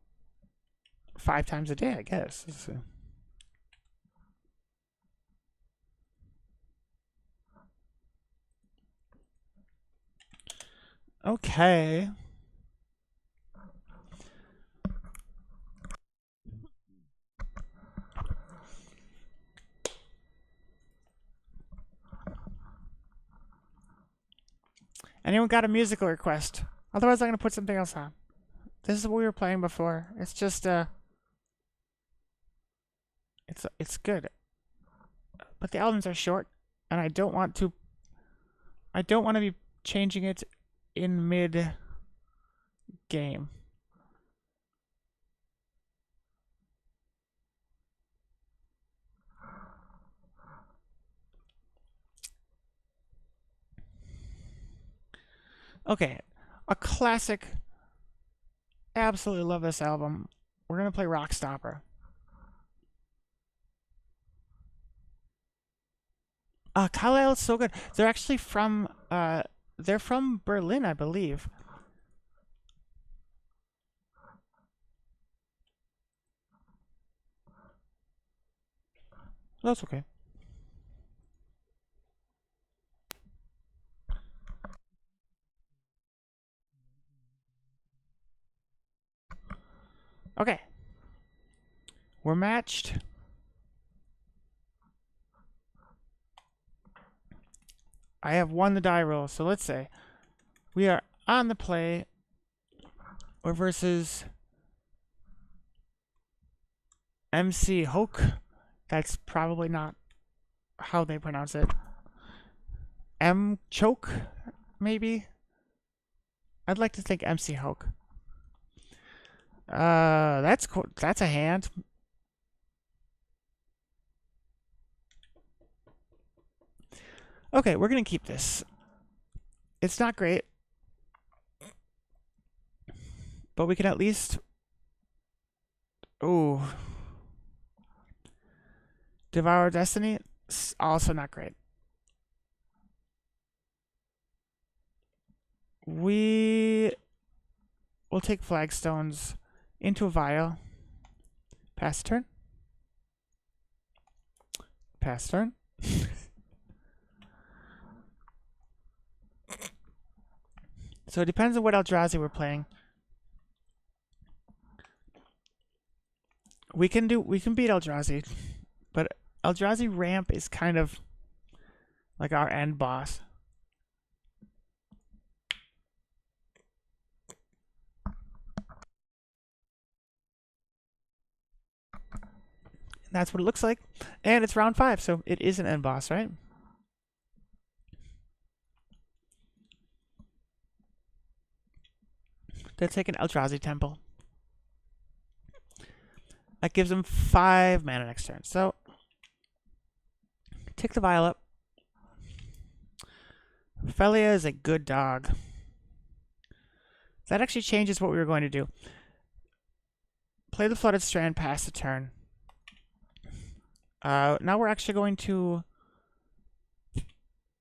5 times a day, I guess. Okay. Anyone got a musical request? Otherwise, I'm going to put something else on. This is what we were playing before. It's just, it's good. But the albums are short, and I don't want to be changing it in mid-game. Okay, a classic. Absolutely love this album. We're gonna play Rockstopper. Carlisle is so good. They're actually from Berlin, I believe. That's okay. Okay. We're matched. I have won the die roll, so let's say we are on the play. We're versus MC Hoke. That's probably not how they pronounce it. M Choke, maybe? I'd like to think MC Hoke. That's cool. That's a hand. Okay, we're gonna keep this. It's not great, but we can at least. Ooh. Devour Destiny? Also not great. We will take flagstones into a vial. Pass turn. Pass turn. So it depends on what Eldrazi we're playing. We can beat Eldrazi, but Eldrazi ramp is kind of like our end boss. That's what it looks like. And it's round 5, so it is an end boss, right? They'll take an Eldrazi Temple. That gives them 5 mana next turn. So, take the vial up. Phelia is a good dog. That actually changes what we were going to do. Play the Flooded Strand, pass the turn. Now we're actually going to...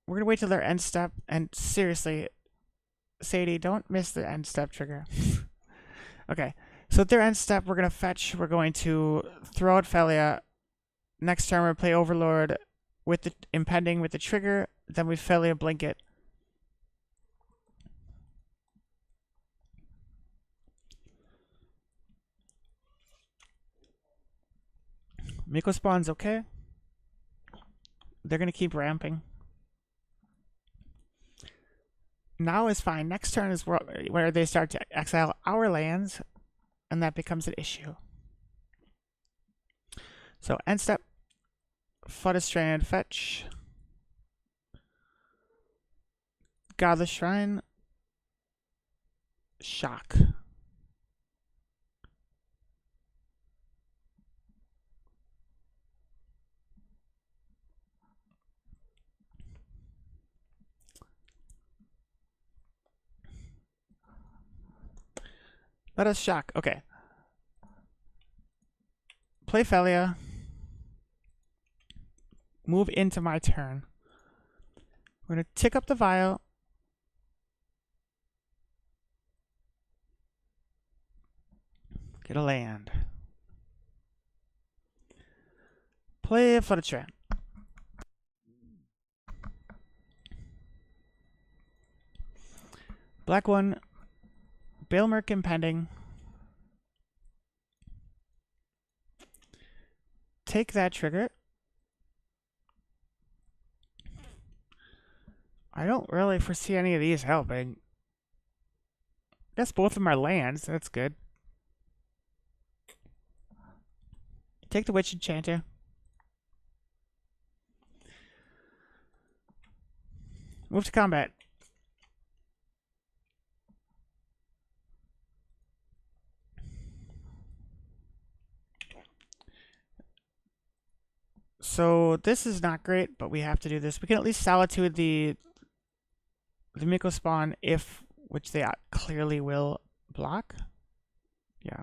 We're going to wait till their end step. And seriously, Sadie, don't miss the end step trigger. Okay. So at their end step, we're going to fetch. We're going to throw out Phelia. Next turn, we're going to play Overlord with the impending with the trigger. Then we Phelia blink it. Miko spawn's okay. They're going to keep ramping. Now is fine. Next turn is where they start to exile our lands, and that becomes an issue. So end step, Flooded Strand, fetch. Godless Shrine, shock. Let us shock. Okay. Play Phelia. Move into my turn. We're going to tick up the vial. Get a land. Play Flooded Strand. Black one. Balemurk impending. Take that trigger. I don't really foresee any of these helping. I guess both of them are lands. That's good. Take the Witch Enchanter. Move to combat. So this is not great, but we have to do this. We can at least Solitude the Miko spawn which they clearly will block. Yeah.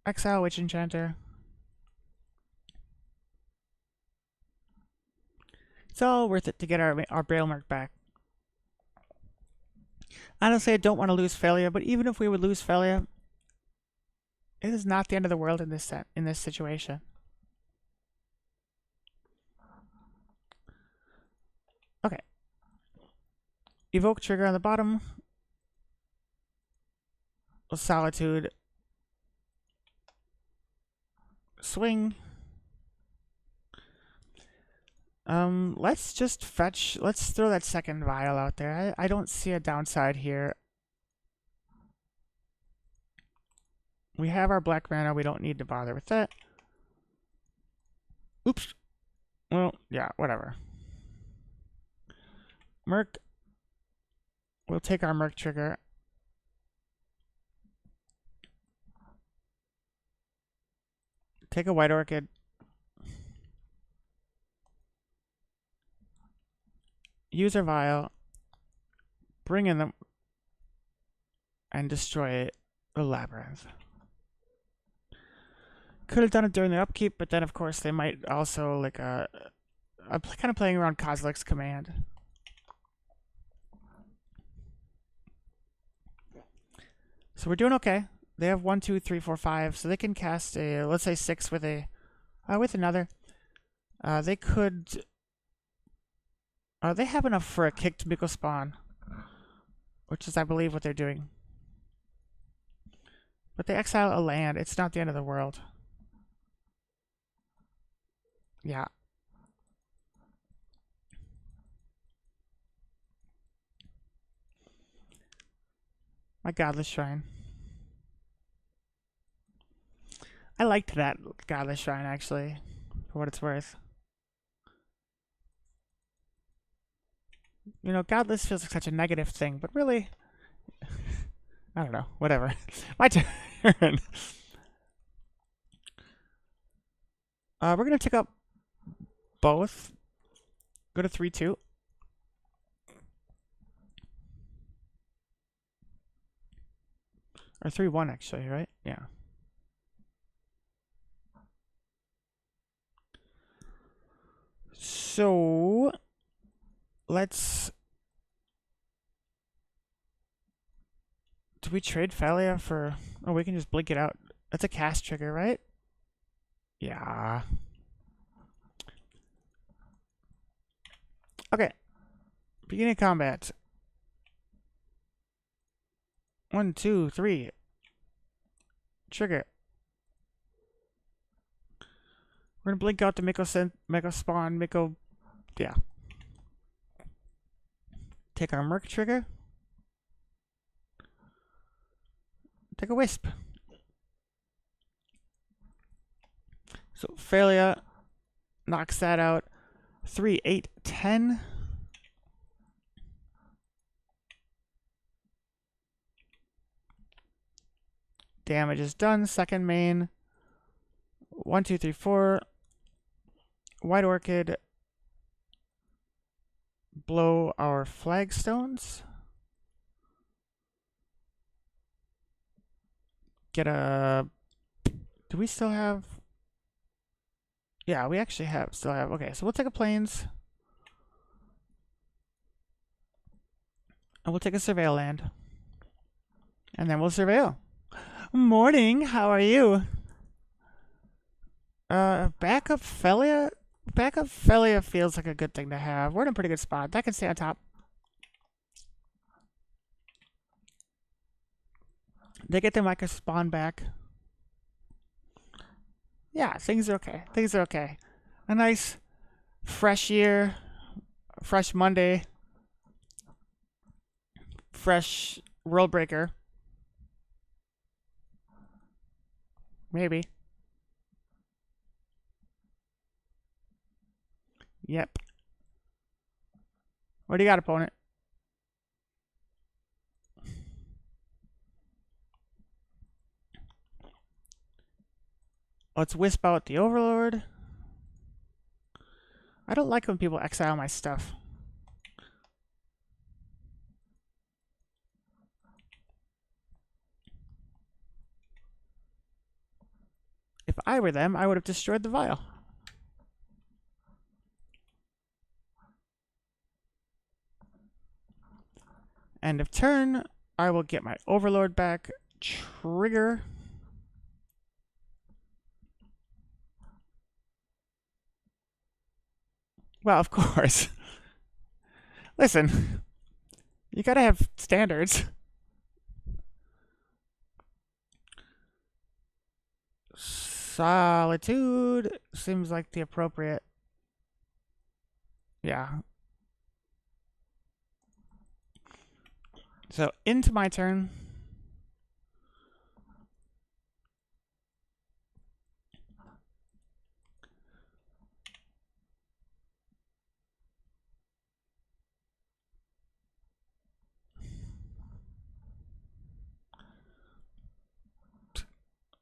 Exile Witch Enchanter. It's all worth it to get our Balemurk back. Honestly, I don't want to lose Phelia, but even if we would lose Phelia, it is not the end of the world in this situation. Okay. Evoke trigger on the bottom. Solitude. Swing. Let's just fetch. Let's throw that second vial out there. I don't see a downside here. We have our black mana. We don't need to bother with that. Oops. Well, yeah, whatever. Merc. We'll take our Merc trigger. Take a White Orchid. Use our Vial. Bring in them. And destroy the Labyrinth. Could have done it during the upkeep, but then of course they might also like I'm kind of playing around Kozilek's command. So we're doing okay. They have 1, 2, 3, 4, 5, so they can cast a, let's say 6 with a with another. They could. They have enough for a kicked Miko spawn, which is, I believe, what they're doing. But they exile a land. It's not the end of the world. Yeah. My Godless Shrine. I liked that Godless Shrine, actually, for what it's worth. You know, Godless feels like such a negative thing, but really, I don't know. Whatever. My turn. We're going to take up both. Go to 3-2. Or 3-1, actually, right? Yeah. So, let's... Do we trade Phelia for... Oh, we can just blink it out. That's a cast trigger, right? Yeah. Okay. Beginning of combat. 1, 2, 3. Trigger. We're gonna blink out the Miko spawn, Miko... Yeah. Take our Merc trigger. Take a Wisp. So Phelia knocks that out. 3, 8, 10. Damage is done. Second main. 1, 2, 3, 4. White Orchid. Blow our flagstones. Get a... Do we still have... Yeah, we actually still have... Okay, so we'll take a Plains. And we'll take a Surveil land. And then we'll Surveil. Morning, how are you? Backup Phelia? Backup Phelia feels like a good thing to have. We're in a pretty good spot. That can stay on top. They get their Micro spawn back. Yeah, things are okay. Things are okay. A nice fresh year, fresh Monday, fresh World Breaker. Maybe. Yep. What do you got, opponent? Let's wisp out the Overlord. I don't like when people exile my stuff. If I were them, I would have destroyed the vial. End of turn. I will get my Overlord back. Trigger. Well, of course. Listen, you gotta have standards. Solitude seems like the appropriate. Yeah. So into my turn.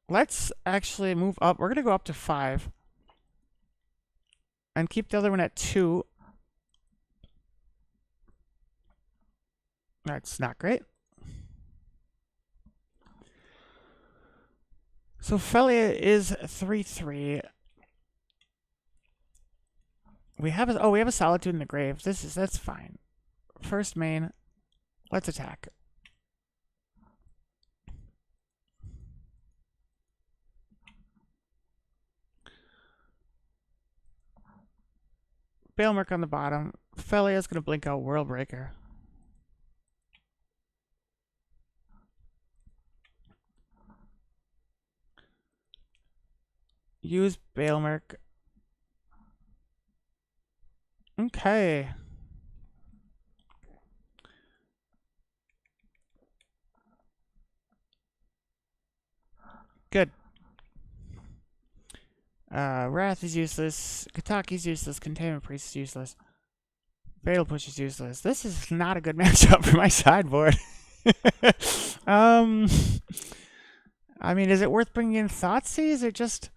Let's actually move up. We're going to go up to 5. And keep the other one at 2. That's not great. So Phelia is 3/3. We have a Solitude in the grave. That's fine. First main. Let's attack. Balemurk on the bottom. Phelia's gonna blink out Worldbreaker. Use Balemurk. Okay. Good. Wrath is useless. Kataki's useless. Containment Priest is useless. Fatal Push is useless. This is not a good matchup for my sideboard. I mean, is it worth bringing in Thoughtseize or just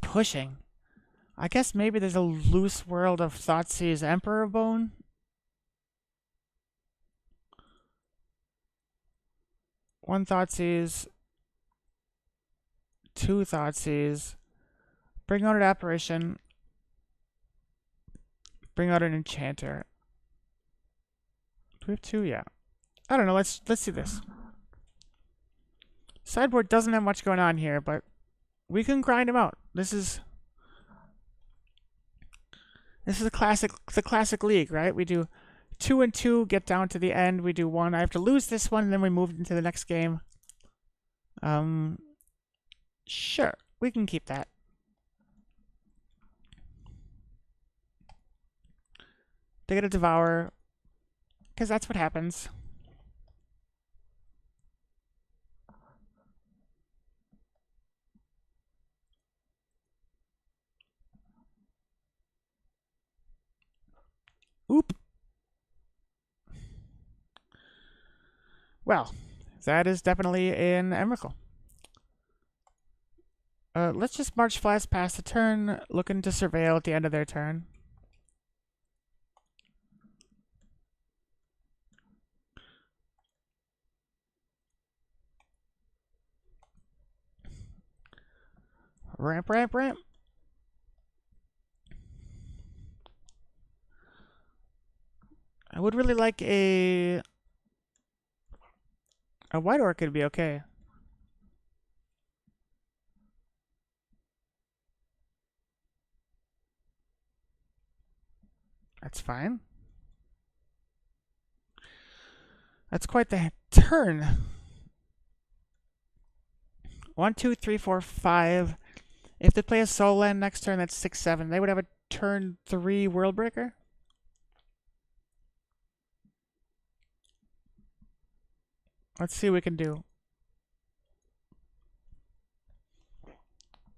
pushing? I guess maybe there's a loose world of Thoughtseize Emperor Bone. One Thoughtseize. 2 Thoughtseize. Bring out an Apparition. Bring out an Enchanter. Do we have 2? Yeah. I don't know. Let's see this. Sideboard doesn't have much going on here, but we can grind him out. This is the classic league, right? We do 2 and 2, get down to the end. We do 1. I have to lose this one, and then we move into the next game. Sure, we can keep that. They get a Devour, because that's what happens. Oop. Well, that is definitely an Emrakul. Let's just march fast past the turn, looking to surveil at the end of their turn. Ramp, ramp, ramp. I would really like a White Orchid to be okay. That's fine. That's quite the turn. 1, 2, 3, 4, 5. If they play a Soul Land next turn, that's 6, 7. They would have a turn 3 Worldbreaker. Let's see what we can do.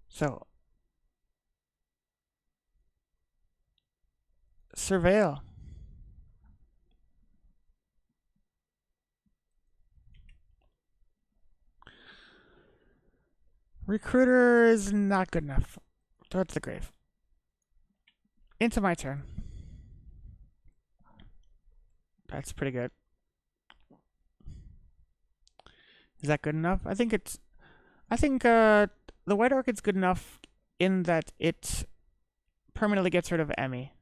So, Surveil. Recruiter is not good enough. Towards the grave. Into my turn. That's pretty good. Is that good enough? I think the White Orchid's good enough in that it permanently gets rid of Emmy.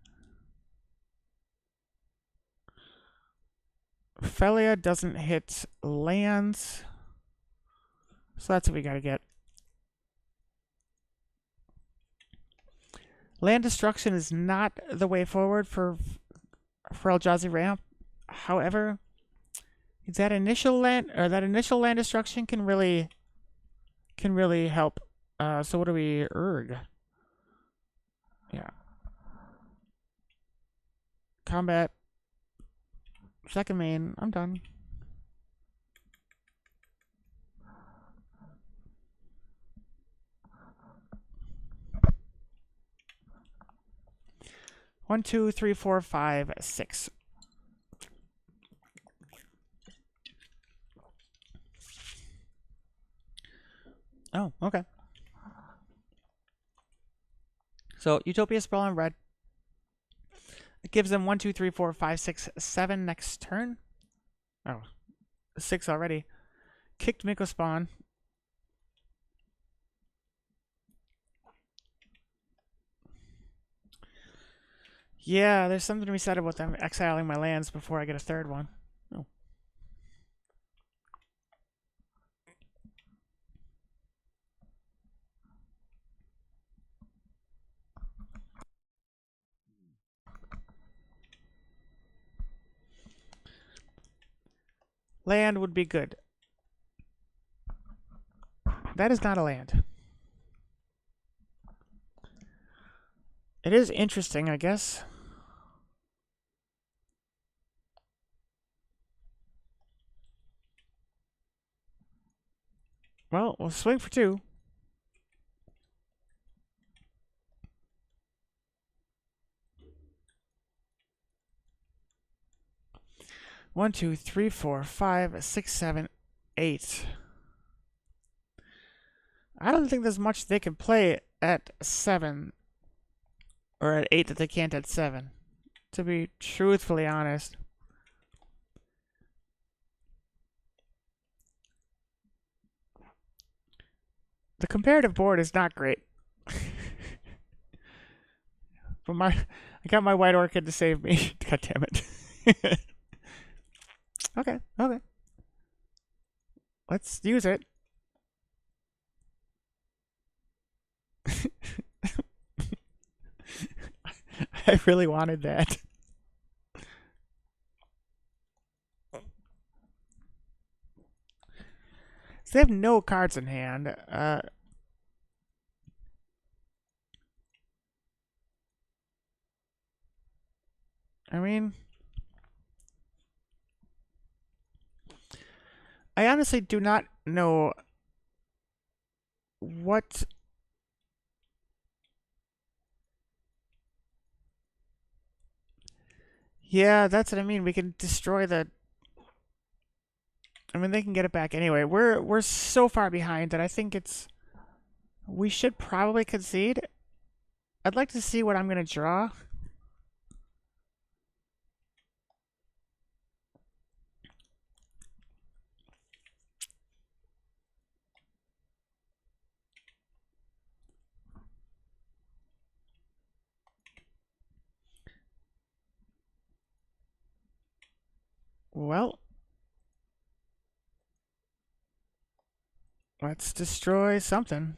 Phelia doesn't hit lands. So that's what we gotta get. Land destruction is not the way forward for Eldrazi Ramp. However, that initial land destruction can really help. So what do we erg? Yeah. Combat. Second main. I'm done. One, 2, 3, 4, 5, 6. Oh, okay. So Utopia spell on red. It gives them 1, 2, 3, 4, 5, 6, 7 next turn. Oh, 6 already. Kicked Miko spawn. Yeah, there's something to be said about them exiling my lands before I get a third one. Oh. Land would be good. That is not a land. It is interesting, I guess. Well, we'll swing for 2. One, 2, 3, 4, 5, 6, 7, 8. I don't think there's much they can play at 7 or at 8 that they can't at 7. To be truthfully honest. The comparative board is not great. But I got my white orchid to save me. God damn it. Okay. Let's use it. I really wanted that. So they have no cards in hand. I mean, I honestly do not know what. Yeah, that's what I mean. We can destroy the. I mean, they can get it back anyway. We're so far behind that I think it's. We should probably concede. I'd like to see what I'm gonna draw. Well, let's destroy something.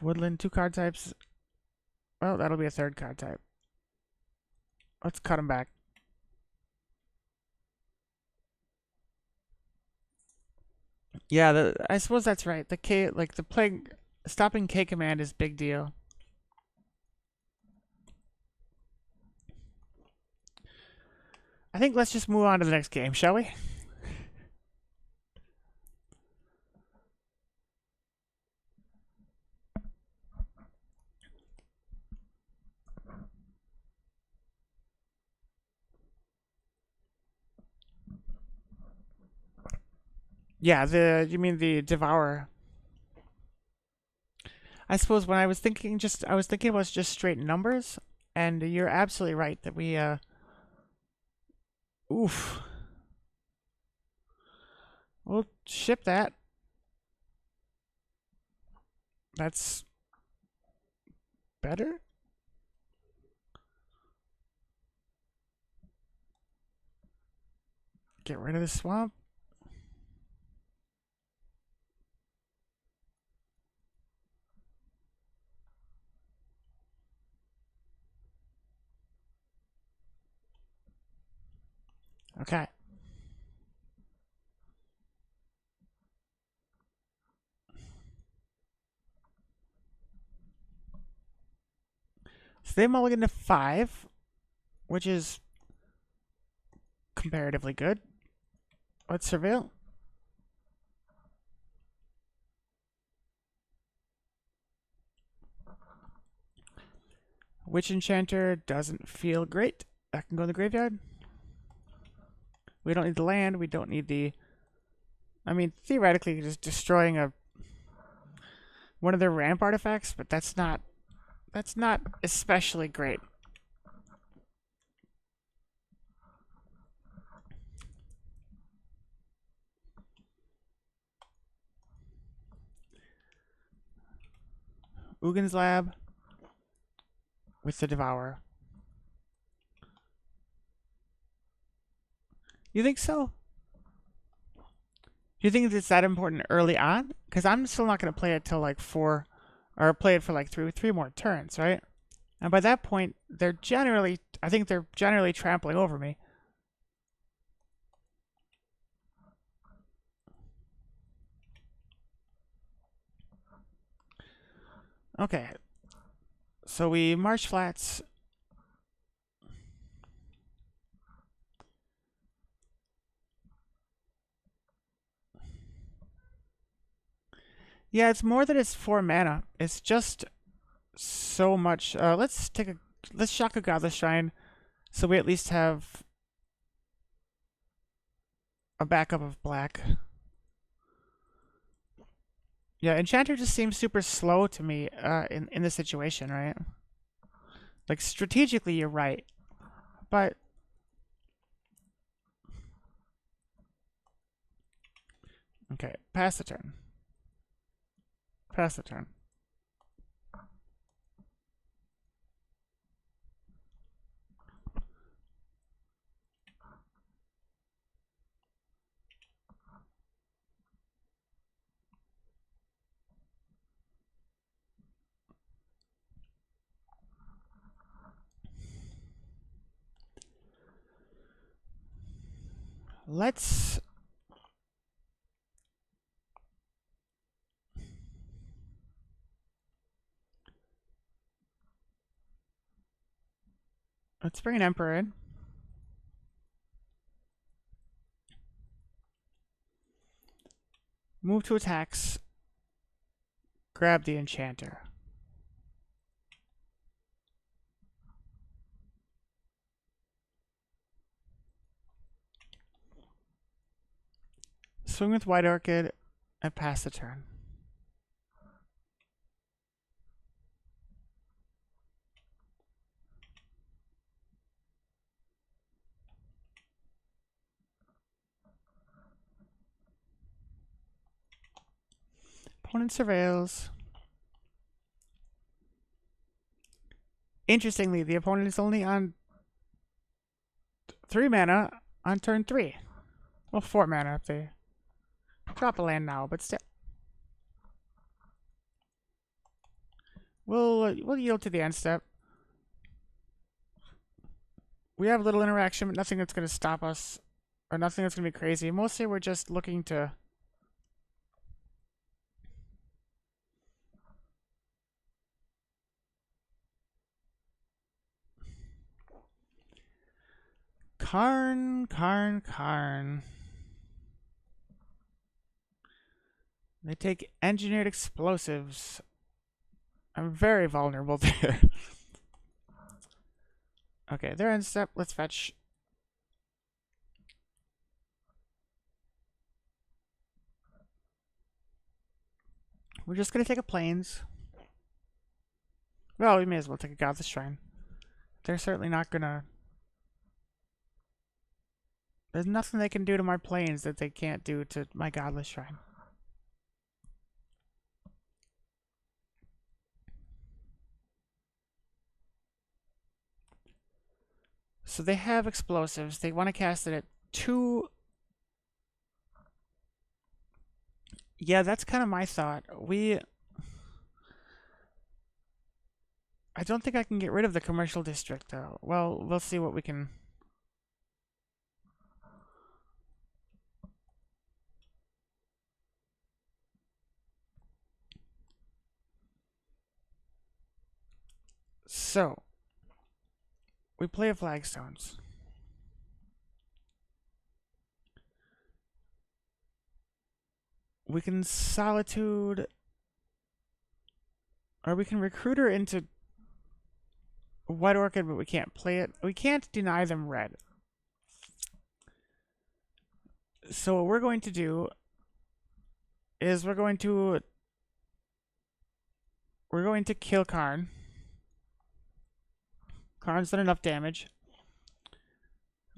Woodland, 2 card types. Well, that'll be a 3rd card type. Let's cut them back. Yeah, I suppose that's right. The K, like the plague, stopping K command is big deal. I think let's just move on to the next game, shall we? Yeah, you mean the Devourer? I suppose when I was thinking it was just straight numbers, and you're absolutely right that we oof. We'll ship that. That's better. Get rid of the swamp. Okay. So they mulligan to 5, which is comparatively good. Let's surveil. Witch Enchanter doesn't feel great. That can go in the graveyard. We don't need the land. We don't need the... I mean, theoretically, just destroying one of their ramp artifacts, but that's not especially great. Ugin's Lab with the Devourer. You think so? Do you think it's that important early on? Because I'm still not going to play it till like 4, or play it for like three more turns, right? And by that point, I think they're generally trampling over me. Okay. So we Marsh Flats. Yeah, it's more than it's 4 mana. It's just so much. Let's shock a Godless Shrine, so we at least have a backup of black. Yeah, Enchanter just seems super slow to me in this situation, right? Like, strategically, you're right. But... Okay, pass the turn. Pass the turn. Let's bring an Emperor in. Move to attacks. Grab the Enchanter. Swing with White Orchid and pass the turn. Opponent surveils. Interestingly, the opponent is only on 3 mana on turn 3. Well, 4 mana if they drop a land now, but still. We'll yield to the end step. We have little interaction, but nothing that's going to stop us, or nothing that's going to be crazy. Mostly we're just looking to... Karn. They take engineered explosives. I'm very vulnerable there. Okay, they're in step. Let's fetch. We're just gonna take a plains. Well, we may as well take a Godless Shrine. They're certainly not gonna... There's nothing they can do to my plains that they can't do to my Godless Shrine. So they have explosives. They want to cast it at 2. Yeah, that's kind of my thought. I don't think I can get rid of the commercial district, though. Well, we'll see what we can... So, we play a Flagstones. We can Solitude, or we can recruit her into White Orchid, but we can't play it. We can't deny them red. So what we're going to do is we're going to kill Karn. Karn's done enough damage.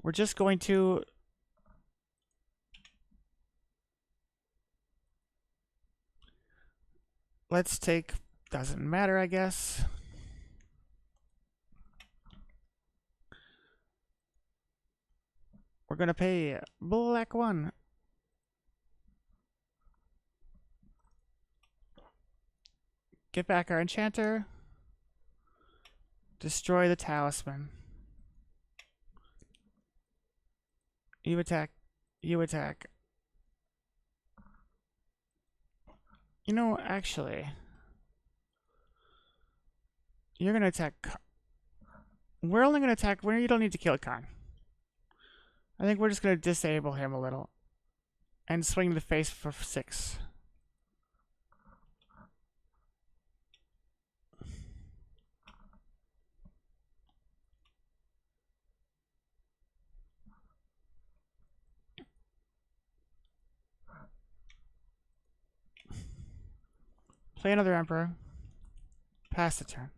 We're just going to let's take, doesn't matter, I guess. We're gonna pay black 1. Get back our enchanter. Destroy the talisman. You attack. You attack. You know, actually, you're gonna attack. We're only gonna attack where you don't need to kill Khan. I think we're just gonna disable him a little and swing the face for 6. Play another Emperor. Pass the turn.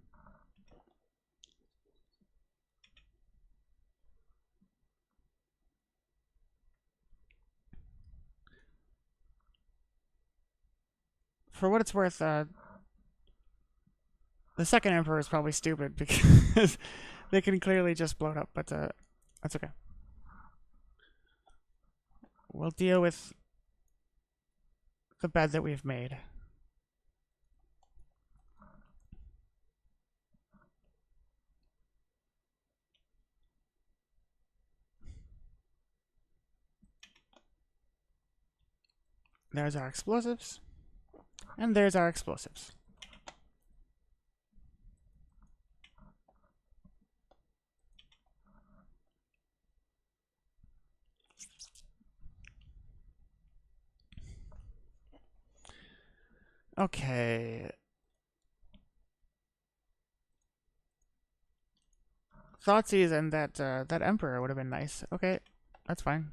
For what it's worth, the second Emperor is probably stupid because they can clearly just blow it up, but that's okay. We'll deal with the bed that we've made. There's our explosives. And there's our explosives. Okay. Thoughtseize and that Emperor would have been nice. Okay, that's fine.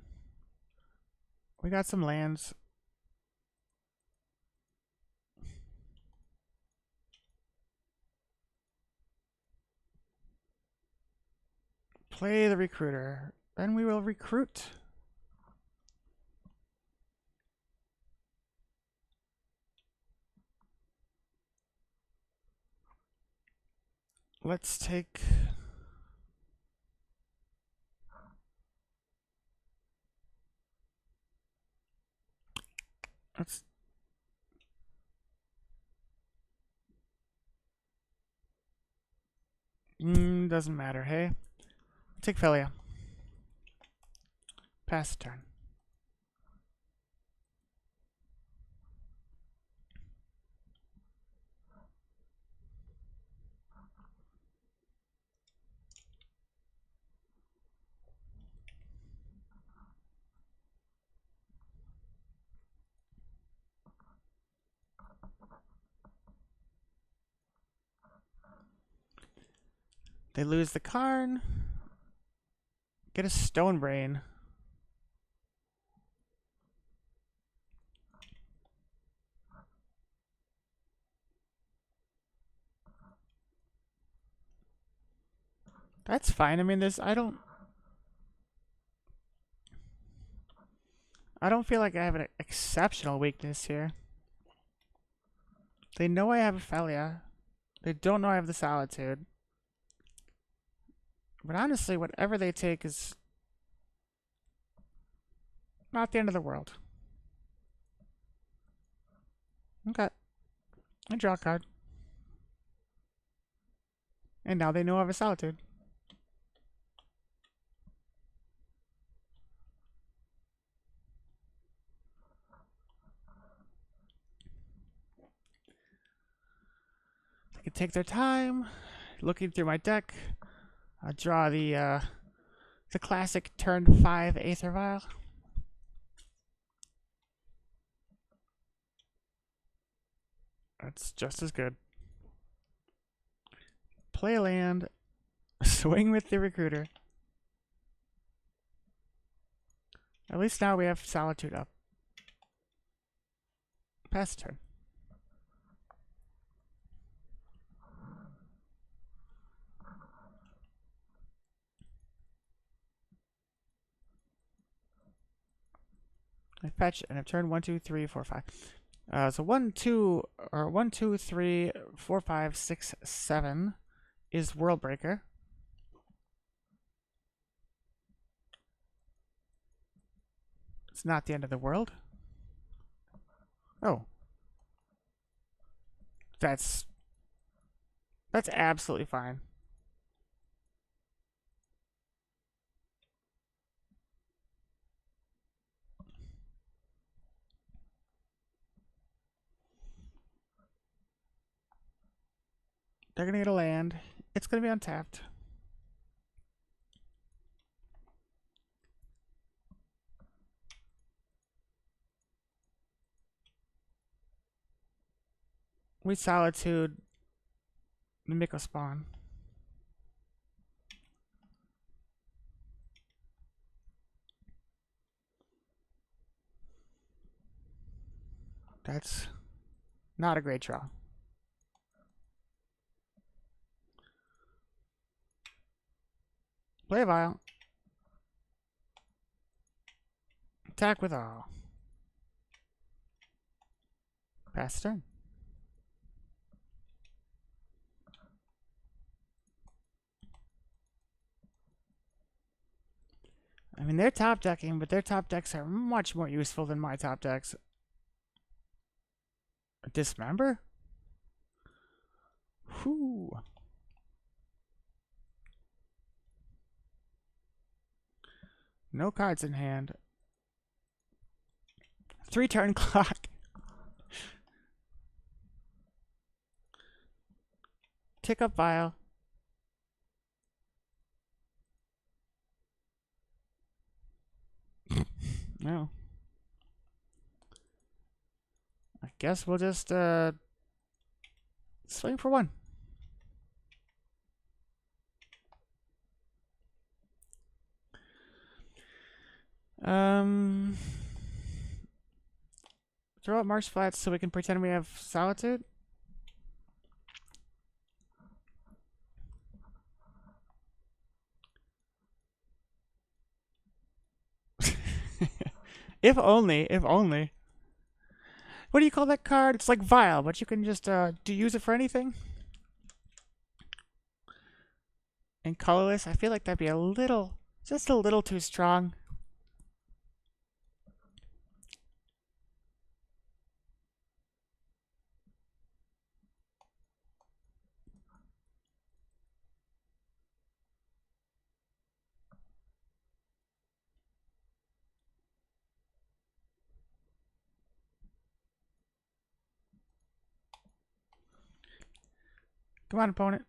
We got some lands. Play the recruiter. Then we will recruit. Let's take... Let's... Doesn't matter, hey? Take Phelia. Pass the turn. They lose the Karn. Get a Stone Brain. That's fine. I mean, I don't feel like I have an exceptional weakness here. They know I have a Phelia. They don't know I have the Solitude. But honestly, whatever they take is not the end of the world. Okay. I draw a card. And now they know I have a Solitude. They can take their time. Looking through my deck. I'll draw the classic turn 5 Aether Vial. That's just as good. Play land. Swing with the recruiter. At least now we have Solitude up. Pass the turn. I fetch and I've turned 1, 2, 3, 4, 5. So 1, 2, 3, 4, 5, 6, 7 is World Breaker. It's not the end of the world. Oh. That's absolutely fine. They're gonna get a land. It's gonna be untapped. We Solitude Miko spawn. That's not a great draw. Play a Vial. Attack with all. Pass turn. I mean, they're top decking, but their top decks are much more useful than my top decks. Dismember? Whew. No cards in hand. 3-turn clock. Tick up Vial. No. I guess we'll just swing for 1. Throw out Marsh Flats so we can pretend we have Solitude. If only, if only. What do you call that card? It's like Vial, but you can just do you use it for anything? And colorless, I feel like that'd be a little, just a little too strong. Come on, opponent.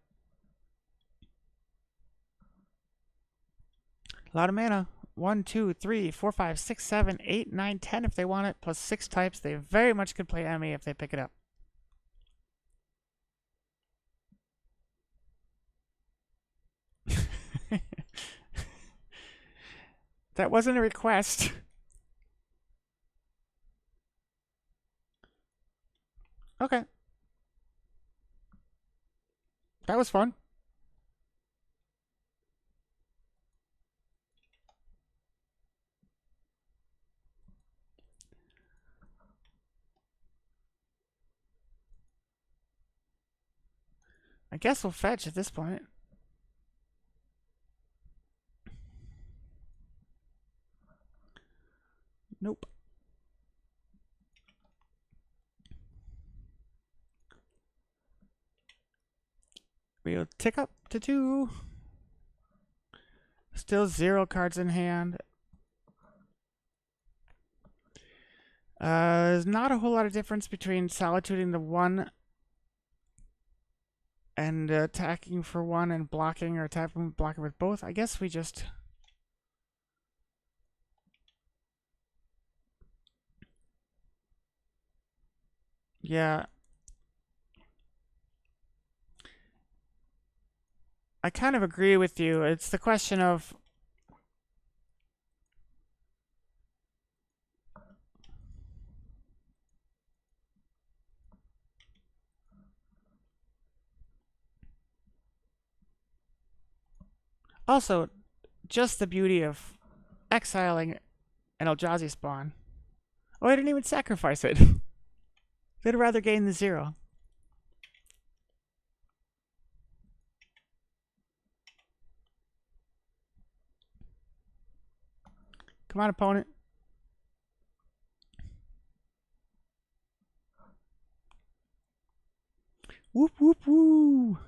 A lot of mana. 1, 2, 3, 4, 5, 6, 7, 8, 9, 10 if they want it, plus 6 types. They very much could play enemy if they pick it up. That wasn't a request. Okay. That was fun. I guess we'll fetch at this point. Nope. We'll tick up to 2. Still 0 cards in hand. There's not a whole lot of difference between solituding the 1 and attacking for 1 and blocking, or attacking blocking with both. I guess we just... Yeah. I kind of agree with you. It's the question of... Also, just the beauty of exiling an Eldrazi spawn. Oh, I didn't even sacrifice it. They'd rather gain the 0. Come on, opponent. Whoop, whoop, woo.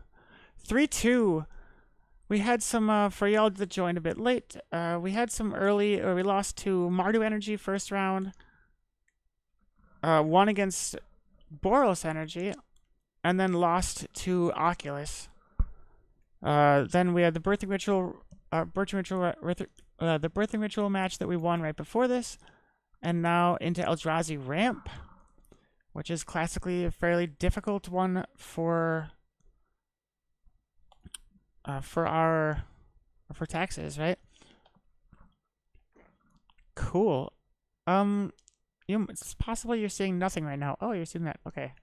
3-2. We had some, for y'all that joined a bit late, we had some early, or we lost to Mardu Energy first round. Won against Boros Energy, and then lost to Oculus. Then we had the Birthing Ritual, the Birthing Ritual match that we won right before this, and now into Eldrazi Ramp, which is classically a fairly difficult one for taxes, right? Cool. It's possible you're seeing nothing right now. Oh, you're seeing that. Okay.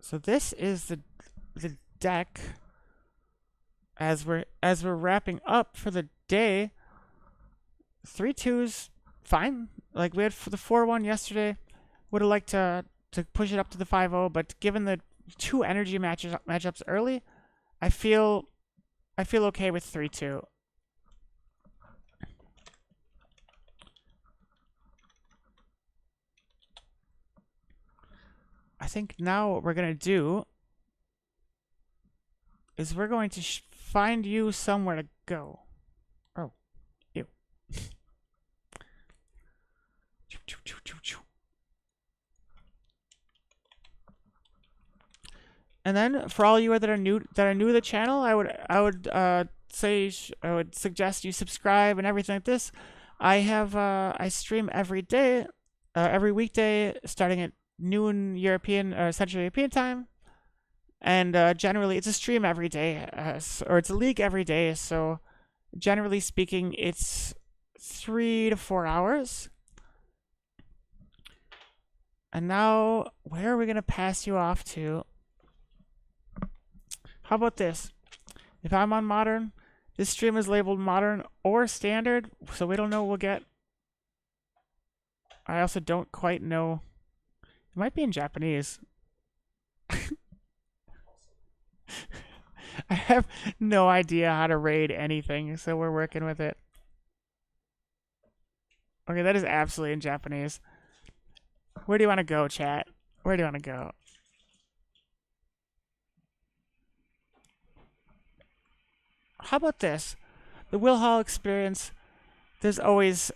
So this is the deck as we're wrapping up for the day. 3-2's fine. Like we had for the 4-1 yesterday. Would have liked to push it up to the 5-0, but given the 2 energy matchups early, I feel okay with 3-2. I think now what we're gonna do is we're going to find you somewhere to go. Oh, you. And then for all you that are new to the channel, I would suggest you subscribe and everything like this. I stream every day, every weekday, starting at noon European or Central European time, and generally it's a stream every day, or it's a league every day. So generally speaking, it's 3 to 4 hours. And now, where are we gonna pass you off to? How about this? If I'm on Modern, this stream is labeled Modern or Standard, so we don't know what we'll get. I also don't quite know. It might be in Japanese. I have no idea how to raid anything, so we're working with it. Okay, that is absolutely in Japanese. Where do you want to go, chat? Where do you want to go? How about this? The Will Hall experience. There's always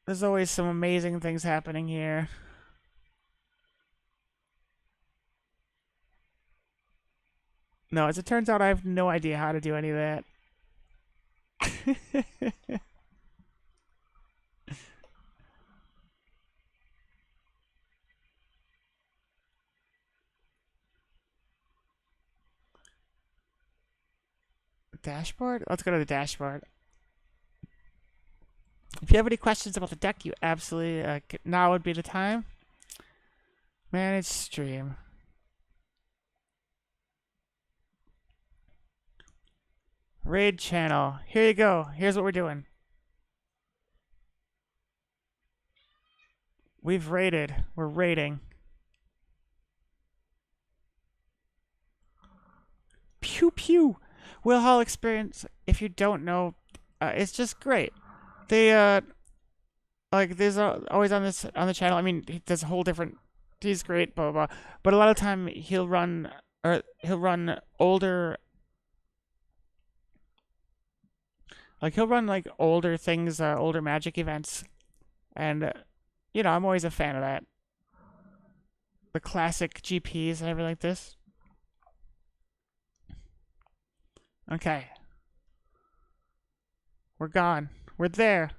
some amazing things happening here. No, as it turns out, I have no idea how to do any of that. Dashboard? Let's go to the dashboard. If you have any questions about the deck, you absolutely now would be the time. Manage stream. Raid channel. Here you go. Here's what we're doing. We've raided. We're raiding. Pew pew. Will Hall experience, if you don't know, it's just great. They like there's always on the channel. I mean, he does a whole different. He's great, blah blah blah. But a lot of time he'll run older. Like he'll run like older things, older Magic events, and you know I'm always a fan of that. The classic GPs and everything like this. Okay. We're gone. We're there.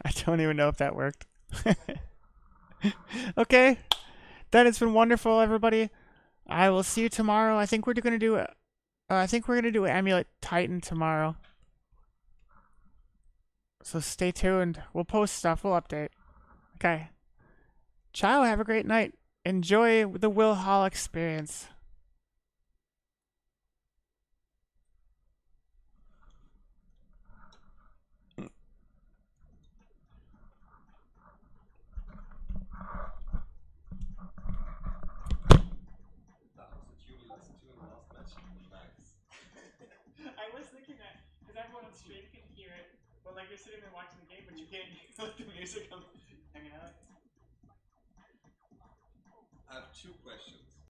I don't even know if that worked. Okay. Then it's been wonderful, everybody. I will see you tomorrow. I think we're going to do I think we're gonna do Amulet Titan tomorrow. So stay tuned. We'll post stuff. We'll update. Okay. Ciao. Have a great night. Enjoy the Will Hall experience. I was thinking that because everyone on stream can hear it, but like you're sitting there watching the game, but you can't hear like the music hanging out. I have two questions.